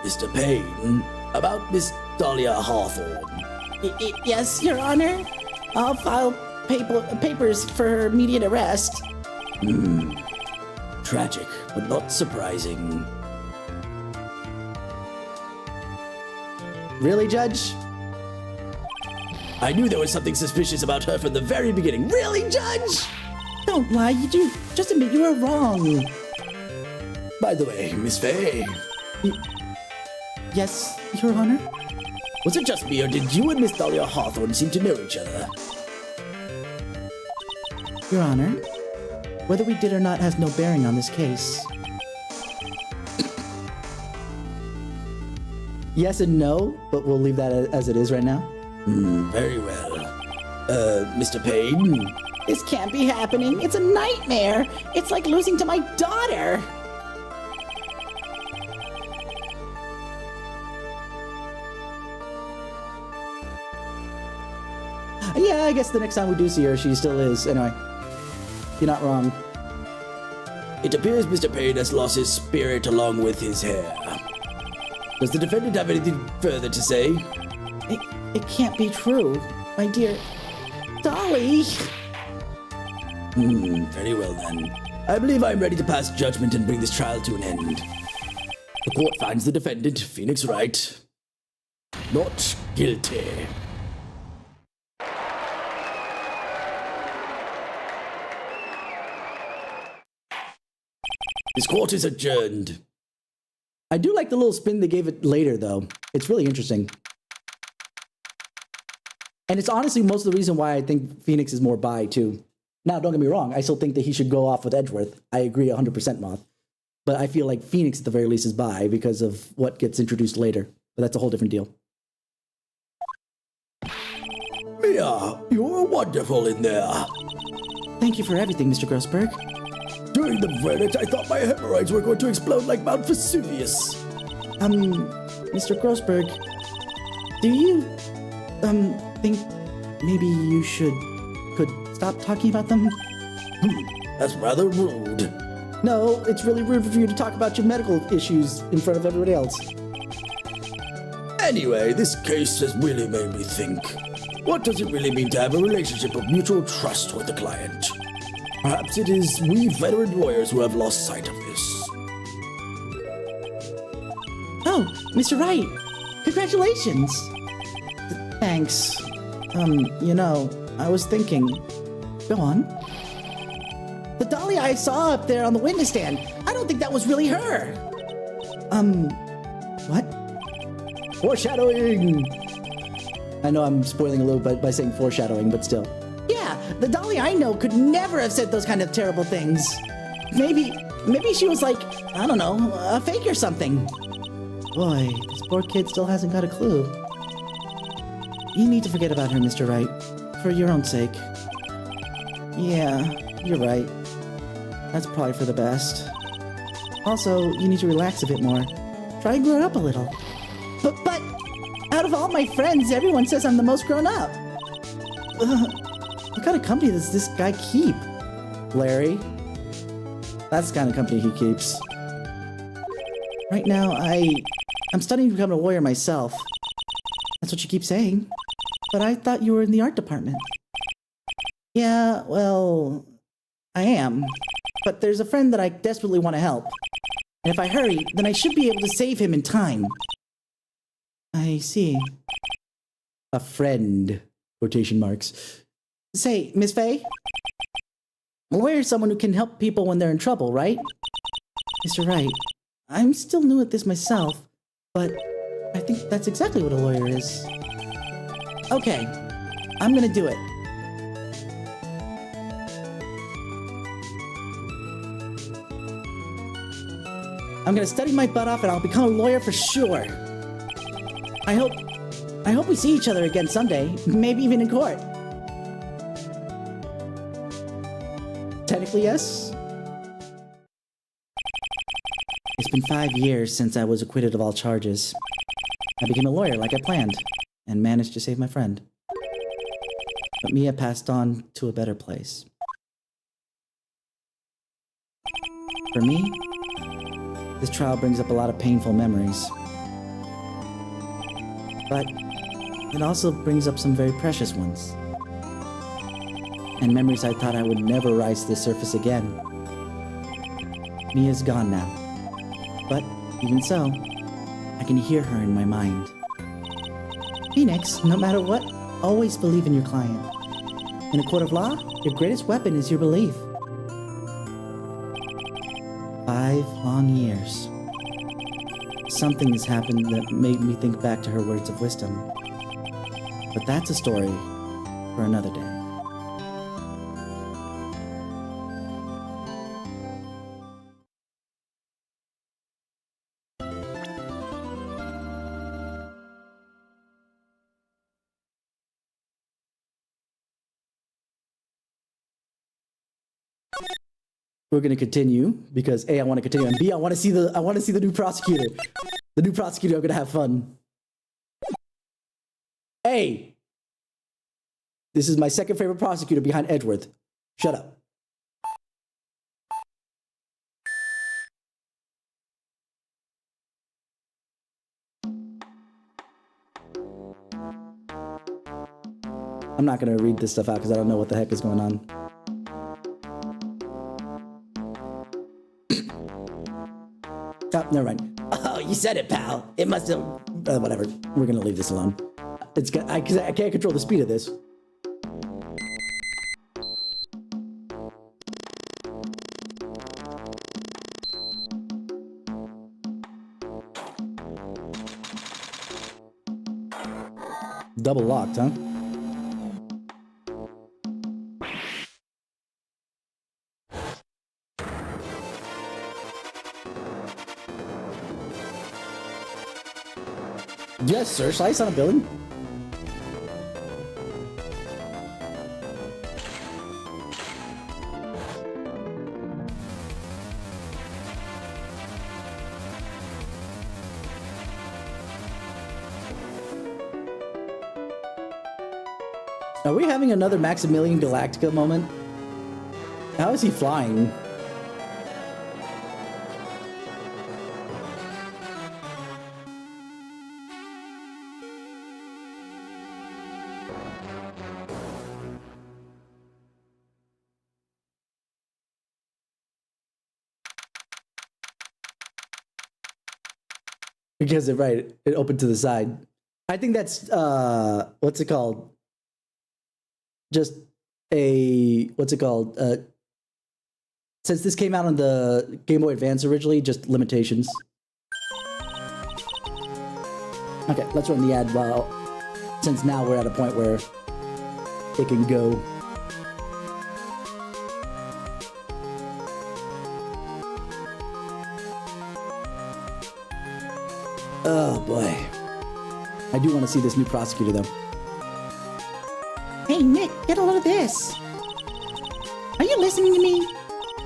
Mr. Payne, about Miss Dahlia Hawthorne. Yes, Your Honor. I'll file papers for her immediate arrest. Tragic, but not surprising. Really, Judge? I knew there was something suspicious about her from the very beginning. Really, Judge? Don't lie, you do. Just admit you were wrong. By the way, Miss Faye, Yes, Your Honor? was it just me or did you and Miss Dahlia Hawthorne seem to know each other? Your Honor, whether we did or not has no bearing on this case. Yes and no, but we'll leave that as it is right now. Very well. Mr. Payne? This can't be happening. It's a nightmare. It's like losing to my daughter. Yeah, I guess the next time we do see her, she still is. Anyway, you're not wrong. It appears Mr. Payne has lost his spirit along with his hair. Does the defendant have anything further to say? It can't be true, my dear Dolly. Very well then. I believe I am ready to pass judgment and bring this trial to an end. The court finds the defendant, Phoenix Wright, not guilty. This court is adjourned. I do like the little spin they gave it later, though. It's really interesting. And it's honestly most of the reason why I think Phoenix is more bi, too. Now, don't get me wrong. I still think that he should go off with Edgeworth. I agree 100%, Moth. But I feel like Phoenix, at the very least, is bi because of what gets introduced later. But that's a whole different deal. Mia, you're wonderful in there. Thank you for everything, Mr. Grossberg. During the verdict, I thought my hemorrhoids were going to explode like Mount Vesuvius. Mr. Grossberg, do you, think maybe you could stop talking about them? That's rather rude. No, it's really rude for you to talk about your medical issues in front of everybody else. Anyway, this case has really made me think. What does it really mean to have a relationship of mutual trust with the client? Perhaps it is we veteran lawyers who have lost sight of this. Oh, Mr. Wright, congratulations. Thanks. I was thinking. Go on. The dolly I saw up there on the witness stand, I don't think that was really her. What? Foreshadowing! I know I'm spoiling a little bit by saying foreshadowing, but still. Yeah, the dolly I know could never have said those kind of terrible things. Maybe she was like, I don't know, a fake or something. Boy, this poor kid still hasn't got a clue. You need to forget about her, Mr. Wright, for your own sake. Yeah, you're right. That's probably for the best. Also, you need to relax a bit more. Try and grow up a little. But, out of all my friends, everyone says I'm the most grown up. What kind of company does this guy keep? Larry? That's the kind of company he keeps. Right now, I'm studying to become a lawyer myself. That's what you keep saying. But I thought you were in the art department. Yeah, well, I am. But there's a friend that I desperately want to help. And if I hurry, then I should be able to save him in time. I see. A friend. Quotation marks. Say, Miss Faye? A lawyer is someone who can help people when they're in trouble, right? Mr. Wright, I'm still new at this myself, but I think that's exactly what a lawyer is. Okay, I'm gonna do it. I'm gonna study my butt off and I'll become a lawyer for sure. I hope we see each other again someday, maybe even in court. Technically, yes. It's been 5 years since I was acquitted of all charges. I became a lawyer like I planned, and managed to save my friend. But Mia passed on to a better place. For me, this trial brings up a lot of painful memories. But it also brings up some very precious ones. And memories I thought I would never rise to the surface again. Mia's gone now. But even so, I can hear her in my mind. Phoenix, no matter what, always believe in your client. In a court of law, your greatest weapon is your belief. 5 long years. Something has happened that made me think back to her words of wisdom. But that's a story for another day. We're gonna continue because A, I want to continue, and B, I want to see the new prosecutor. The new prosecutor, I'm gonna have fun. Hey, this is my second favorite prosecutor behind Edgeworth. Shut up. I'm not gonna read this stuff out because I don't know what the heck is going on. Oh, never mind. Oh, you said it, pal. It must have... whatever. We're gonna leave this alone. I can't control the speed of this. Double locked, huh? Yes, sir. Shall I sign a building? Are we having another Maximilian Galactica moment? How is he flying? Because it opened to the side. I think that's what's it called? Just what's it called? Since this came out on the Game Boy Advance originally, just limitations. Okay, let's run the ad since now we're at a point where it can go. Oh boy. I do want to see this new prosecutor though. Hey, Nick, get a load of this. Are you listening to me?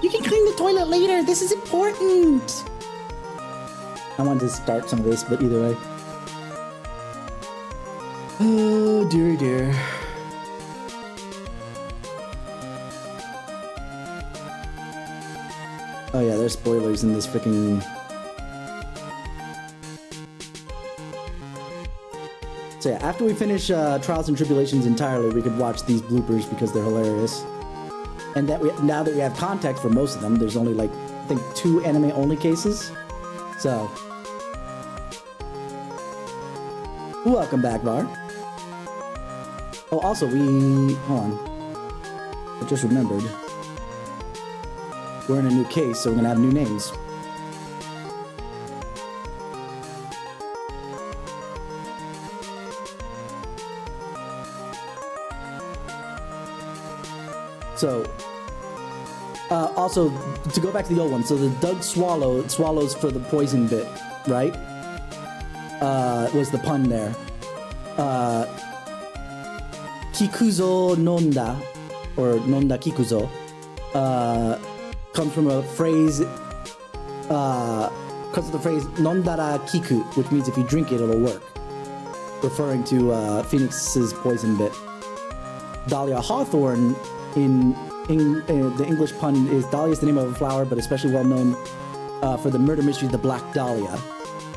You can clean the toilet later. This is important. I wanted to start some of this, but either way. Oh, dearie dear. Oh yeah, there's spoilers in this freaking... So yeah, after we finish Trials and Tribulations entirely, we could watch these bloopers because they're hilarious. And now that we have context for most of them, there's only like, I think 2 anime-only cases. So... Welcome back, Var. Oh, also, hold on. I just remembered. We're in a new case, so we're gonna have new names. So, also, to go back to the old one, so the Doug swallows for the poison bit, right? Was the pun there. Kikuzo nonda, or nonda kikuzo, comes from a phrase, nondara kiku, which means if you drink it, it'll work. Referring to Phoenix's poison bit. Dahlia Hawthorne, in the English pun is Dahlia is the name of a flower, but especially well known for the murder mystery The Black Dahlia.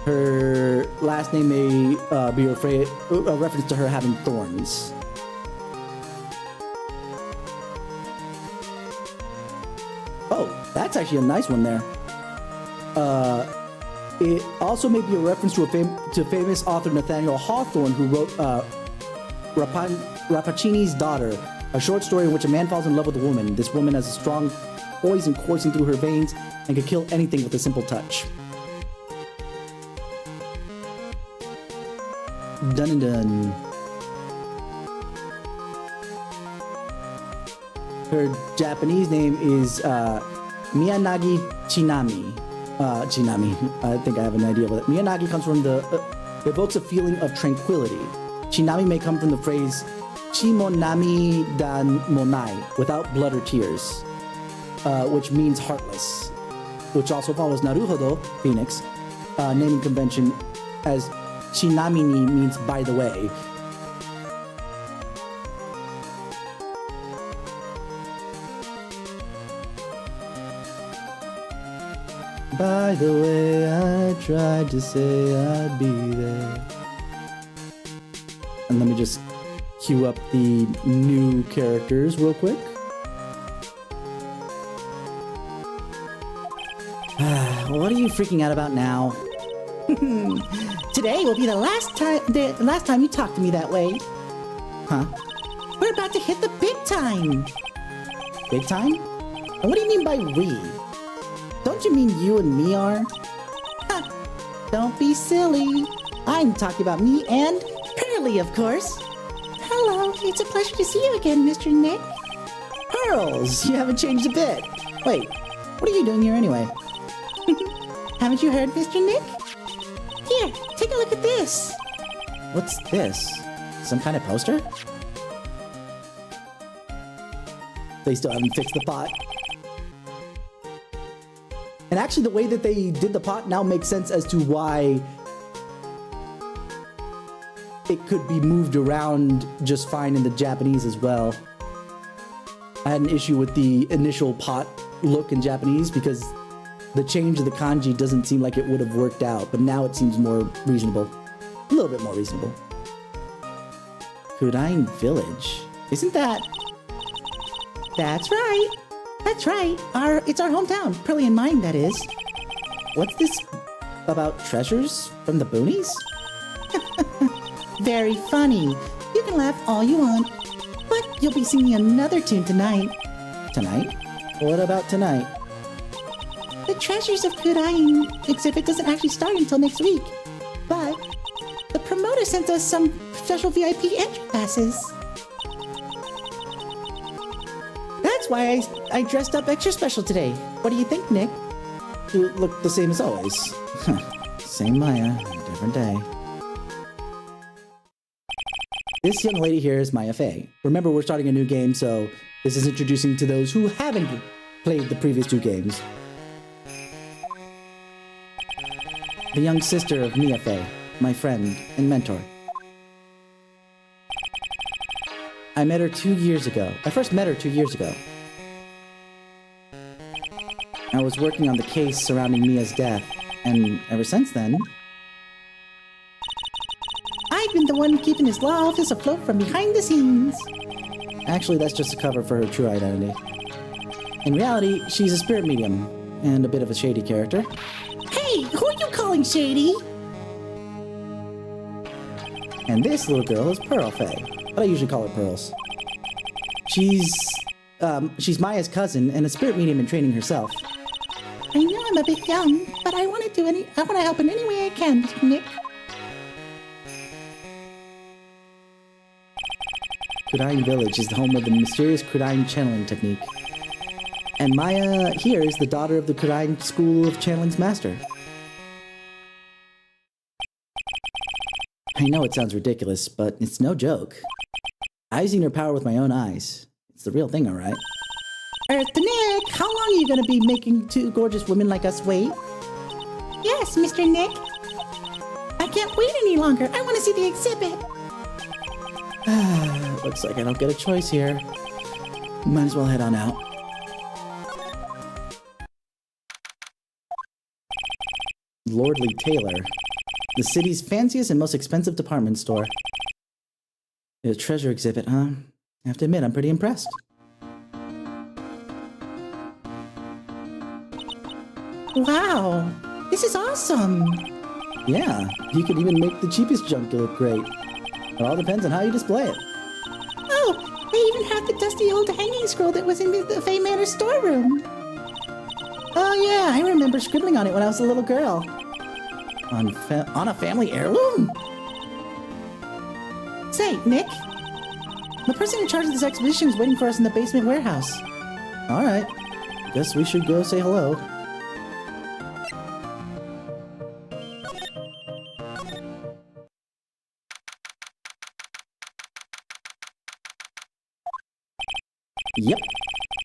Her last name may be a reference to her having thorns. Oh, that's actually a nice one there. It also may be a reference to famous author Nathaniel Hawthorne, who wrote Rappaccini's Daughter, a short story in which a man falls in love with a woman. This woman has a strong poison coursing through her veins and can kill anything with a simple touch. Dun and dun. Her Japanese name is Miyanagi Chinami. Chinami. I think I have an idea what it. Miyanagi comes from evokes a feeling of tranquility. Chinami may come from the phrase Chimonami dan monai, without blood or tears, which means heartless, which also follows Naruhodo, Phoenix, naming convention, as Chinamini means by the way. By the way, I tried to say I'd be there. And let me just queue up the new characters real quick. What are you freaking out about now? Today will be the last time you talk to me that way. Huh? We're about to hit the big time. Big time? And what do you mean by we? Don't you mean you and me are? Ha! Don't be silly. I'm talking about me and Pearly, of course. Hello, it's a pleasure to see you again, Mr. Nick. Pearls. You haven't changed a bit. Wait, what are you doing here anyway? Haven't you heard, Mr. Nick? Here, take a look at this. What's this? Some kind of poster? They still haven't fixed the pot. And actually, the way that they did the pot now makes sense as to why it could be moved around just fine in the Japanese as well. I had an issue with the initial pot look in Japanese because the change of the kanji doesn't seem like it would have worked out, but now it seems more reasonable. A little bit more reasonable. Kurain Village. Isn't that... That's right. That's right. It's our hometown. Pearly and mine, that is. What's this about treasures from the boonies? Very funny. You can laugh all you want, but you'll be singing another tune tonight. Tonight? What about tonight? The Treasures of Kurain exhibit doesn't actually start until next week, but the promoter sent us some special VIP entry passes. That's why I dressed up extra special today. What do you think, Nick? You look the same as always. Same Maya, different day. This young lady here is Maya Fey. Remember, we're starting a new game, so this is introducing to those who haven't played the previous two games. The young sister of Mia Fey, my friend and mentor. I met her 2 years ago. I first met her 2 years ago. I was working on the case surrounding Mia's death, and ever since then... I've been the one keeping his law office afloat from behind the scenes. Actually, that's just a cover for her true identity. In reality, she's a spirit medium, and a bit of a shady character. Hey, who are you calling shady? And this little girl is Pearl Fey, but I usually call her Pearls. She's Maya's cousin and a spirit medium in training herself. I know I'm a bit young, but I want to help in any way I can, Mr. Nick. Kurain Village is the home of the mysterious Kurain channeling technique. And Maya here is the daughter of the Kurain School of Channeling's master. I know it sounds ridiculous, but it's no joke. I've seen her power with my own eyes. It's the real thing, alright? Nick, how long are you going to be making two gorgeous women like us wait? Yes, Mr. Nick. I can't wait any longer. I want to see the exhibit. Looks like I don't get a choice here. Might as well head on out. Lordly Taylor. The city's fanciest and most expensive department store. A treasure exhibit, huh? I have to admit, I'm pretty impressed. Wow, this is awesome. Yeah, you can even make the cheapest junk look great. It all depends on how you display it. Oh, they even have the dusty old hanging scroll that was in the Fay Manor storeroom. Oh yeah, I remember scribbling on it when I was a little girl. On a family heirloom? Say, Nick, the person in charge of this exhibition is waiting for us in the basement warehouse. Alright, guess we should go say hello. Yep,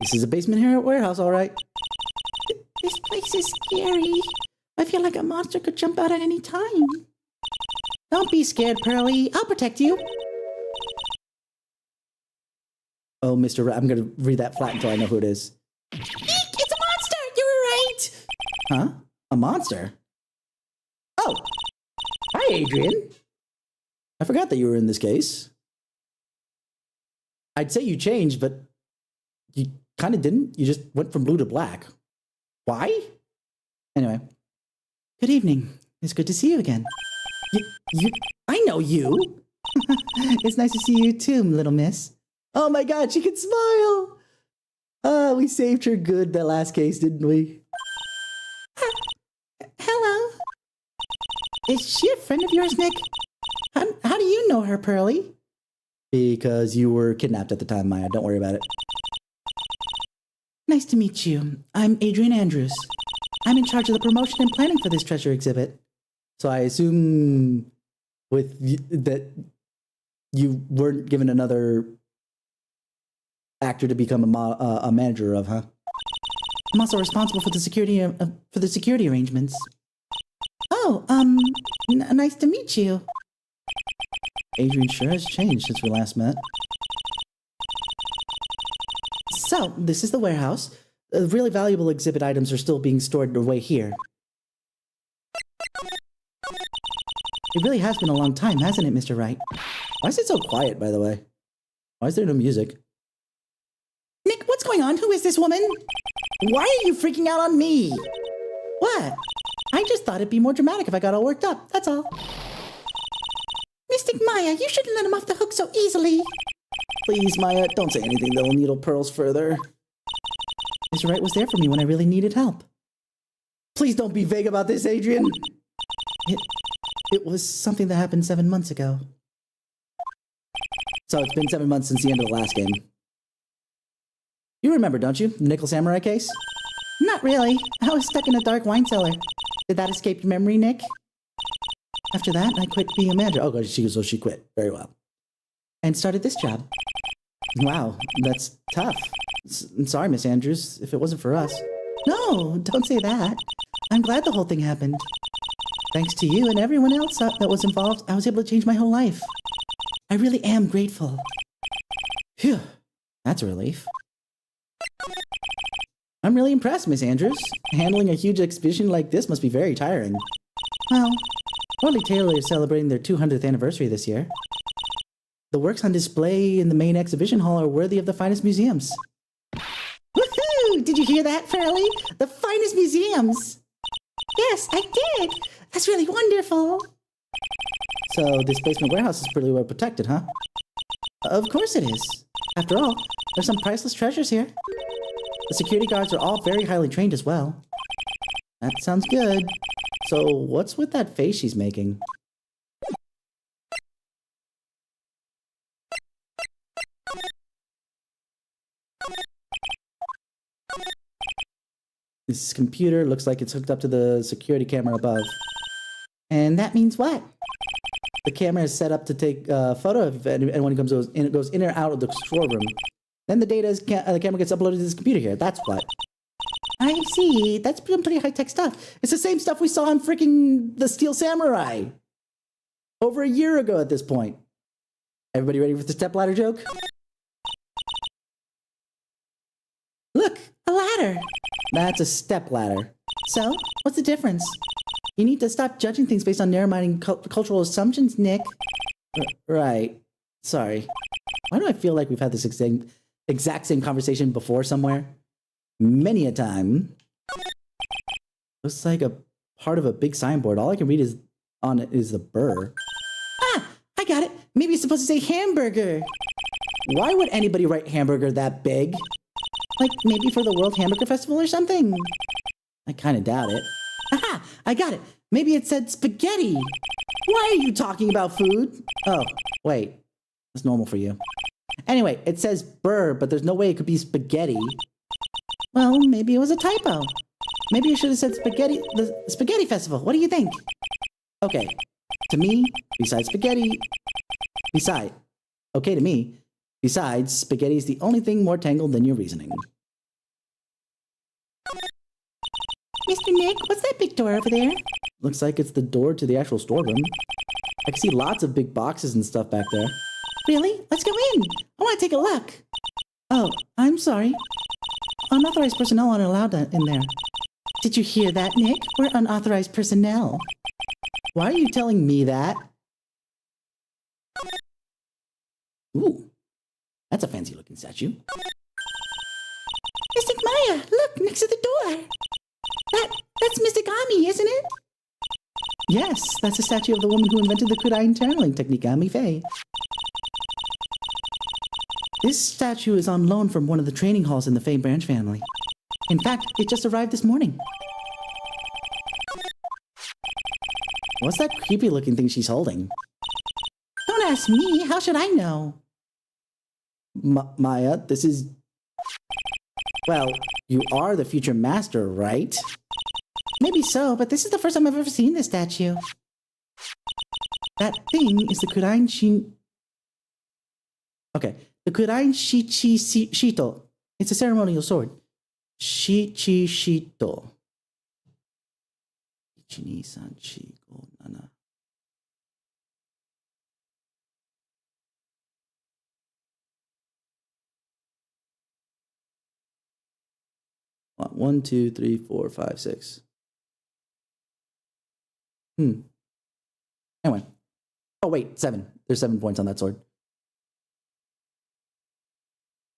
this is a basement here at warehouse, alright. This place is scary. I feel like a monster could jump out at any time. Don't be scared, Pearly. I'll protect you. Oh, Mr. I'm gonna read that flat until I know who it is. Eek, it's a monster! You were right! Huh? A monster? Oh! Hi, Adrian. I forgot that you were in this case. I'd say you changed, but you kind of didn't. You just went from blue to black. Why? Anyway. Good evening. It's good to see you again. I know you. It's nice to see you too, little miss. Oh my god, she can smile. We saved her good that last case, didn't we? Hello. Is she a friend of yours, Nick? How do you know her, Pearly? Because you were kidnapped at the time, Maya. Don't worry about it. Nice to meet you. I'm Adrian Andrews. I'm in charge of the promotion and planning for this treasure exhibit. So I assume that you weren't given another actor to become a manager of, huh? I'm also responsible for the security arrangements. Oh, nice to meet you. Adrian sure has changed since we last met. So, this is the warehouse. Really valuable exhibit items are still being stored away here. It really has been a long time, hasn't it, Mr. Wright? Why is it so quiet, by the way? Why is there no music? Nick, what's going on? Who is this woman? Why are you freaking out on me? What? I just thought it'd be more dramatic if I got all worked up, that's all. Mystic Maya, you shouldn't let him off the hook so easily. Please, Maya, don't say anything that will needle Pearls further. Mr. Wright was there for me when I really needed help. Please don't be vague about this, Adrian. It was something that happened 7 months ago. So it's been 7 months since the end of the last game. You remember, don't you? The Nickel Samurai case? Not really. I was stuck in a dark wine cellar. Did that escape your memory, Nick? After that, I quit being a manager. Oh, so she quit. Very well. And started this job. Wow, that's tough. I'm sorry, Miss Andrews, if it wasn't for us. No, don't say that. I'm glad the whole thing happened. Thanks to you and everyone else that was involved, I was able to change my whole life. I really am grateful. Phew, that's a relief. I'm really impressed, Miss Andrews. Handling a huge exhibition like this must be very tiring. Well, Worley Taylor is celebrating their 200th anniversary this year. The works on display in the main exhibition hall are worthy of the finest museums. Woohoo! Did you hear that, Fairly? The finest museums! Yes, I did! That's really wonderful! So this basement warehouse is pretty well protected, huh? Of course it is. After all, there's some priceless treasures here. The security guards are all very highly trained as well. That sounds good. So what's with that face she's making? This computer looks like it's hooked up to the security camera above. And that means what? The camera is set up to take a photo of anyone who goes in or out of the storeroom. Then the the camera gets uploaded to this computer here. That's what. I see. That's some pretty high-tech stuff. It's the same stuff we saw in freaking The Steel Samurai. Over a year ago at this point. Everybody ready for the stepladder joke? Look, a ladder. That's a stepladder. So, what's the difference? You need to stop judging things based on narrow-minded cultural assumptions, Nick. Right. Sorry. Why do I feel like we've had this exact same conversation before somewhere? Many a time. Looks like a part of a big signboard. All I can read on it is the burr. Ah! I got it! Maybe it's supposed to say hamburger! Why would anybody write hamburger that big? Like, maybe for the World Hamburger Festival or something? I kinda doubt it. Aha! I got it! Maybe it said spaghetti! Why are you talking about food? Oh, wait. That's normal for you. Anyway, it says burr, but there's no way it could be spaghetti. Well, maybe it was a typo. Maybe you should have said spaghetti, the Spaghetti Festival. What do you think? Okay. To me, besides spaghetti... Okay to me. Besides, spaghetti is the only thing more tangled than your reasoning. Mr. Nick, what's that big door over there? Looks like it's the door to the actual storeroom. I can see lots of big boxes and stuff back there. Really? Let's go in. I want to take a look. Oh, I'm sorry. Unauthorized personnel aren't allowed in there. Did you hear that, Nick? We're unauthorized personnel. Why are you telling me that? Ooh, that's a fancy looking statue. Mystic Maya, look, next to the door. That's Mystic Ami, isn't it? Yes, that's a statue of the woman who invented the Kudai channeling technique, Ami Faye. This statue is on loan from one of the training halls in the Faye branch family. In fact, it just arrived this morning. What's that creepy looking thing she's holding? Don't ask me, how should I know? Maya, this is... Well, you are the future master, right? Maybe so, but this is the first time I've ever seen this statue. That thing is the Kudai Shin... Okay, the Kudai Shichi Shito. It's a ceremonial sword. Shichi Shito. Ichi, san, chi, go, nana. One, two, three, four, five, six. Anyway. Oh, wait, 7. There's 7 points on that sword.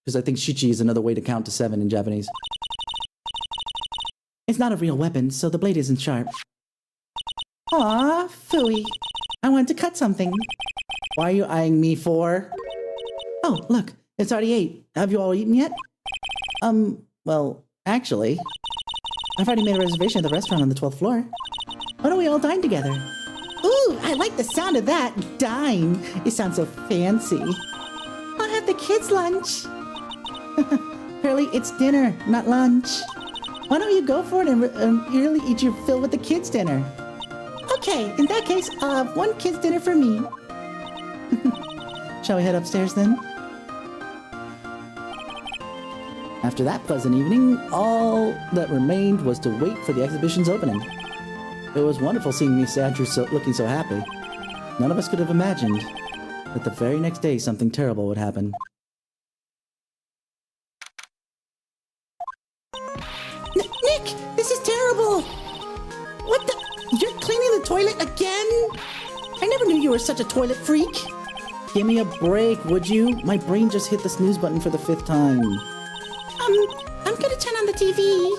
Because I think shichi is another way to count to 7 in Japanese. It's not a real weapon, so the blade isn't sharp. Aw, phooey. I want to cut something. Why are you eyeing me for? Oh, look, It's already 8. Have you all eaten yet? Well, actually, I've already made a reservation at the restaurant on the 12th floor. Why don't we all dine together? Ooh, I like the sound of that. Dine. It sounds so fancy. I'll have the kids' lunch. Pearly, it's dinner, not lunch. Why don't you go for it and really eat your fill with the kids' dinner? Okay, in that case, I'll have 1 kid's dinner for me. Shall we head upstairs then? After that pleasant evening, all that remained was to wait for the exhibition's opening. It was wonderful seeing Miss Andrew looking so happy. None of us could have imagined that the very next day something terrible would happen. Nick, this is terrible! What the? You're cleaning the toilet again? I never knew you were such a toilet freak. Give me a break, would you? My brain just hit the snooze button for the 5th time. I'm gonna turn on the TV.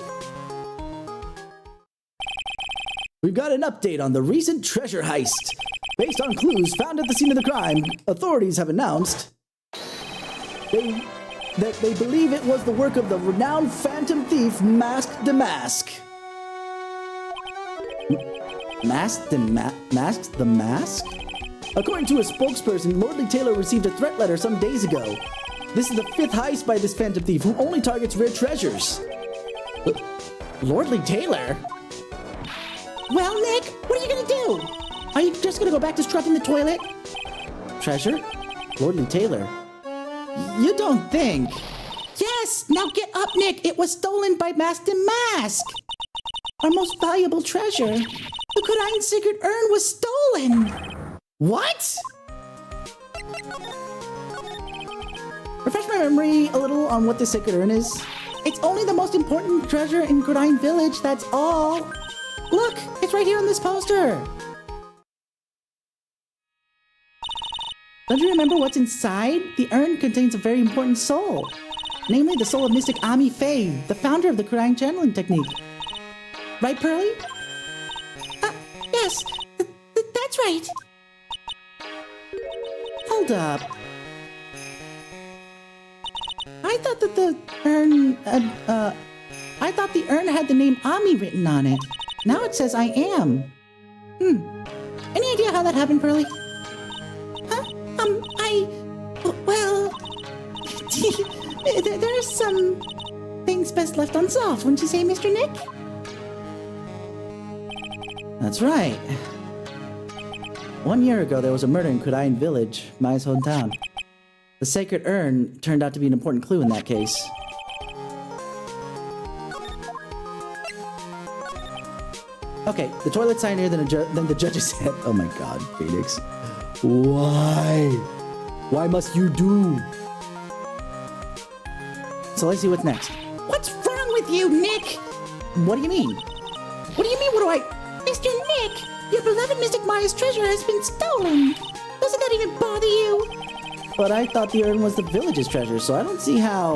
We've got an update on the recent treasure heist. Based on clues found at the scene of the crime, authorities have announced that they believe it was the work of the renowned phantom thief Mask the Mask. Mask the Mask? According to a spokesperson, Lordly Taylor received a threat letter some days ago. This is the 5th heist by this phantom thief who only targets rare treasures. Lordly Taylor? Well, Nick, what are you gonna do? Are you just gonna go back to scrubbing the toilet? Treasure? Lordly Taylor? You don't think? Yes! Now get up, Nick! It was stolen by Mask the Mask! Our most valuable treasure. The Kurain Secret Urn was stolen! What? Refresh my memory a little on what the Sacred Urn is. It's only the most important treasure in Kurain Village, that's all. Look, it's right here on this poster. Don't you remember what's inside? The urn contains a very important soul. Namely, the soul of Mystic Ami Faye, the founder of the Kurang channeling technique. Right, Pearly? Yes, that's right. Hold up. I thought that the urn, I thought the urn had the name Ami written on it. Now it says I am. Any idea how that happened, Pearly? Well, There's some things best left unsolved, wouldn't you say, Mr. Nick? That's right. 1 year ago, there was a murder in Kudain Village, Maya's hometown. The sacred urn turned out to be an important clue in that case. Okay, the toilet's higher than the judge's head. Oh my god, Phoenix. Why? Why must you do? So let's see what's next. what's wrong with you, Nick? What do you mean? What do you mean, what do I... Mr. Nick, your beloved Mystic Maya's treasure has been stolen. Doesn't that even bother you? But I thought the urn was the village's treasure, so I don't see how...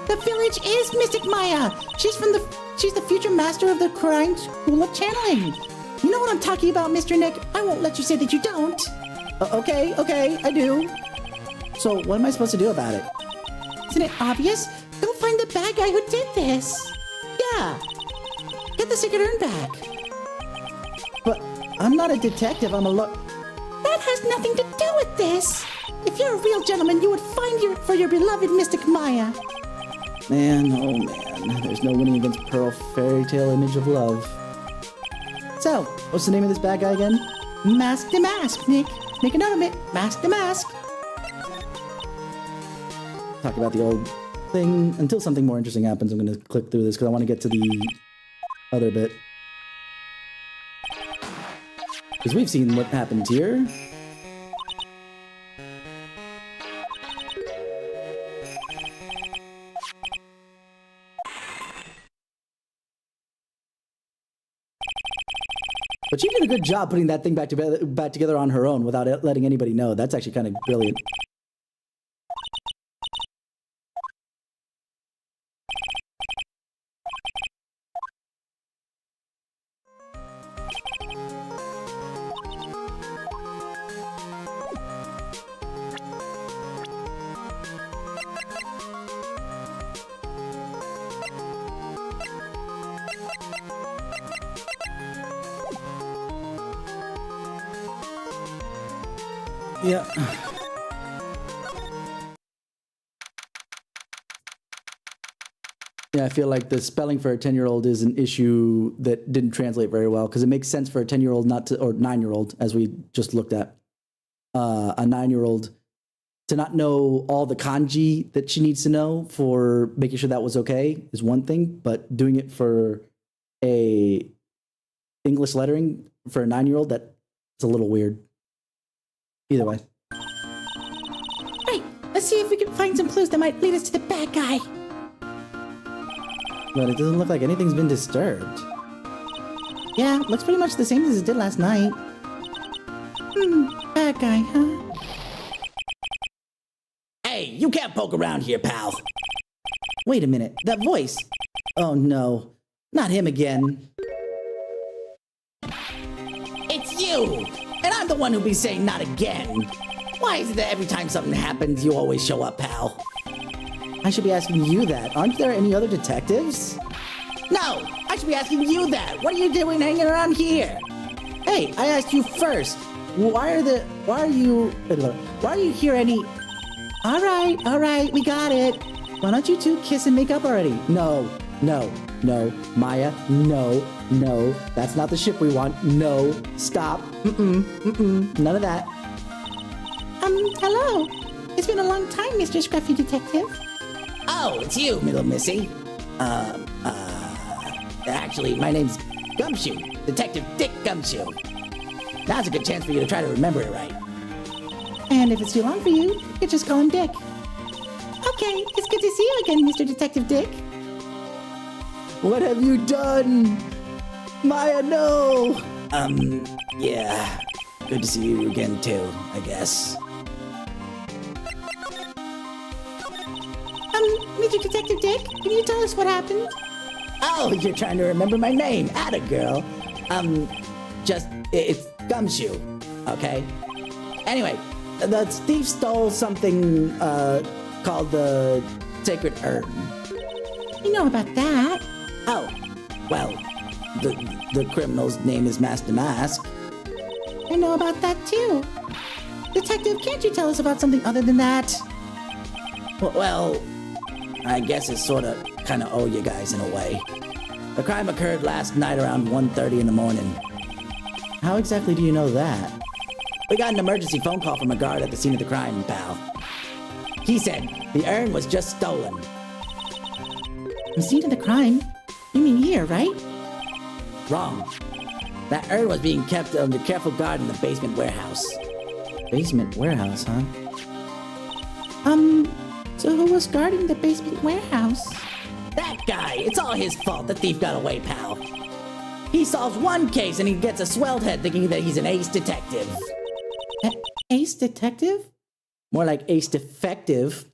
The village is Mystic Maya. She's the future master of the Kurang School of Channeling. You know what I'm talking about, Mr. Nick? I won't let you say that you don't. Okay, I do. So what am I supposed to do about it? Isn't it obvious? Go find the bad guy who did this. Yeah. Get the sacred urn back. But I'm not a detective, I'm a That has nothing to do with this. If you're a real gentleman, you would find for your beloved Mystic Maya. Man, oh man, there's no winning against Pearl fairy tale image of love. So, what's the name of this bad guy again? Mask the Mask, Nick. Make a note of it. Mask the Mask. Talk about the old thing until something more interesting happens. I'm gonna click through this because I want to get to the other bit. Because we've seen what happens here. But she did a good job putting that thing back together on her own without letting anybody know. That's actually kind of brilliant. Yeah. Yeah, I feel like the spelling for a 10-year-old is an issue that didn't translate very well because it makes sense for a 10-year-old not to, or 9-year-old, as we just looked at, a 9-year-old to not know all the kanji that she needs to know for making sure that was okay is one thing, but doing it for a English lettering for a 9-year-old, that's a little weird. Either way. Right, let's see if we can find some clues that might lead us to the bad guy. But it doesn't look like anything's been disturbed. Yeah, looks pretty much the same as it did last night. Bad guy, huh? Hey, you can't poke around here, pal. Wait a minute, that voice. Oh no, not him again. It's you! And I'm the one who'll be saying not again. Why is it that every time something happens, you always show up, pal? I should be asking you that. Aren't there any other detectives? No! I should be asking you that! What are you doing hanging around here? Hey, I asked you first. Why are you here any... All right, we got it. Why don't you two kiss and make up already? No, Maya, no, that's not the ship we want. No, stop, none of that. Hello. It's been a long time, Mr. Scruffy Detective. Oh, it's you, little missy. Actually, my name's Gumshoe, Detective Dick Gumshoe. Now's a good chance for you to try to remember it right. And if it's too long for you, you can just call him Dick. Okay, it's good to see you again, Mr. Detective Dick. What have you done? Maya, no! Yeah. Good to see you again, too, I guess. Mr. Detective Dick, can you tell us what happened? Oh, you're trying to remember my name. Atta girl. It's Gumshoe, okay? Anyway, the thief stole something, called the Sacred Urn. You know about that. Oh, well, the criminal's name is Master Mask. I know about that too. Detective, can't you tell us about something other than that? Well, I guess it's sorta kinda owe you guys in a way. The crime occurred last night around 1:30 in the morning. How exactly do you know that? We got an emergency phone call from a guard at the scene of the crime, pal. He said the urn was just stolen. The scene of the crime? You mean here, right? Wrong. That urn was being kept under careful guard in the basement warehouse. Basement warehouse, huh? So who was guarding the basement warehouse? That guy! It's all his fault the thief got away, pal. He solves one case and he gets a swelled head thinking that he's an ace detective. Ace Detective? More like ace defective.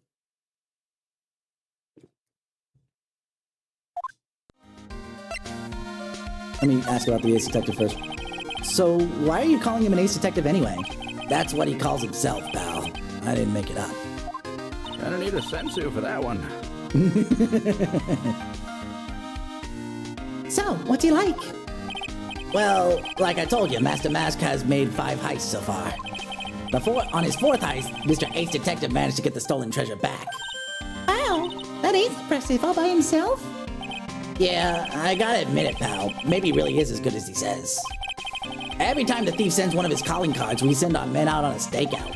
Let me ask about the ace detective first. So, why are you calling him an ace detective anyway? That's what he calls himself, pal. I didn't make it up. Gonna need a sensu for that one. So, what's he like? Well, like I told you, Master Mask has made 5 heists so far. On his 4th heist, Mr. Ace Detective managed to get the stolen treasure back. Wow, that ain't impressive all by himself. Yeah, I gotta admit it, pal. Maybe he really is as good as he says. Every time the thief sends one of his calling cards, we send our men out on a stakeout.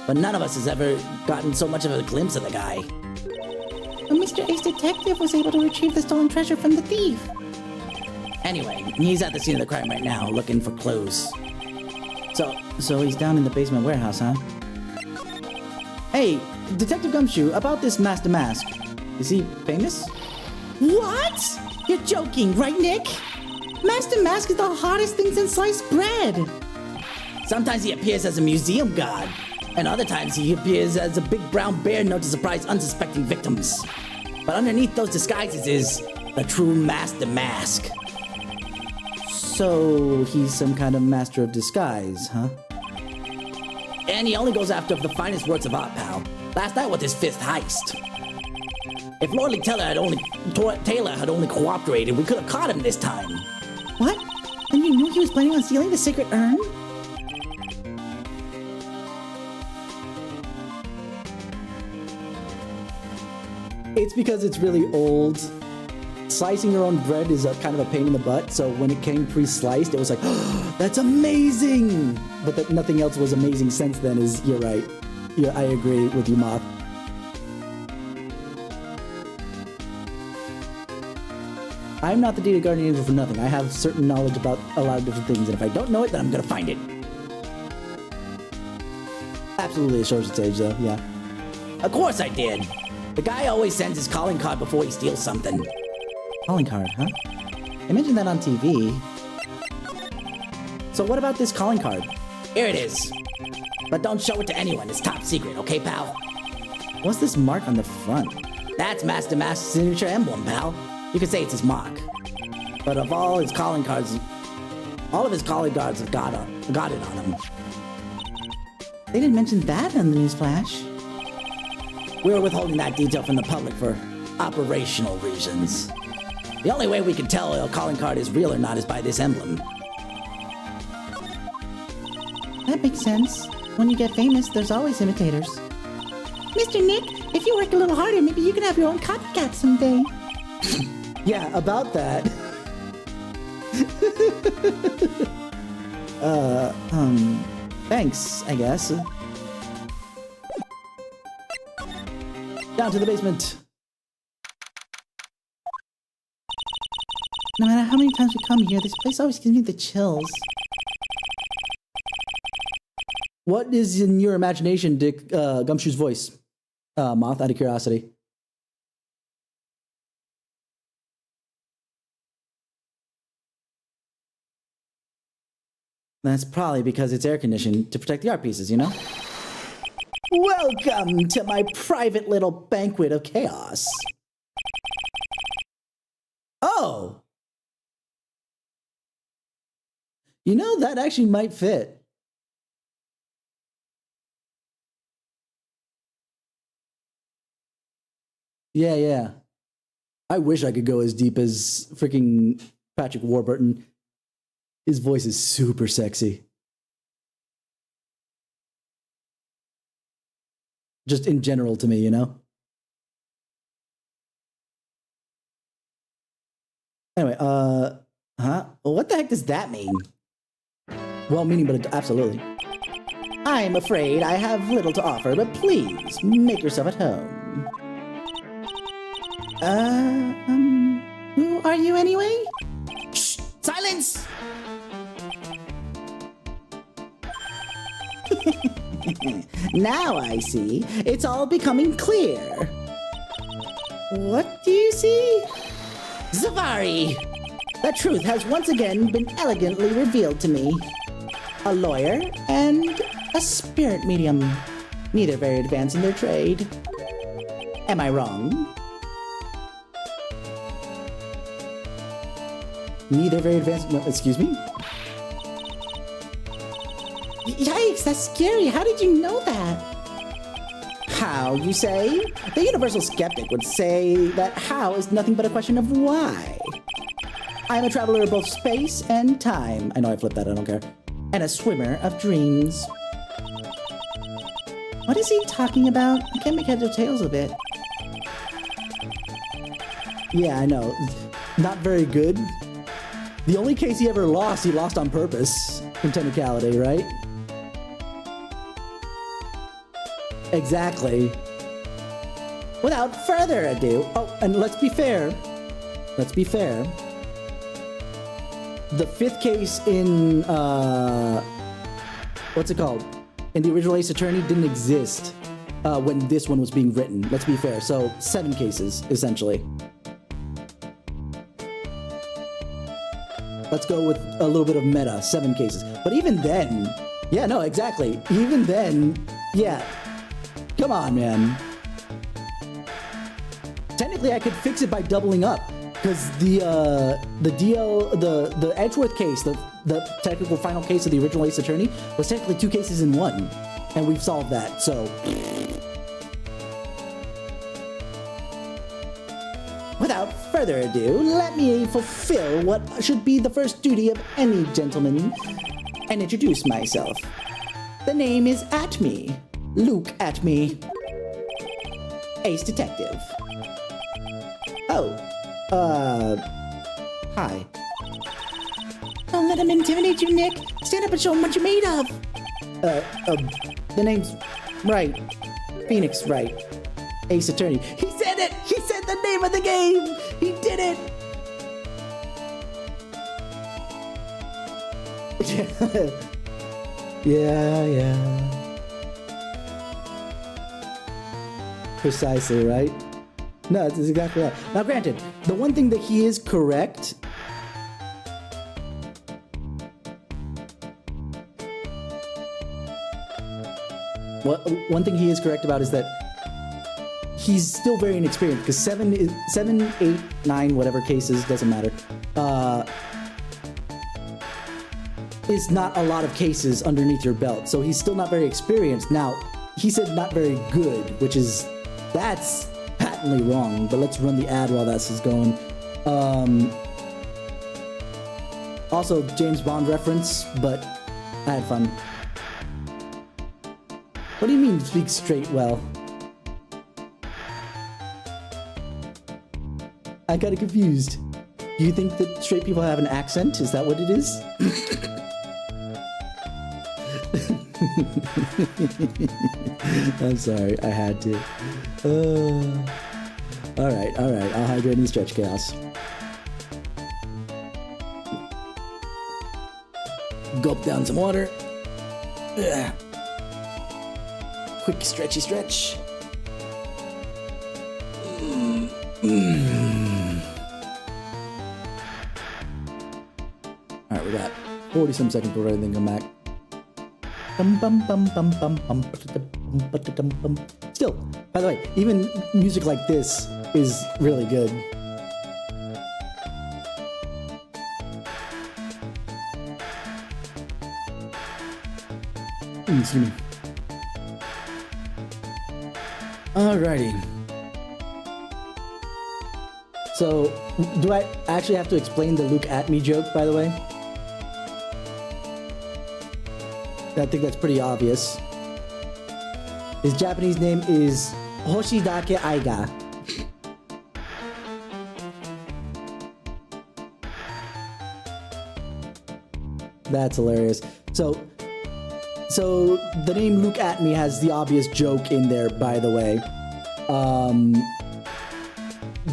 But none of us has ever gotten so much of a glimpse of the guy. But Mr. Ace Detective was able to retrieve the stolen treasure from the thief. Anyway, he's at the scene of the crime right now, looking for clues. So he's down in the basement warehouse, huh? Hey, Detective Gumshoe, about this Master Mask. Is he famous? What? You're joking, right, Nick? Master Mask is the hottest thing since sliced bread. Sometimes he appears as a museum god, and other times he appears as a big brown bear known to surprise unsuspecting victims. But underneath those disguises is the true Master Mask. So he's some kind of master of disguise, huh? And he only goes after the finest works of art, pal. Last night was his 5th heist. If Lordly Taylor had only cooperated, we could have caught him this time. What? And you knew he was planning on stealing the sacred urn? It's because it's really old. Slicing your own bread is a kind of a pain in the butt, so when it came pre-sliced, it was like, oh, that's amazing! But that nothing else was amazing since then you're right. Yeah, I agree with you, Moth. I'm not the data guardian angel for nothing. I have certain knowledge about a lot of different things, and if I don't know it, then I'm gonna find it. Absolutely a social stage, though, yeah. Of course I did! The guy always sends his calling card before he steals something. Calling card, huh? They mentioned that on TV. So what about this calling card? Here it is. But don't show it to anyone. It's top secret, okay, pal? What's this mark on the front? That's Master Mask's signature emblem, pal. You could say it's his mark. But of all his calling cards, all of his calling cards have got it on them. They didn't mention that on the news flash. We were withholding that detail from the public for operational reasons. The only way we can tell a calling card is real or not is by this emblem. That makes sense. When you get famous, there's always imitators. Mr. Nick, if you work a little harder, maybe you can have your own copycat someday. Yeah, about that. Thanks, I guess. Down to the basement. No matter how many times we come here, this place always gives me the chills. What is in your imagination, Dick Gumshoe's voice? Moth, out of curiosity. That's probably because it's air conditioned to protect the art pieces, you know? Welcome to my private little banquet of chaos. Oh! You know, that actually might fit. Yeah, yeah. I wish I could go as deep as freaking Patrick Warburton. His voice is super sexy. Just in general to me, you know? Anyway, huh? What the heck does that mean? Well-meaning, but absolutely. I'm afraid I have little to offer, but please, make yourself at home. Who are you anyway? Shh! Silence! Now I see. It's all becoming clear. What do you see? Zavari! The truth has once again been elegantly revealed to me. A lawyer and a spirit medium. Neither very advanced in their trade. Am I wrong? Neither very advanced. No, excuse me? Yikes, that's scary. How did you know that? How, you say? The universal skeptic would say that how is nothing but a question of why. I'm a traveler of both space and time. I know I flipped that, I don't care. And a swimmer of dreams. What is he talking about? I can't make heads or tails of it. Yeah, I know. Not very good. The only case he ever lost, he lost on purpose. In technicality, right? Exactly. Without further ado, oh, and let's be fair. Let's be fair. The fifth case in, what's it called? In the original Ace Attorney didn't exist when this one was being written. Let's be fair. So 7 cases, essentially. Let's go with a little bit of meta, 7 cases. But even then, yeah, no, exactly. Even then, yeah. Come on, man. Technically, I could fix it by doubling up, because the Edgeworth case, the technical final case of the original Ace Attorney, was technically 2 cases in 1, and we've solved that. So, without further ado, let me fulfill what should be the first duty of any gentleman, and introduce myself. The name is Atme. Luke Atme. Ace Detective. Oh, hi. Don't let him intimidate you, Nick. Stand up and show him what you're made of. The name's right. Phoenix Wright. Ace Attorney. He said it! He said the name of the game! He did it! Yeah. Precisely, right? No, that's exactly right. Now, granted, the one thing that he is correct... One thing he is correct about is that he's still very inexperienced, because 7, 8, 9, whatever cases, doesn't matter, is not a lot of cases underneath your belt, so he's still not very experienced. Now, he said not very good, which is... that's patently wrong, but let's run the ad while this is going. Also, James Bond reference, but I had fun. What do you mean, speak straight well? I got confused. Do you think that straight people have an accent? Is that what it is? I'm sorry, I had to. Alright, I'll hydrate and stretch chaos. Gulp down some water. Ugh. Quick stretchy stretch. Alright, we got 40 some seconds before everything come back. Still, by the way, even music like this is really good. Excuse me. Alrighty. So, do I actually have to explain the Luke at me joke, by the way? I think that's pretty obvious. His Japanese name is Hoshidake Aiga. That's hilarious. So the name Luke at me has the obvious joke in there, by the way.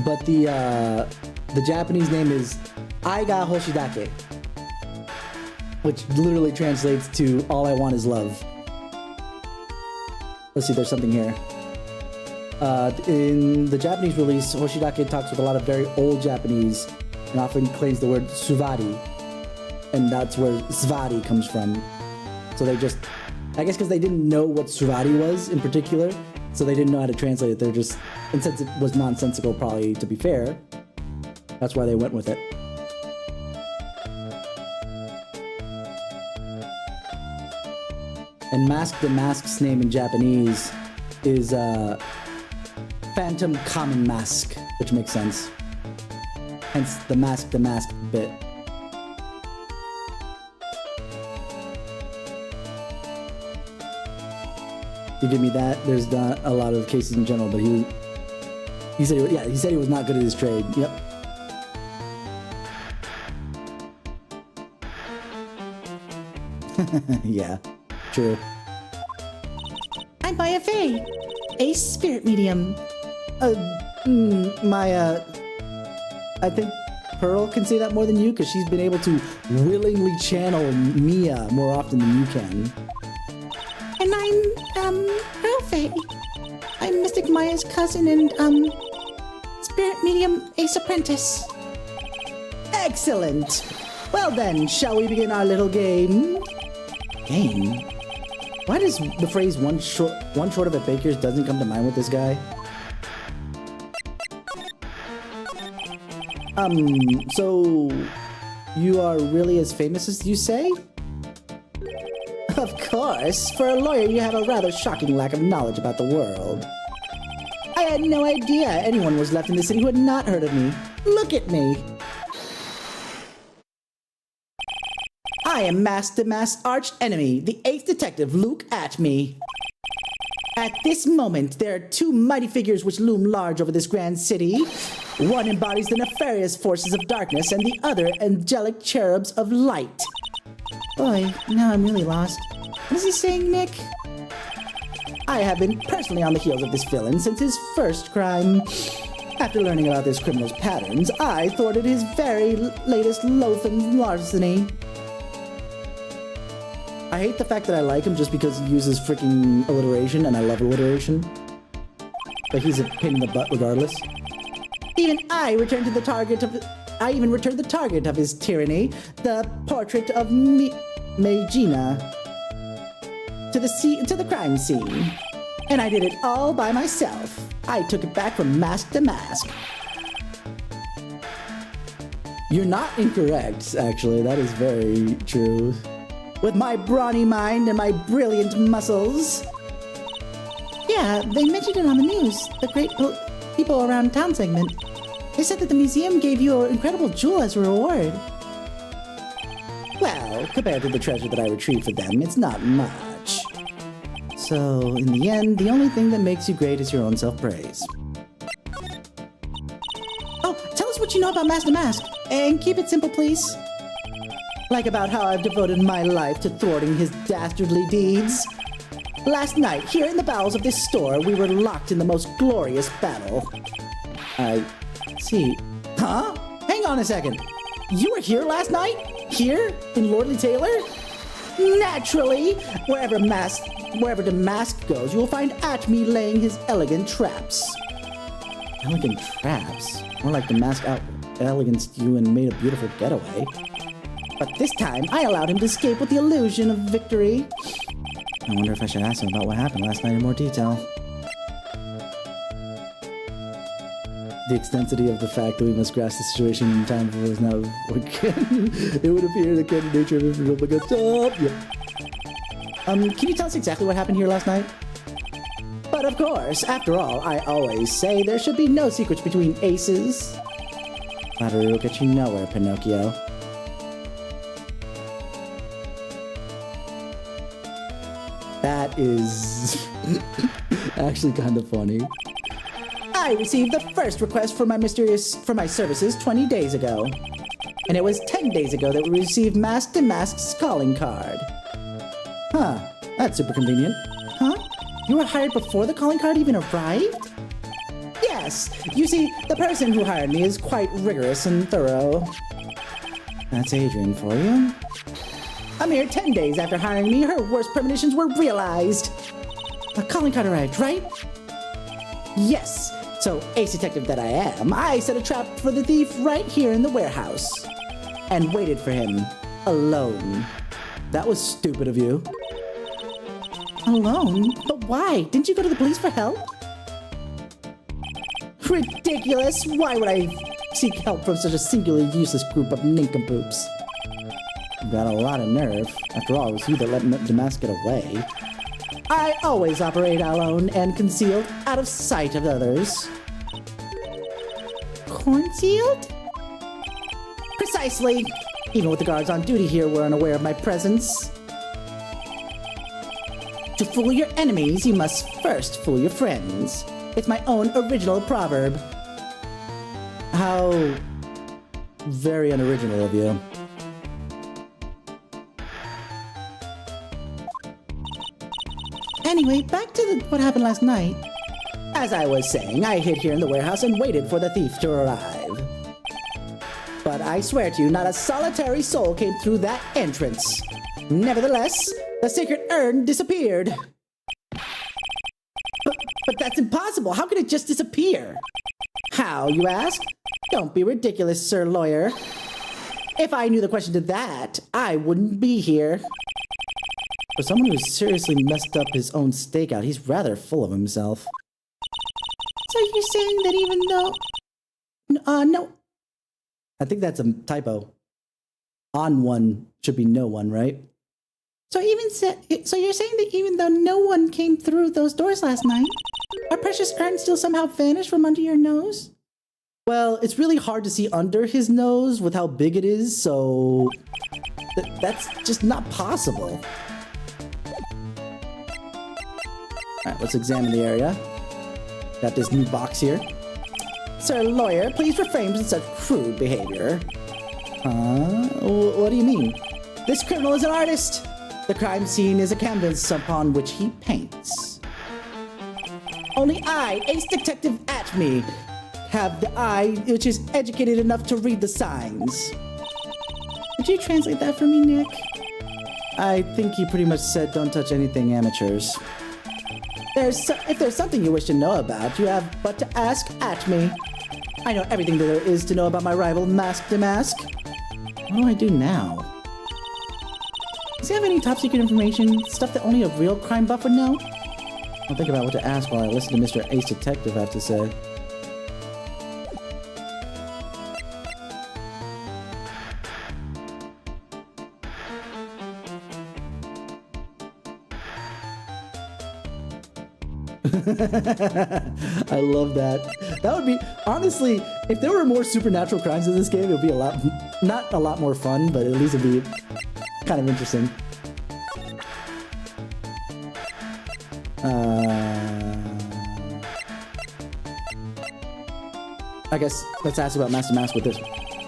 But the Japanese name is Aiga Hoshidake, which literally translates to all I want is love. Let's see, there's something here. In the Japanese release, Hoshidake talks with a lot of very old Japanese and often claims the word suvari, and that's where svari comes from. So they just, I guess because they didn't know what suvari was in particular, so they didn't know how to translate it. They're just, and since it was nonsensical, probably, to be fair, that's why they went with it. And Mask the Mask's name in Japanese is Phantom Common Mask, which makes sense. Hence the Mask bit. You give me that. There's not a lot of cases in general, but he said he said he was not good at his trade. Yep. Yeah, true. I'm Maya Fey, Ace Spirit Medium. I think Pearl can say that more than you, because she's been able to willingly channel Mia more often than you can. And I'm, Pearl Fey. I'm Mystic Maya's cousin and, Spirit Medium Ace Apprentice. Excellent! Well then, shall we begin our little game? Game? Why does the phrase one short of a baker's dozen come to mind with this guy? So you are really as famous as you say? Of course. For a lawyer, you have a rather shocking lack of knowledge about the world. I had no idea anyone was left in the city who had not heard of me. Look at me. I am Mask the Mask's arch enemy, the 8th detective, Luke at me. At this moment, there are two mighty figures which loom large over this grand city. One embodies the nefarious forces of darkness, and the other angelic cherubs of light. Boy, now I'm really lost. What is he saying, Nick? I have been personally on the heels of this villain since his first crime. After learning about this criminal's patterns, I thwarted his very latest loathsome larceny. I hate the fact that I like him just because he uses freaking alliteration, and I love alliteration. But he's a pain in the butt regardless. Even I returned to the target of... I even returned the target of his tyranny, the portrait of Megina, to the crime scene. And I did it all by myself. I took it back from Mask to Mask. You're not incorrect, actually. That is very true. With my brawny mind and my brilliant muscles. Yeah, they mentioned it on the news. The great people around town segment. They said that the museum gave you an incredible jewel as a reward. Well, compared to the treasure that I retrieved for them, it's not much. So, in the end, the only thing that makes you great is your own self-praise. Oh, tell us what you know about Master Mask. And keep it simple, please. Like about how I've devoted my life to thwarting his dastardly deeds. Last night, here in the bowels of this store, we were locked in the most glorious battle. I see. Huh? Hang on a second. You were here last night? Here? In Lordly Taylor? Naturally! Wherever the mask goes, you will find Atme laying his elegant traps. Elegant traps? More like the mask out eleganced you and made a beautiful getaway. But this time, I allowed him to escape with the illusion of victory. I wonder if I should ask him about what happened last night in more detail. The extensity of the fact that we must grasp the situation in time before it's now it would appear the kind of nature of it will get up. Yeah. Can you tell us exactly what happened here last night? But of course, after all, I always say there should be no secrets between aces. Flattery will get you nowhere, Pinocchio. That is actually kind of funny. I received the first request for my services 20 days ago. And it was 10 days ago that we received Mask to Mask's calling card. Huh, that's super convenient. Huh? You were hired before the calling card even arrived? Yes. You see, the person who hired me is quite rigorous and thorough. That's Adrian for you. A mere 10 days after hiring me, her worst premonitions were realized. A calling card arrived, right? Yes. So, ace detective that I am, I set a trap for the thief right here in the warehouse. And waited for him. Alone. That was stupid of you. Alone? But why? Didn't you go to the police for help? Ridiculous! Why would I seek help from such a singularly useless group of nincompoops? You got a lot of nerve. After all, it was you that let Damask get away. I always operate alone and concealed, out of sight of others. Concealed? Precisely! Even with the guards on duty here were unaware of my presence. To fool your enemies, you must first fool your friends. It's my own original proverb. How very unoriginal of you. Anyway, back to what happened last night. As I was saying, I hid here in the warehouse and waited for the thief to arrive. But I swear to you, not a solitary soul came through that entrance. Nevertheless, the sacred urn disappeared. But that's impossible. How could it just disappear? How, you ask? Don't be ridiculous, sir lawyer. If I knew the question to that, I wouldn't be here. For someone who seriously messed up his own stakeout, he's rather full of himself. So you're saying that even though... no. I think that's a typo. On one should be no one, right? So you're saying that even though no one came through those doors last night, our precious urn still somehow vanished from under your nose? Well, it's really hard to see under his nose with how big it is, so... that's just not possible. Alright, let's examine the area. Got this new box here. Sir lawyer, please refrain from such crude behavior. What do you mean? This criminal is an artist. The crime scene is a canvas upon which he paints. Only I, Ace Detective Atme, have the eye which is educated enough to read the signs. Could you translate that for me, Nick? I think he pretty much said don't touch anything amateurs. If there's something you wish to know about, you have but to ask Atme. I know everything that there is to know about my rival, Mask to Mask. What do I do now? Does he have any top secret information? Stuff that only a real crime buff would know? I'll think about what to ask while I listen to Mr. Ace Detective have to say. I love that. That would be, honestly, if there were more supernatural crimes in this game, it would be a lot, not a lot more fun, but at least it'd be kind of interesting. I guess let's ask about Master Mask with this.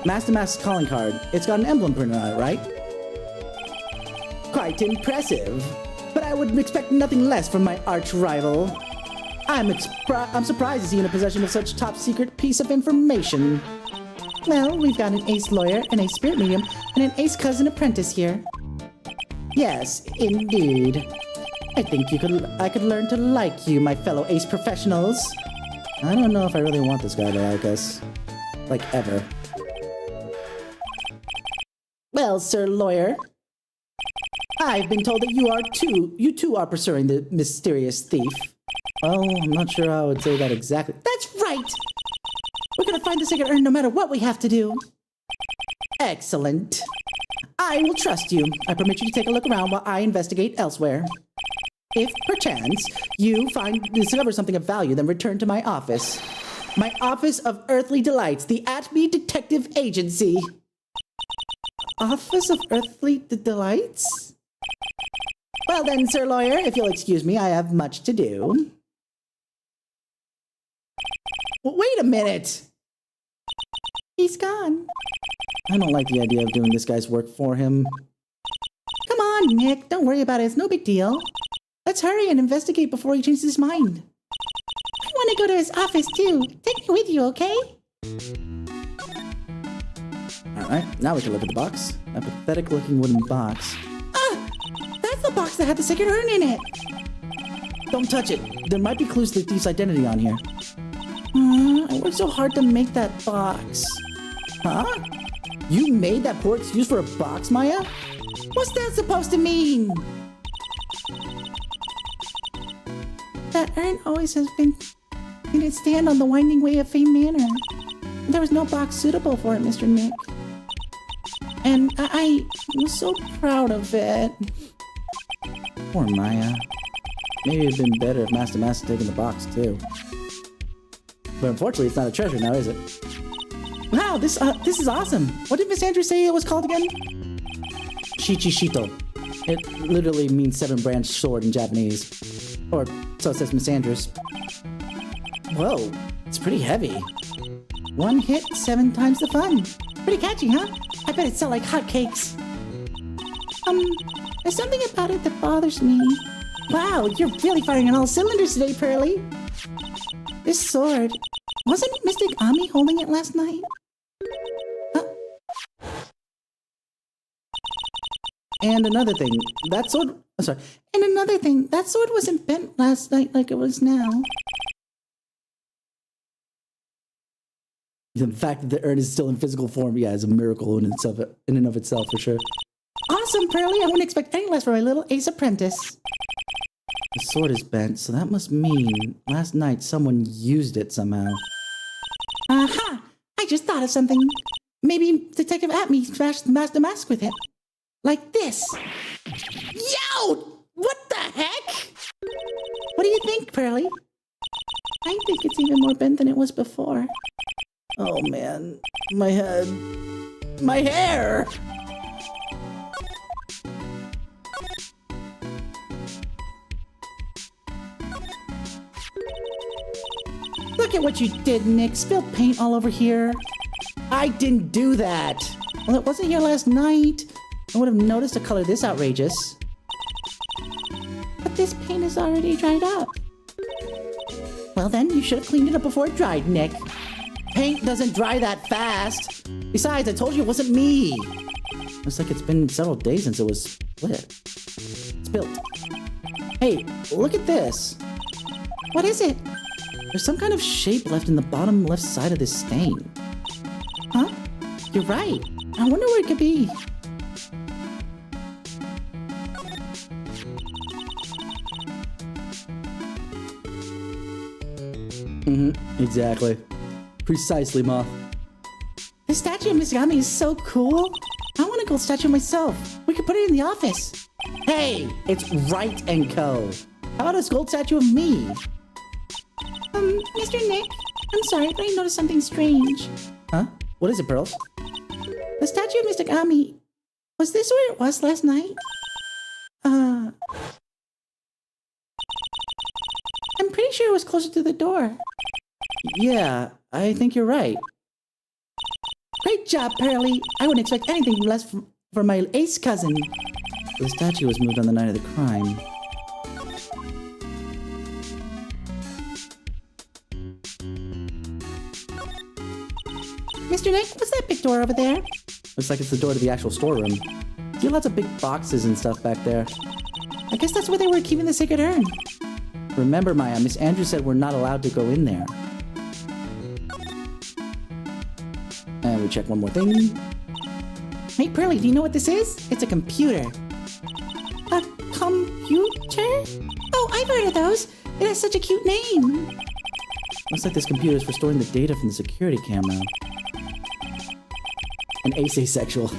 Master Mask's calling card. It's got an emblem printed on it, right? Quite impressive. But I would expect nothing less from my arch rival. I'm surprised to see you in possession of such top secret piece of information. Well, we've got an ace lawyer, an ace spirit medium, and an ace cousin apprentice here. Yes, indeed. I think I could learn to like you, my fellow ace professionals. I don't know if I really want this guy to like us. Like, ever. Well, Well, Sir Lawyer, I've been told that you too are pursuing the mysterious thief. Well, I'm not sure how I would say that exactly. That's right! We're gonna find the sacred urn no matter what we have to do. Excellent. I will trust you. I permit you to take a look around while I investigate elsewhere. If, perchance, you discover something of value, then return to my office. My Office of Earthly Delights, the Atme Detective Agency. Office of Earthly Delights? Well then, Sir Lawyer, if you'll excuse me, I have much to do. Wait a minute! He's gone. I don't like the idea of doing this guy's work for him. Come on, Nick. Don't worry about it. It's no big deal. Let's hurry and investigate before he changes his mind. I want to go to his office, too. Take me with you, okay? Alright, now we can look at the box. A pathetic-looking wooden box. Ah! That's the box that had the sacred urn in it! Don't touch it! There might be clues to the thief's identity on here. I worked so hard to make that box. Huh? You made that poor excuse for a box, Maya? What's that supposed to mean? That urn always has been in its stand on the winding way of Fame Manor. There was no box suitable for it, Mr. Nick. And I was so proud of it. Poor Maya. Maybe it'd been better if Master had taken the box, too. But unfortunately, it's not a treasure now, is it? Wow, this is awesome. What did Miss Andrews say it was called again? Shichishito. It literally means 7-branch sword in Japanese. Or so says Miss Andrews. Whoa, it's pretty heavy. One hit, 7 times the fun. Pretty catchy, huh? I bet it sell like hotcakes. There's something about it that bothers me. Wow, you're really firing on all cylinders today, Pearly. This sword, wasn't Mystic Ami holding it last night? And another thing, that sword... I'm sorry. And another thing, that sword wasn't bent last night like it was now. The fact that the urn is still in physical form, yeah, is a miracle in and of itself, for sure. Awesome, Pearly. I wouldn't expect any less from my little ace apprentice. The sword is bent, so that must mean last night someone used it somehow. Aha! I just thought of something. Maybe Detective Atme smashed the mask with it. Like this. Yo! What the heck? What do you think, Pearly? I think it's even more bent than it was before. Oh man, my head. My hair! Look at what you did, Nick. Spilled paint all over here. I didn't do that! Well, it wasn't here last night. I would have noticed a color this outrageous. But this paint is already dried up. Well then, you should have cleaned it up before it dried, Nick. Paint doesn't dry that fast! Besides, I told you it wasn't me! Looks like it's been several days since it was spilt. Hey, look at this! What is it? There's some kind of shape left in the bottom left side of this stain. Huh? You're right. I wonder where it could be. Exactly. Precisely, Moth. The statue of Miss Yami is so cool. I want a gold statue myself. We could put it in the office. Hey, it's Right & Co. How about a gold statue of me? Mr. Nick, I'm sorry, but I noticed something strange. Huh? What is it, Pearls? The statue of Mr. Ami. Was this where it was last night? I'm pretty sure it was closer to the door. Yeah, I think you're right. Great job, Pearly. I wouldn't expect anything less from my ace cousin. The statue was moved on the night of the crime. Mr. Nick, what's that big door over there? Looks like it's the door to the actual storeroom. See lots of big boxes and stuff back there. I guess that's where they were keeping the sacred urn. Remember, Maya, Miss Andrews said we're not allowed to go in there. And we check one more thing. Hey, Pearly, do you know what this is? It's a computer. A computer? Oh, I've heard of those. It has such a cute name. Looks like this computer is for storing the data from the security camera. And Ace asexual.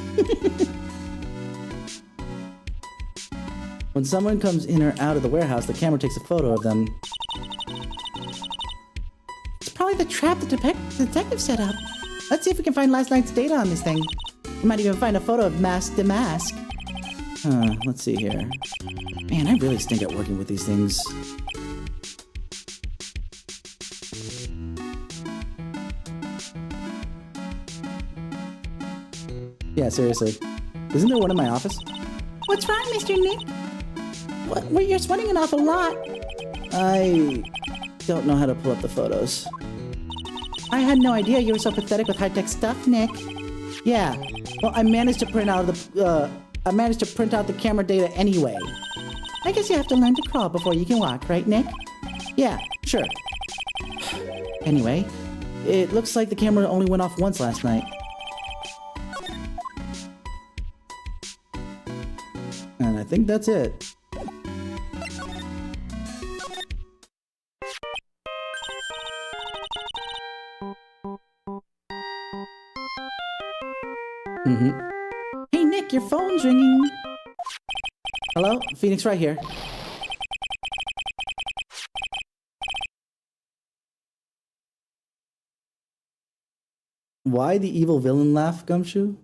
When someone comes in or out of the warehouse, the camera takes a photo of them. It's probably the trap the detective set up. Let's see if we can find last night's data on this thing. We might even find a photo of Mask the Mask. Let's see here. Man, I really stink at working with these things. Yeah, seriously. Isn't there one in my office? What's wrong, Mr. Nick? Well, you're sweating an awful lot. I don't know how to pull up the photos. I had no idea you were so pathetic with high-tech stuff, Nick. Yeah. Well, I managed to print out the camera data anyway. I guess you have to learn to crawl before you can walk, right, Nick? Yeah, sure. Anyway, it looks like the camera only went off once last night. And I think that's it. Hey, Nick, your phone's ringing. Hello? Phoenix right here. Why the evil villain laugh, Gumshoe?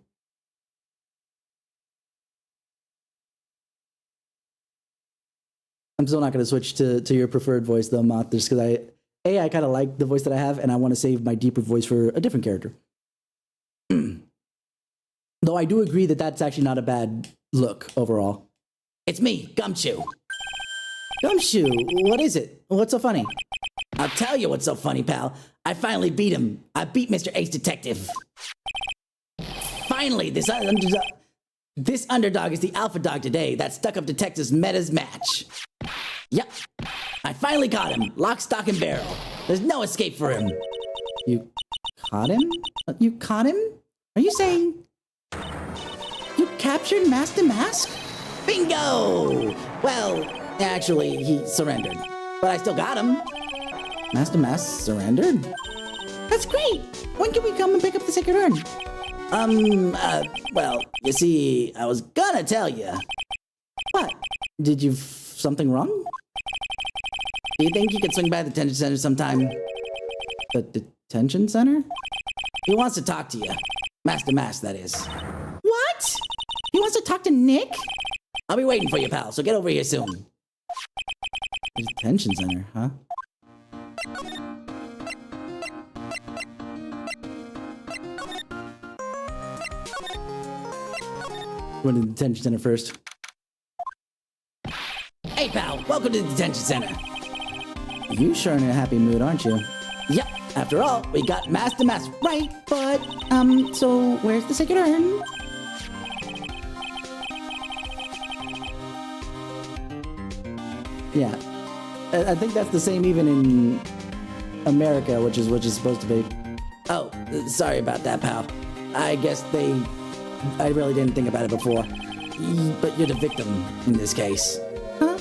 I'm still not going to switch to your preferred voice, though, Moth, just because I kind of like the voice that I have, and I want to save my deeper voice for a different character. Though I do agree that that's actually not a bad look overall. It's me, Gumshoe. Gumshoe, what is it? What's so funny? I'll tell you what's so funny, pal. I finally beat him. I beat Mr. Ace Detective. Finally, this underdog is the alpha dog today. That stuck-up detective's meta's match. Yep, I finally caught him. Lock, stock, and barrel. There's no escape for him. You caught him? You caught him? Are you saying you captured Mask the Mask? Bingo! Well, actually, he surrendered. But I still got him. Master Mask surrendered? That's great! When can we come and pick up the sacred urn? Well, you see, I was gonna tell you. What? Did you something wrong? Do you think you could swing by the detention center sometime? The detention center? He wants to talk to you. Master Mask, that is. What? He wants to talk to Nick? I'll be waiting for you, pal, so get over here soon. The detention center, huh? Went to the detention center first. Hey, pal, welcome to the detention center. You sure in a happy mood, aren't you? Yep, after all, we got Master Mask. Right, but, so where's the sacred urn? Yeah. I think that's the same even in America, which is supposed to be. Oh, sorry about that, pal. I guess I really didn't think about it before. But you're the victim in this case. Huh?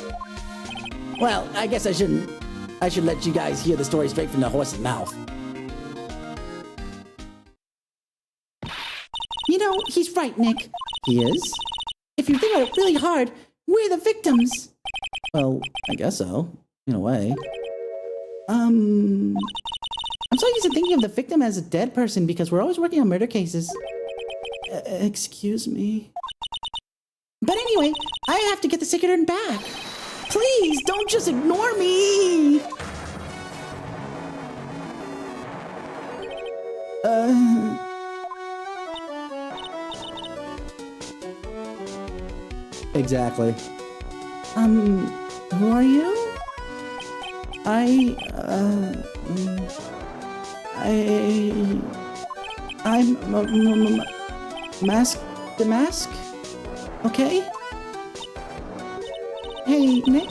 Well, I guess I should let you guys hear the story straight from the horse's mouth. You know, he's right, Nick. He is? If you think about it really hard, we're the victims. Well, I guess so, in a way. I'm so used to thinking of the victim as a dead person because we're always working on murder cases. Excuse me? But anyway, I have to get the sacred urn back. Please, don't just ignore me! Exactly. Who are you? I'm Mask the Mask? Okay. Hey, Nick.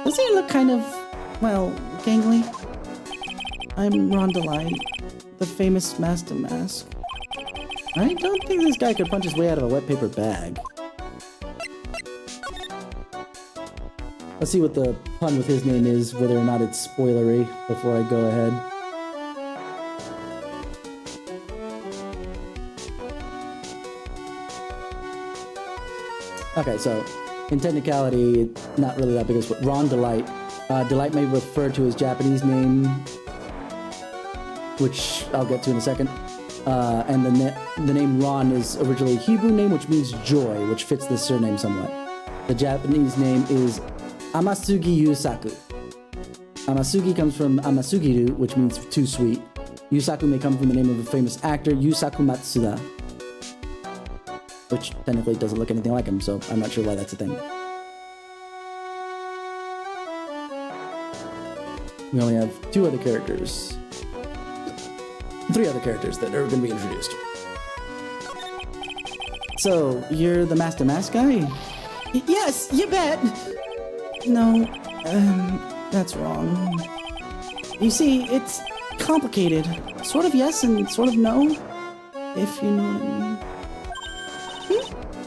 Doesn't he look kind of, well, gangly? I'm Rondalite, the famous Master Mask. I don't think this guy could punch his way out of a wet paper bag. Let's see what the pun with his name is, whether or not it's spoilery, before I go ahead. Okay, so in technicality, not really that big of a split. Ron Delight. Delight may refer to his Japanese name, which I'll get to in a second. And the name Ron is originally a Hebrew name, which means joy, which fits the surname somewhat. The Japanese name is Amasugi Yusaku. Amasugi comes from Amasugiru, which means too sweet. Yusaku may come from the name of a famous actor, Yusaku Matsuda, which technically doesn't look anything like him, so I'm not sure why that's a thing. We only have three other characters that are going to be introduced. So, you're the Master Mask guy? Yes, you bet. No, that's wrong. You see, it's complicated. Sort of yes and sort of no, if you know what I mean.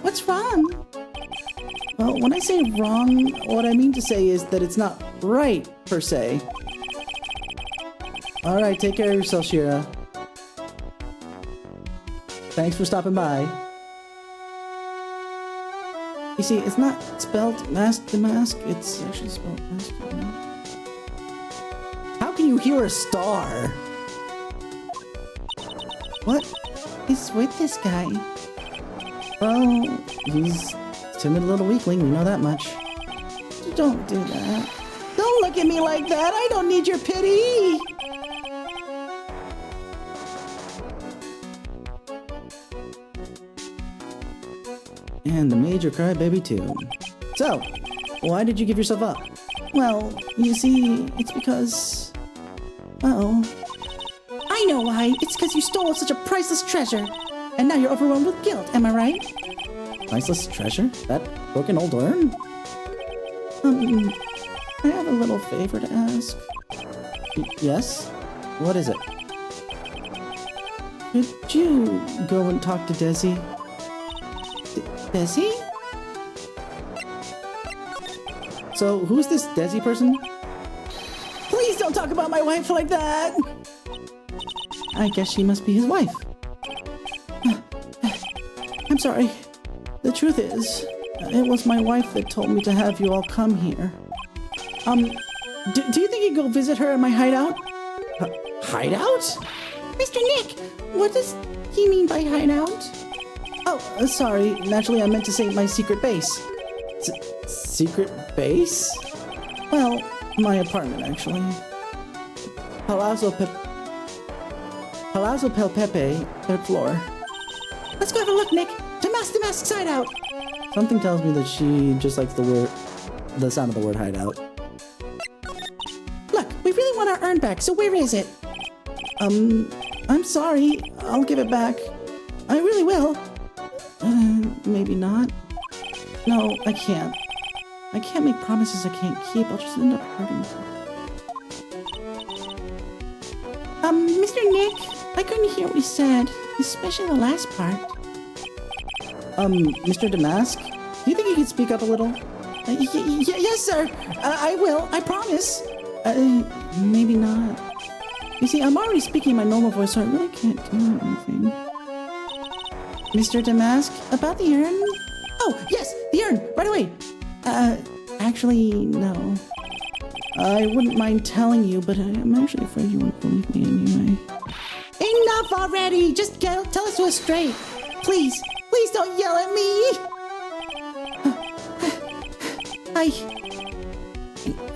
What's wrong? Well, when I say wrong, what I mean to say is that it's not right, per se. Alright, take care of yourself, Shira. Thanks for stopping by. You see, it's not spelled Mask the Mask, it's actually spelled Mask the Mask. How can you hear a star? What is with this guy? Well, he's a timid little weakling, we know that much. Don't do that. Don't look at me like that, I don't need your pity! And the Major Crybaby too. So, why did you give yourself up? Well, you see, it's because... well... I know why! It's because you stole such a priceless treasure! And now you're overwhelmed with guilt, am I right? Priceless treasure? That broken old urn? I have a little favor to ask. Yes? What is it? Could you go and talk to Desi? Desi? So, who's this Desi person? Please don't talk about my wife like that! I guess she must be his wife. I'm sorry. The truth is, it was my wife that told me to have you all come here. Do you think you'd go visit her in my hideout? Hideout? Mr. Nick, what does he mean by hideout? Oh, sorry. Naturally, I meant to say my secret base. Secret base? Well, my apartment, actually. Palazzo Pelpepe, third floor. Let's go have a look, Nick. To Mask the Mask's hideout. Something tells me that she just likes the sound of the word hideout. Look, we really want our urn back, so where is it? I'm sorry. I'll give it back. I really will. Maybe not. No, I can't. I can't make promises I can't keep. I'll just end up hurting you. Mr. Nick, I couldn't hear what he said, especially the last part. Mr. Damask, do you think you could speak up a little? Yes, sir. I will. I promise. Maybe not. You see, I'm already speaking my normal voice, so I really can't do anything. Mr. Damask, about the urn? Oh, yes, the urn, right away. Actually, no. I wouldn't mind telling you, but I'm actually afraid you won't believe me anyway. Enough already! Just tell us to us straight. Please, please don't yell at me!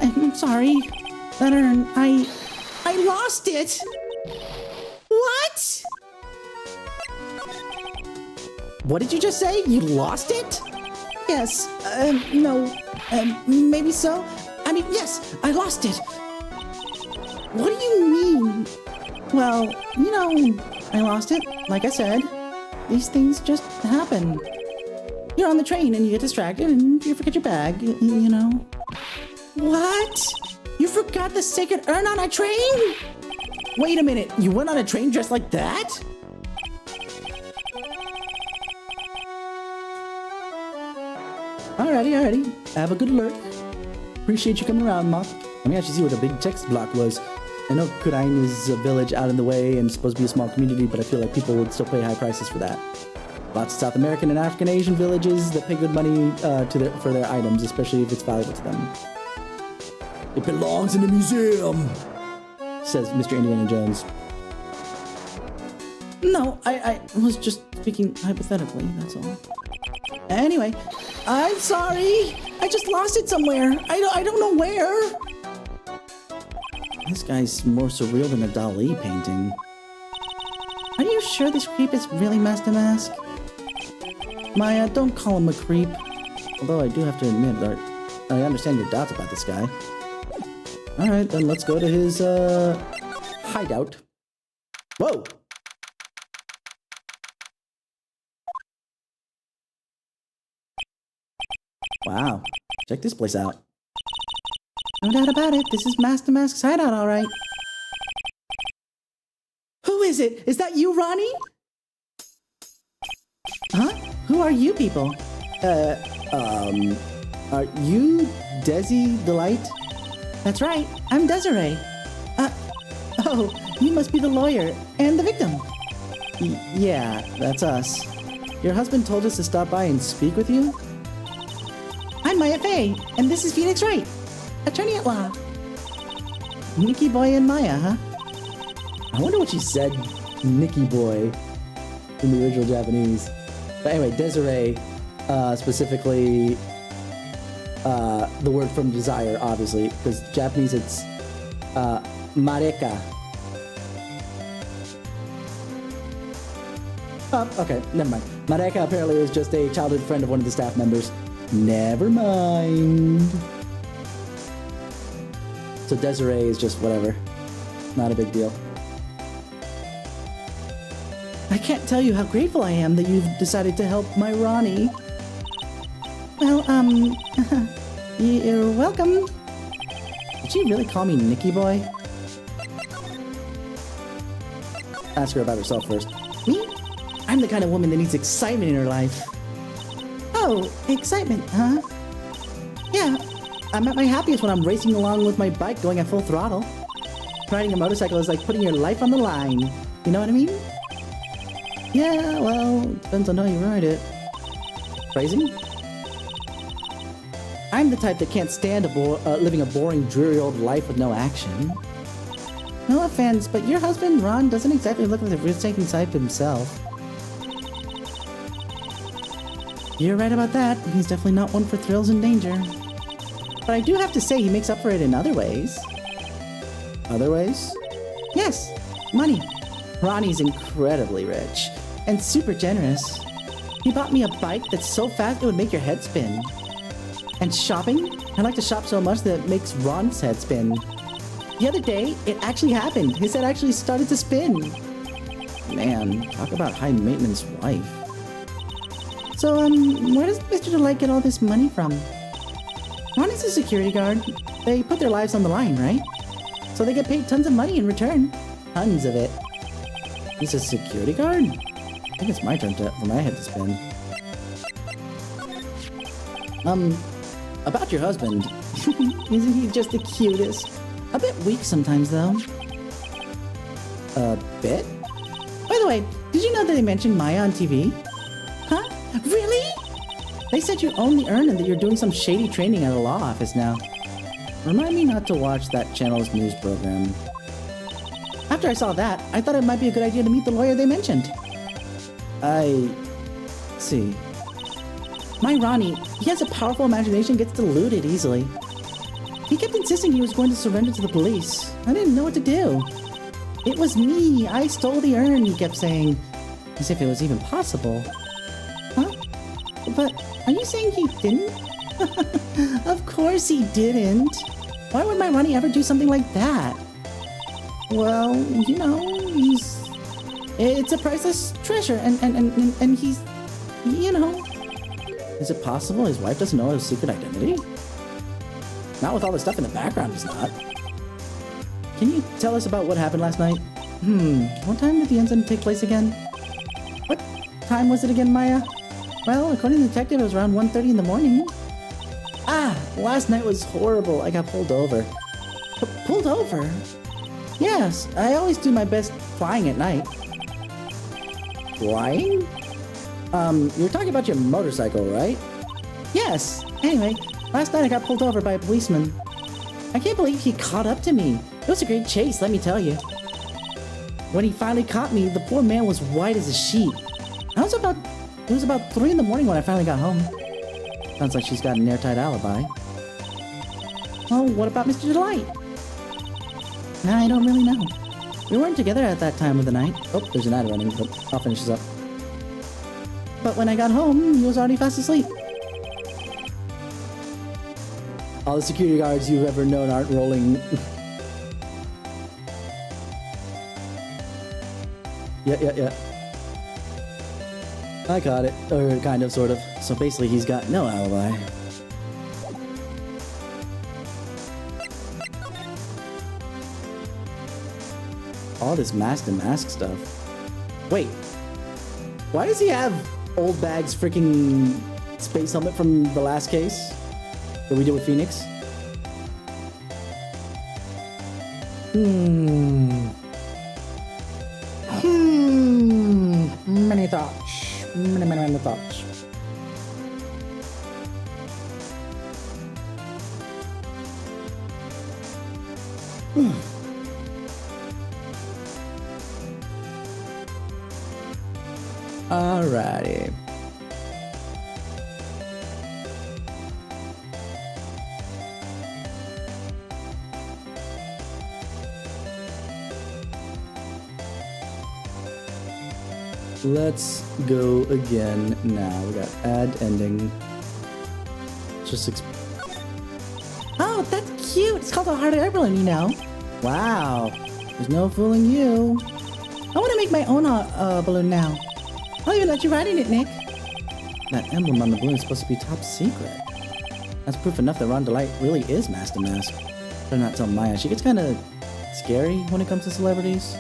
I'm sorry. That urn, I lost it! What? What did you just say? You lost it? Yes, no, maybe so. I mean, yes, I lost it. What do you mean? Well, you know, I lost it. Like I said, these things just happen. You're on the train and you get distracted and you forget your bag, you know. What? You forgot the sacred urn on a train? Wait a minute, you went on a train dressed like that? Alrighty. Have a good alert. Appreciate you coming around, Moth. Let me actually see what a big text block was. I know Kurain is a village out in the way and supposed to be a small community, but I feel like people would still pay high prices for that. Lots of South American and African Asian villages that pay good money for their items, especially if it's valuable to them. It belongs in a museum, says Mr. Indiana Jones. No, I was just speaking hypothetically, that's all. Anyway, I'm sorry. I just lost it somewhere. I don't know where. This guy's more surreal than a Dali painting. Are you sure this creep is really Master Mask? Maya, don't call him a creep. Although I do have to admit that I understand your doubts about this guy. Alright, then let's go to his, hideout. Whoa! Wow, check this place out. No doubt about it, this is Master Mask's hideout, alright. Who is it? Is that you, Ronnie? Huh? Who are you people? Are you Desi Delight? That's right, I'm Desiree. Oh, you must be the lawyer and the victim. Yeah, that's us. Your husband told us to stop by and speak with you? I'm Maya Fey, and this is Phoenix Wright, attorney at law. Nikki Boy and Maya, huh? I wonder what she said, Nikki Boy, in the original Japanese. But anyway, Desiree, specifically, the word from desire, obviously, because Japanese it's, mareka. Oh, okay, never mind. Mareka apparently is just a childhood friend of one of the staff members. Never mind. So Desiree is just whatever. Not a big deal. I can't tell you how grateful I am that you've decided to help my Ronnie. Well, you're welcome. Did she really call me Nikki Boy? Ask her about herself first. Me? I'm the kind of woman that needs excitement in her life. Oh, excitement, huh? Yeah, I'm at my happiest when I'm racing along with my bike going at full throttle. Riding a motorcycle is like putting your life on the line. You know what I mean? Yeah, well, depends on how you ride it. Crazy? I'm the type that can't stand living a boring, dreary old life with no action. No offense, but your husband, Ron, doesn't exactly look like the risk-taking type himself. You're right about that. He's definitely not one for thrills and danger. But I do have to say he makes up for it in other ways. Other ways? Yes, money. Ronnie's incredibly rich and super generous. He bought me a bike that's so fast it would make your head spin. And shopping? I like to shop so much that it makes Ron's head spin. The other day, it actually happened. His head actually started to spin. Man, talk about high-maintenance wife. So, where does Mr. Delight get all this money from? Ronnie's a security guard. They put their lives on the line, right? So they get paid tons of money in return. Tons of it. He's a security guard? I think it's my turn for my head to spin. About your husband. Isn't he just the cutest? A bit weak sometimes, though. A bit? By the way, did you know that they mentioned Maya on TV? Huh? Really? They said you only earn and that you're doing some shady training at a law office now. Remind me not to watch that channel's news program. After I saw that, I thought it might be a good idea to meet the lawyer they mentioned. I see. My Ronnie, he has a powerful imagination, gets deluded easily. He kept insisting he was going to surrender to the police. I didn't know what to do. It was me. I stole the urn, he kept saying. As if it was even possible. Huh? But are you saying he didn't? Of course he didn't. Why would my Ronnie ever do something like that? Well, you know, it's a priceless treasure, and he's, you know. Is it possible his wife doesn't know his secret identity? Not with all the stuff in the background, he's not. Can you tell us about what happened last night? What time did the incident take place again? What time was it again, Maya? Well, according to the detective, it was around 1:30 in the morning. last night was horrible. I got pulled over. Pulled over? Yes, I always do my best flying at night. Flying? You're talking about your motorcycle, right? Yes. Anyway, last night I got pulled over by a policeman. I can't believe he caught up to me. It was a great chase, let me tell you. When he finally caught me, the poor man was white as a sheet. It was about 3 in the morning when I finally got home. Sounds like she's got an airtight alibi. Oh, what about Mr. Delight? I don't really know. We weren't together at that time of the night. Oh, there's an ad running, but I'll finish this up. But when I got home, he was already fast asleep. All the security guards you've ever known aren't rolling. Yeah. I got it. Or kind of, sort of. So basically, he's got no alibi. All this mask to mask stuff. Wait. Why does he have old Bag's freaking space helmet from the last case that we did with Phoenix? Many thoughts. Many thoughts. Alrighty. Let's go again now. We got ad ending. Just Oh, that's cute. It's called a heart air balloon, you know. wow. There's no fooling you. I want to make my own balloon now. I'll even let you ride in it, Nick. That emblem on the balloon is supposed to be top secret. That's proof enough that Ron Delight really is Master Mask. Better not tell Maya. She gets kind of scary when it comes to celebrities.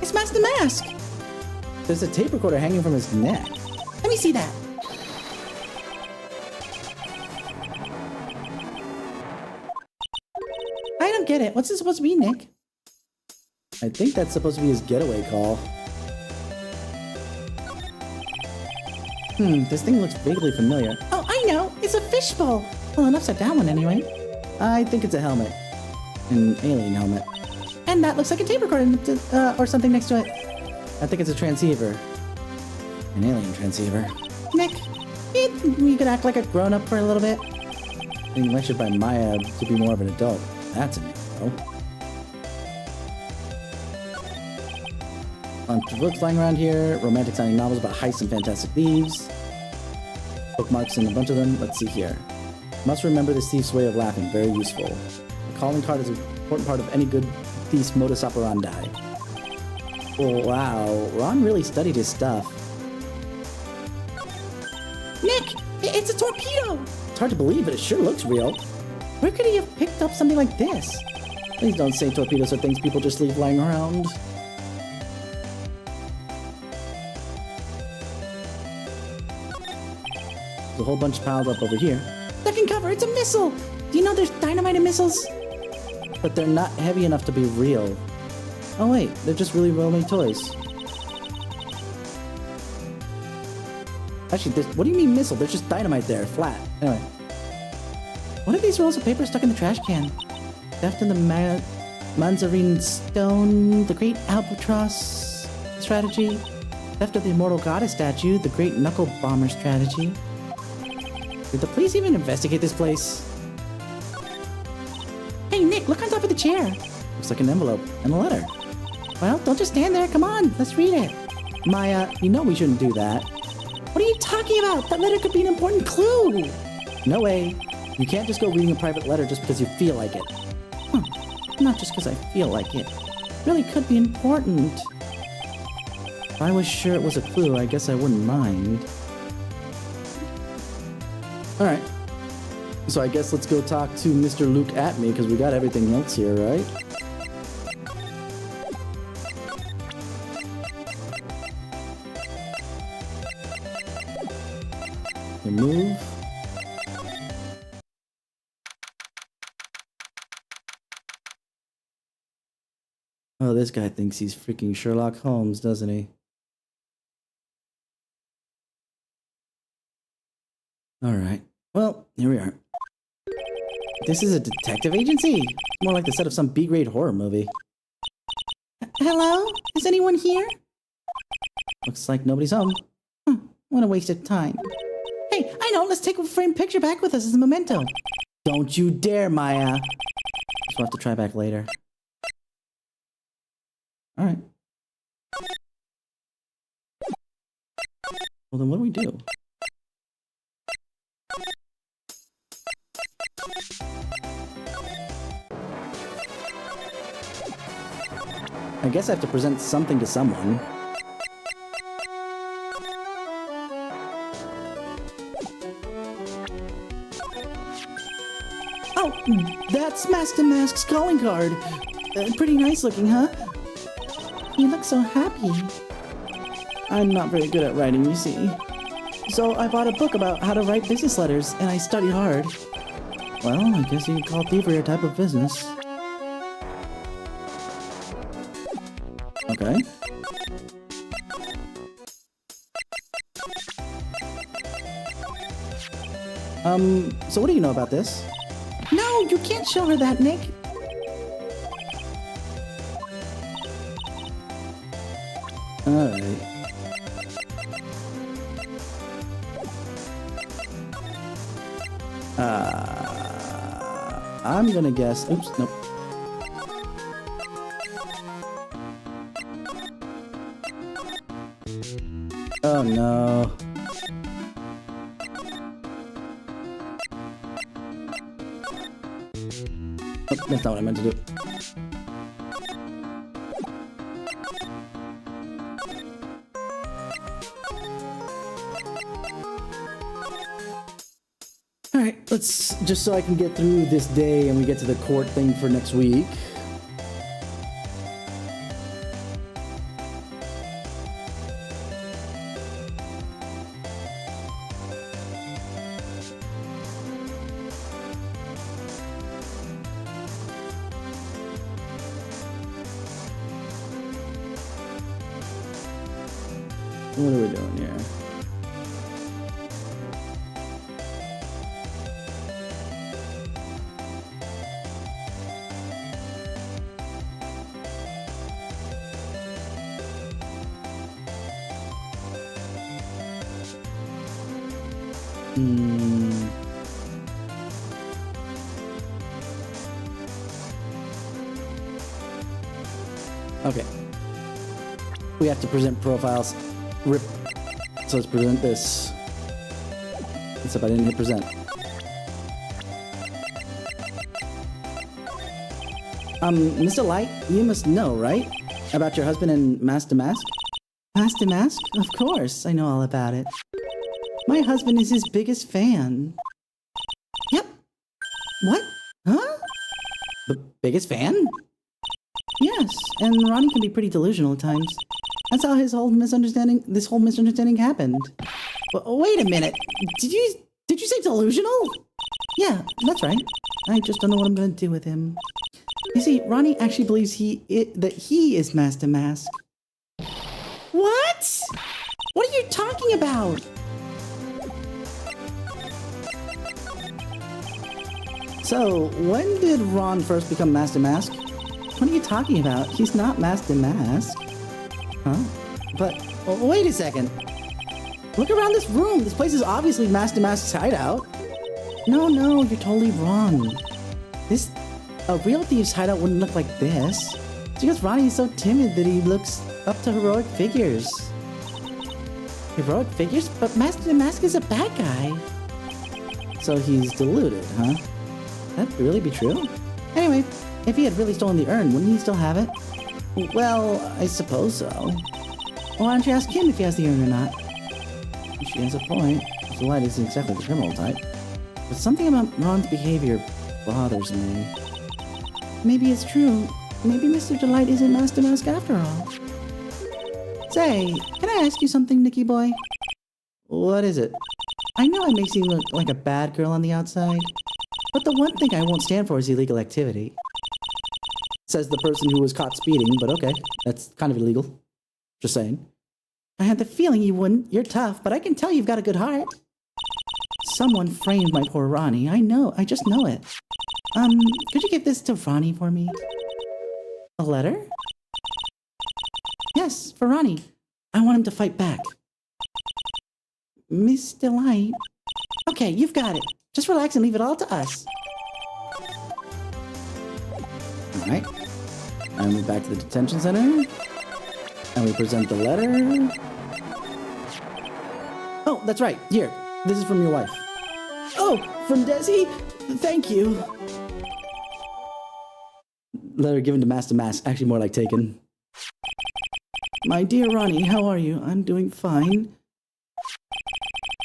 It's Master Mask. There's a tape recorder hanging from his neck. Let me see that. I don't get it. What's this supposed to be, Nick? I think that's supposed to be his getaway call. This thing looks vaguely familiar. Oh, I know. It's a fishbowl. Well, an upside down one anyway. I think it's a helmet. An alien helmet. And that looks like a tape recorder or something next to it. I think it's a transceiver. An alien transceiver. Nick, you could act like a grown-up for a little bit. Being lectured by Maya to be more of an adult. That's a no. Bunch of books lying around here. Romantic sounding novels about heists and fantastic thieves. Bookmarks in a bunch of them. Let's see here. Must remember this thief's way of laughing. Very useful. A calling card is an important part of any good thief's modus operandi. Oh, wow. Ron really studied his stuff. Nick, it's a torpedo. It's hard to believe, but it sure looks real. Where could he have picked up something like this? Please don't say torpedoes are things people just leave lying around. There's a whole bunch piled up over here. Second cover, it's a missile. Do you know there's dynamite in missiles? But they're not heavy enough to be real. Oh wait, they're just really well-made toys. Actually, what do you mean missile? There's just dynamite there, flat. Anyway. What are these rolls of paper stuck in the trash can? Theft in the Manzarine Stone, the Great Albatross strategy, theft of the Immortal Goddess statue, the Great Knuckle Bomber strategy. Did the police even investigate this place? Hey Nick, look on top of the chair. Looks like an envelope and a letter. Well, don't just stand there. Come on, let's read it. Maya, you know we shouldn't do that. What are you talking about? That letter could be an important clue. No way. You can't just go reading a private letter just because you feel like it. Not just because I feel like it. Really could be important. If I was sure it was a clue, I guess I wouldn't mind. Alright. So I guess let's go talk to Mr. Luke at me, because we got everything else here, right? Your move. Oh, this guy thinks he's freaking Sherlock Holmes, doesn't he? Alright. Well, here we are. This is a detective agency? More like the set of some B-grade horror movie. Hello? Is anyone here? Looks like nobody's home. What a waste of time. Hey, I know, let's take a framed picture back with us as a memento. Don't you dare, Maya! Guess we'll have to try back later. Alright. Well, then what do we do? I guess I have to present something to someone. Oh, that's Master Mask's calling card. Pretty nice looking, huh? You look so happy. I'm not very good at writing, you see. So I bought a book about how to write business letters, and I studied hard. Well, I guess you could call thievery a type of business. Okay. So what do you know about this? No, you can't show her that, Nick. Alright. I'm gonna guess. Oops, nope. Oh no. Oh, that's not what I meant to do. Alright, let's just so I can get through this day and we get to the court thing for next week. What are we doing here? Okay. We have to present profiles. Rip. So let's present this. Except I didn't hit present. Mr. Light, you must know, right? About your husband and Master Mask? Master Mask? Of course, I know all about it. My husband is his biggest fan. Yep. What? Huh? The biggest fan? Yes, and Ronnie can be pretty delusional at times. That's how this whole misunderstanding happened. Wait a minute. Did you say delusional? Yeah, that's right. I just don't know what I'm gonna do with him. You see, Ronnie actually believes that he is Master Mask. What? What are you talking about? So, when did Ron first become Master Mask? What are you talking about? He's not Master Mask. Huh? But, wait a second. Look around this room. This place is obviously Master Mask's hideout. No, you're totally wrong. A real thief's hideout wouldn't look like this. It's because Ronnie is so timid that he looks up to heroic figures. Heroic figures? But Master Mask is a bad guy. So he's deluded, huh? That could really be true? Anyway, if he had really stolen the urn, wouldn't he still have it? Well, I suppose so. Well, why don't you ask him if he has the urn or not? She has a point. Mr. Light isn't exactly the criminal type. But something about Ron's behavior bothers me. Maybe it's true. Maybe Mr. Delight isn't Master Mask after all. Say, can I ask you something, Nicky boy? What is it? I know I may seem like a bad girl on the outside, but the one thing I won't stand for is illegal activity. Says the person who was caught speeding, but okay, that's kind of illegal. Just saying. I had the feeling you wouldn't. You're tough, but I can tell you've got a good heart. Someone framed my poor Ronnie. I know, I just know it. Could you give this to Ronnie for me? A letter? Yes, for Ronnie. I want him to fight back. Miss Delight. Okay, you've got it. Just relax and leave it all to us. Alright. And we're back to the detention center. And we present the letter. Oh, that's right. Here. This is from your wife. Oh, from Desi? Thank you. Letter given to Master Mask. Actually, more like taken. My dear Ronnie, how are you? I'm doing fine.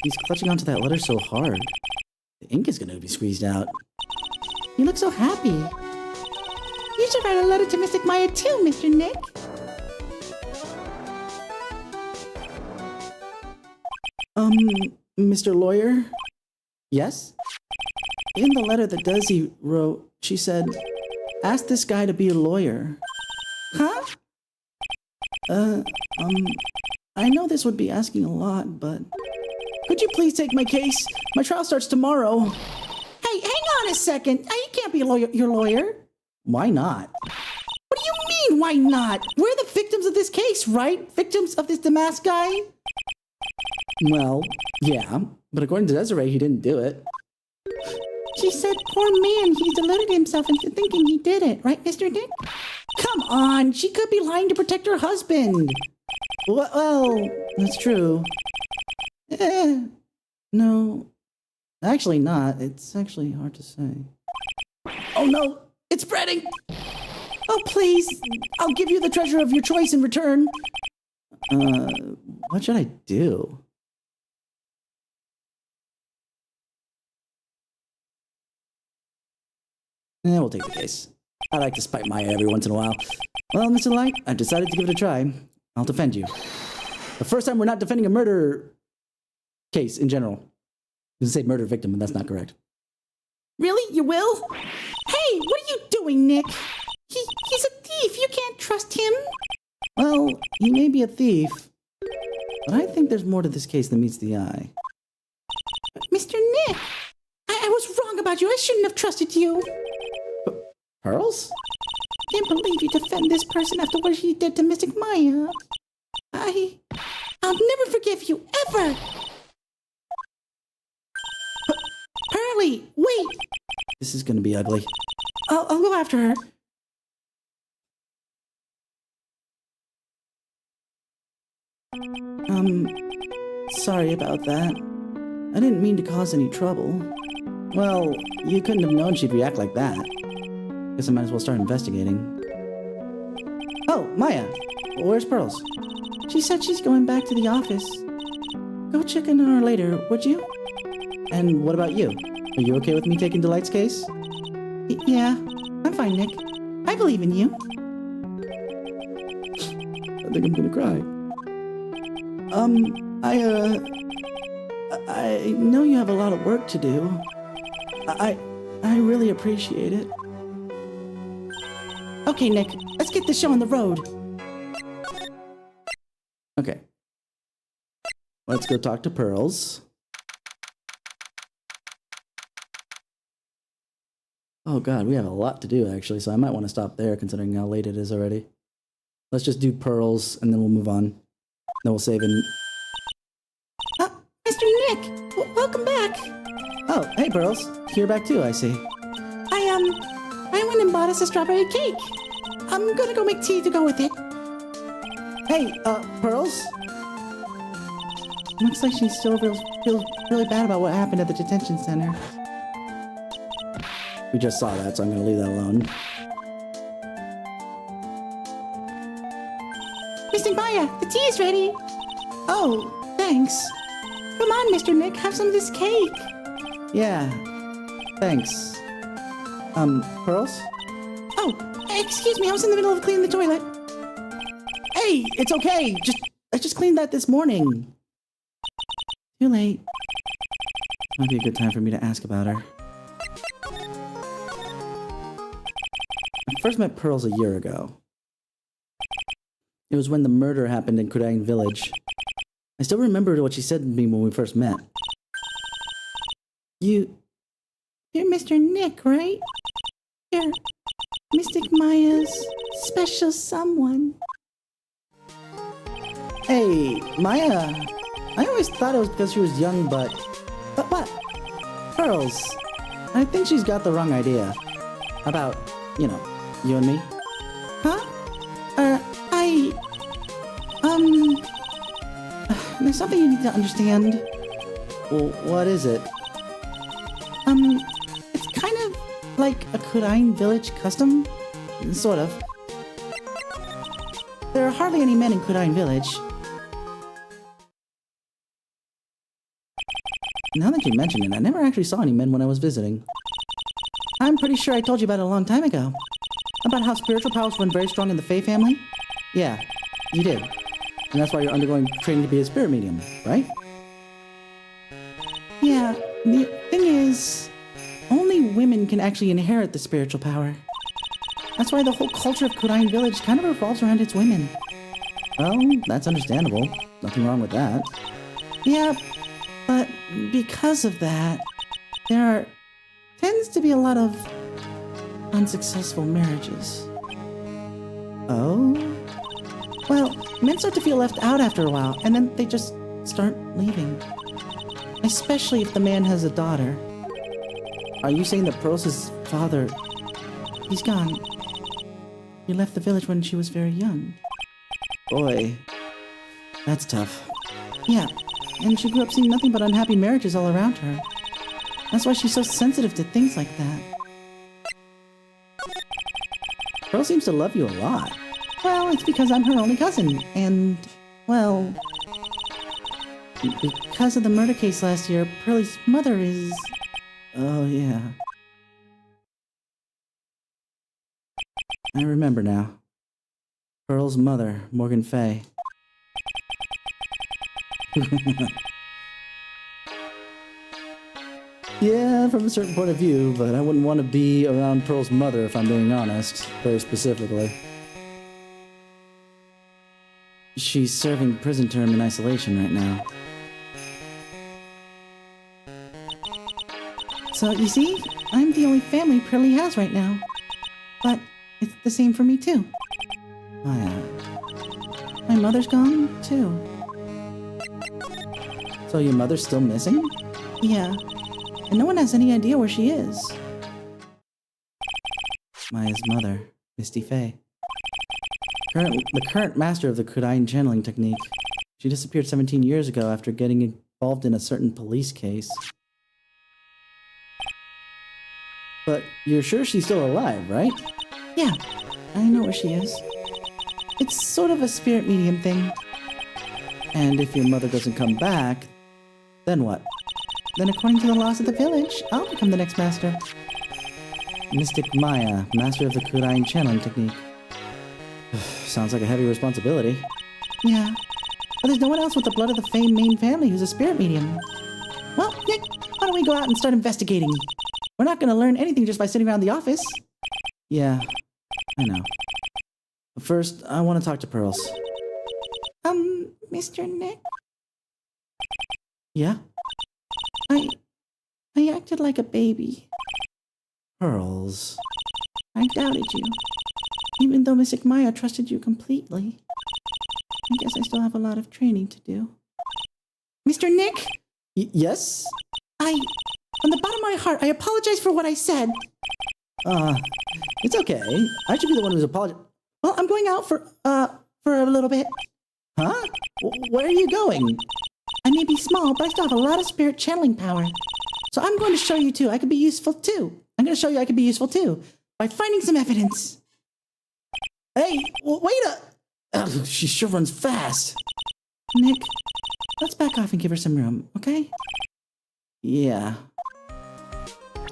He's clutching onto that letter so hard. The ink is going to be squeezed out. You look so happy. You should write a letter to Mystic Maya too, Mr. Nick. Mr. Lawyer? Yes? In the letter that Desi wrote, she said, ask this guy to be a lawyer. Huh? I know this would be asking a lot, but could you please take my case? My trial starts tomorrow. Hey, hang on a second. You can't be your lawyer. Why not? What do you mean, why not? We're the victims of this case, right? Victims of this Damask guy? Well, yeah, but according to Desiree, he didn't do it. She said, poor man, he deluded himself into thinking he did it, right, Mr. Nick? Come on, she could be lying to protect her husband. Well, that's true. No, actually not. It's actually hard to say. Oh no, it's spreading! Oh, please, I'll give you the treasure of your choice in return. What should I do? We'll take the case. I like to spite Maya every once in a while. Well, Mr. Light, I've decided to give it a try. I'll defend you. The first time we're not defending a murder case in general. You say murder victim, and that's not correct. Really? You will? Hey, what are you doing, Nick? He's a thief. You can't trust him. Well, he may be a thief, but I think there's more to this case than meets the eye. Mr. Nick, I was wrong about you. I shouldn't have trusted you. Pearls? Can't believe you defend this person after what he did to Mystic Maya. I'll never forgive you, ever! Pearly, wait! This is gonna be ugly. I'll go after her. Sorry about that. I didn't mean to cause any trouble. Well, you couldn't have known she'd react like that. Guess I might as well start investigating. Oh, Maya! Where's Pearls? She said she's going back to the office. Go check in on her later, would you? And what about you? Are you okay with me taking Delight's case? Yeah, I'm fine, Nick. I believe in you. I think I'm gonna cry. I know you have a lot of work to do. I really appreciate it. Okay, Nick, let's get this show on the road. Okay. Let's go talk to Pearls. Oh god, we have a lot to do actually, so I might want to stop there considering how late it is already. Let's just do Pearls and then we'll move on. Then we'll save in... Mr. Nick, welcome back. Oh, hey Pearls. You're back too, I see. I went and bought us a strawberry cake. I'm gonna go make tea to go with it. Hey, Pearls? Looks like she still feels really bad about what happened at the detention center. We just saw that, so I'm gonna leave that alone. Mr. Maya, the tea is ready. Oh, thanks. Come on, Mr. Nick, have some of this cake. Yeah, thanks. Pearls? Oh, excuse me, I was in the middle of cleaning the toilet. Hey, it's okay. I just cleaned that this morning. Too late. Might be a good time for me to ask about her. I first met Pearls a year ago. It was when the murder happened in Kudang Village. I still remember what she said to me when we first met. You're Mr. Nick, right? You're Mystic Maya's special someone. Hey, Maya. I always thought it was because she was young, but what? Pearls. I think she's got the wrong idea. About, you know, you and me. Huh? There's something you need to understand. Well, what is it? It's kind of like a Kurain village custom. Sort of. There are hardly any men in Kurain village. Now that you mention it, I never actually saw any men when I was visiting. I'm pretty sure I told you about it a long time ago. About how spiritual powers run very strong in the Fae family. Yeah, you did. And that's why you're undergoing training to be a spirit medium, right? Yeah, the thing is, only women can actually inherit the spiritual power. That's why the whole culture of Kurain village kind of revolves around its women. Well, that's understandable. Nothing wrong with that. Yeah, but because of that, tends to be a lot of unsuccessful marriages. Oh? Well, men start to feel left out after a while, and then they just start leaving. Especially if the man has a daughter. Are you saying that Pearls' father... He's gone. He left the village when she was very young. Boy, that's tough. Yeah, and she grew up seeing nothing but unhappy marriages all around her. That's why she's so sensitive to things like that. Pearl seems to love you a lot. Well, it's because I'm her only cousin, and, well... Because of the murder case last year, Pearlie's mother is... Oh, yeah. I remember now. Pearl's mother, Morgan Fay. Yeah, from a certain point of view, but I wouldn't want to be around Pearl's mother if I'm being honest, very specifically. She's serving prison term in isolation right now. So, you see, I'm the only family Pearlie has right now. But it's the same for me, too. Oh, yeah. My mother's gone, too. So your mother's still missing? Yeah. And no one has any idea where she is. Maya's mother, Misty Fay. The current master of the Kurain channeling technique. She disappeared 17 years ago after getting involved in a certain police case. But you're sure she's still alive, right? Yeah, I know where she is. It's sort of a spirit medium thing. And if your mother doesn't come back, then what? Then according to the laws of the village, I'll become the next master. Mystic Maya, master of the Kurain channeling technique. Sounds like a heavy responsibility. Yeah, but there's no one else with the blood of the Fae main family who's a spirit medium. Well, Nick, why don't we go out and start investigating? We're not going to learn anything just by sitting around the office. Yeah, I know. But first, I want to talk to Pearls. Mr. Nick? Yeah? I acted like a baby. Pearls. I doubted you. Even though Mystic Maya trusted you completely. I guess I still have a lot of training to do. Mr. Nick? Yes? On the bottom of my heart, I apologize for what I said. It's okay. I should be the one who's apologizing. Well, I'm going out for a little bit. Huh? Where are you going? I may be small, but I still have a lot of spirit channeling power. So I'm going to show you too. I could be useful too. I'm going to show you I could be useful too. By finding some evidence. Hey, wait a... she sure runs fast. Nick, let's back off and give her some room, okay? Yeah.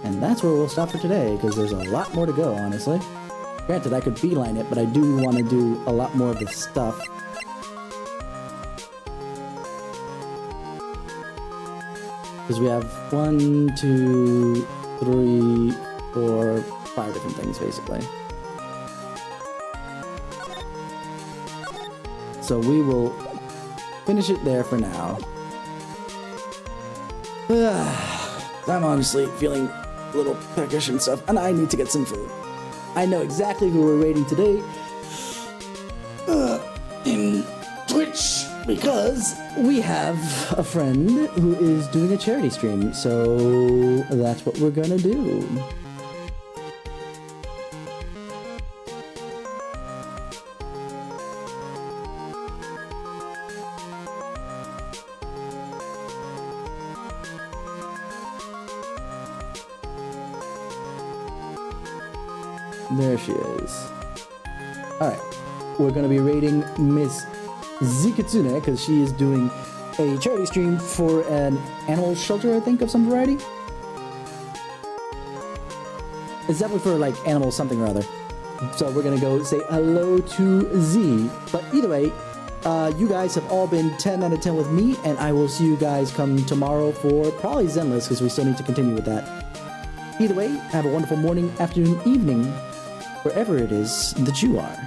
And that's where we'll stop for today, because there's a lot more to go, honestly. Granted, I could beeline it, but I do want to do a lot more of this stuff. Because we have 1, 2, 3, 4, 5 different things basically. So we will finish it there for now. I'm honestly feeling a little peckish and stuff, and I need to get some food. I know exactly who we're raiding today in Twitch because we have a friend who is doing a charity stream, so that's what we're gonna do. There she is. Alright, we're gonna be raiding Miss Zikitsune because she is doing a charity stream for an animal shelter, I think, of some variety. It's definitely for like animal something or other. So we're gonna go say hello to Z. But either way, you guys have all been 10 out of 10 with me, and I will see you guys come tomorrow for probably Zenless because we still need to continue with that. Either way, have a wonderful morning, afternoon, evening, wherever it is that you are.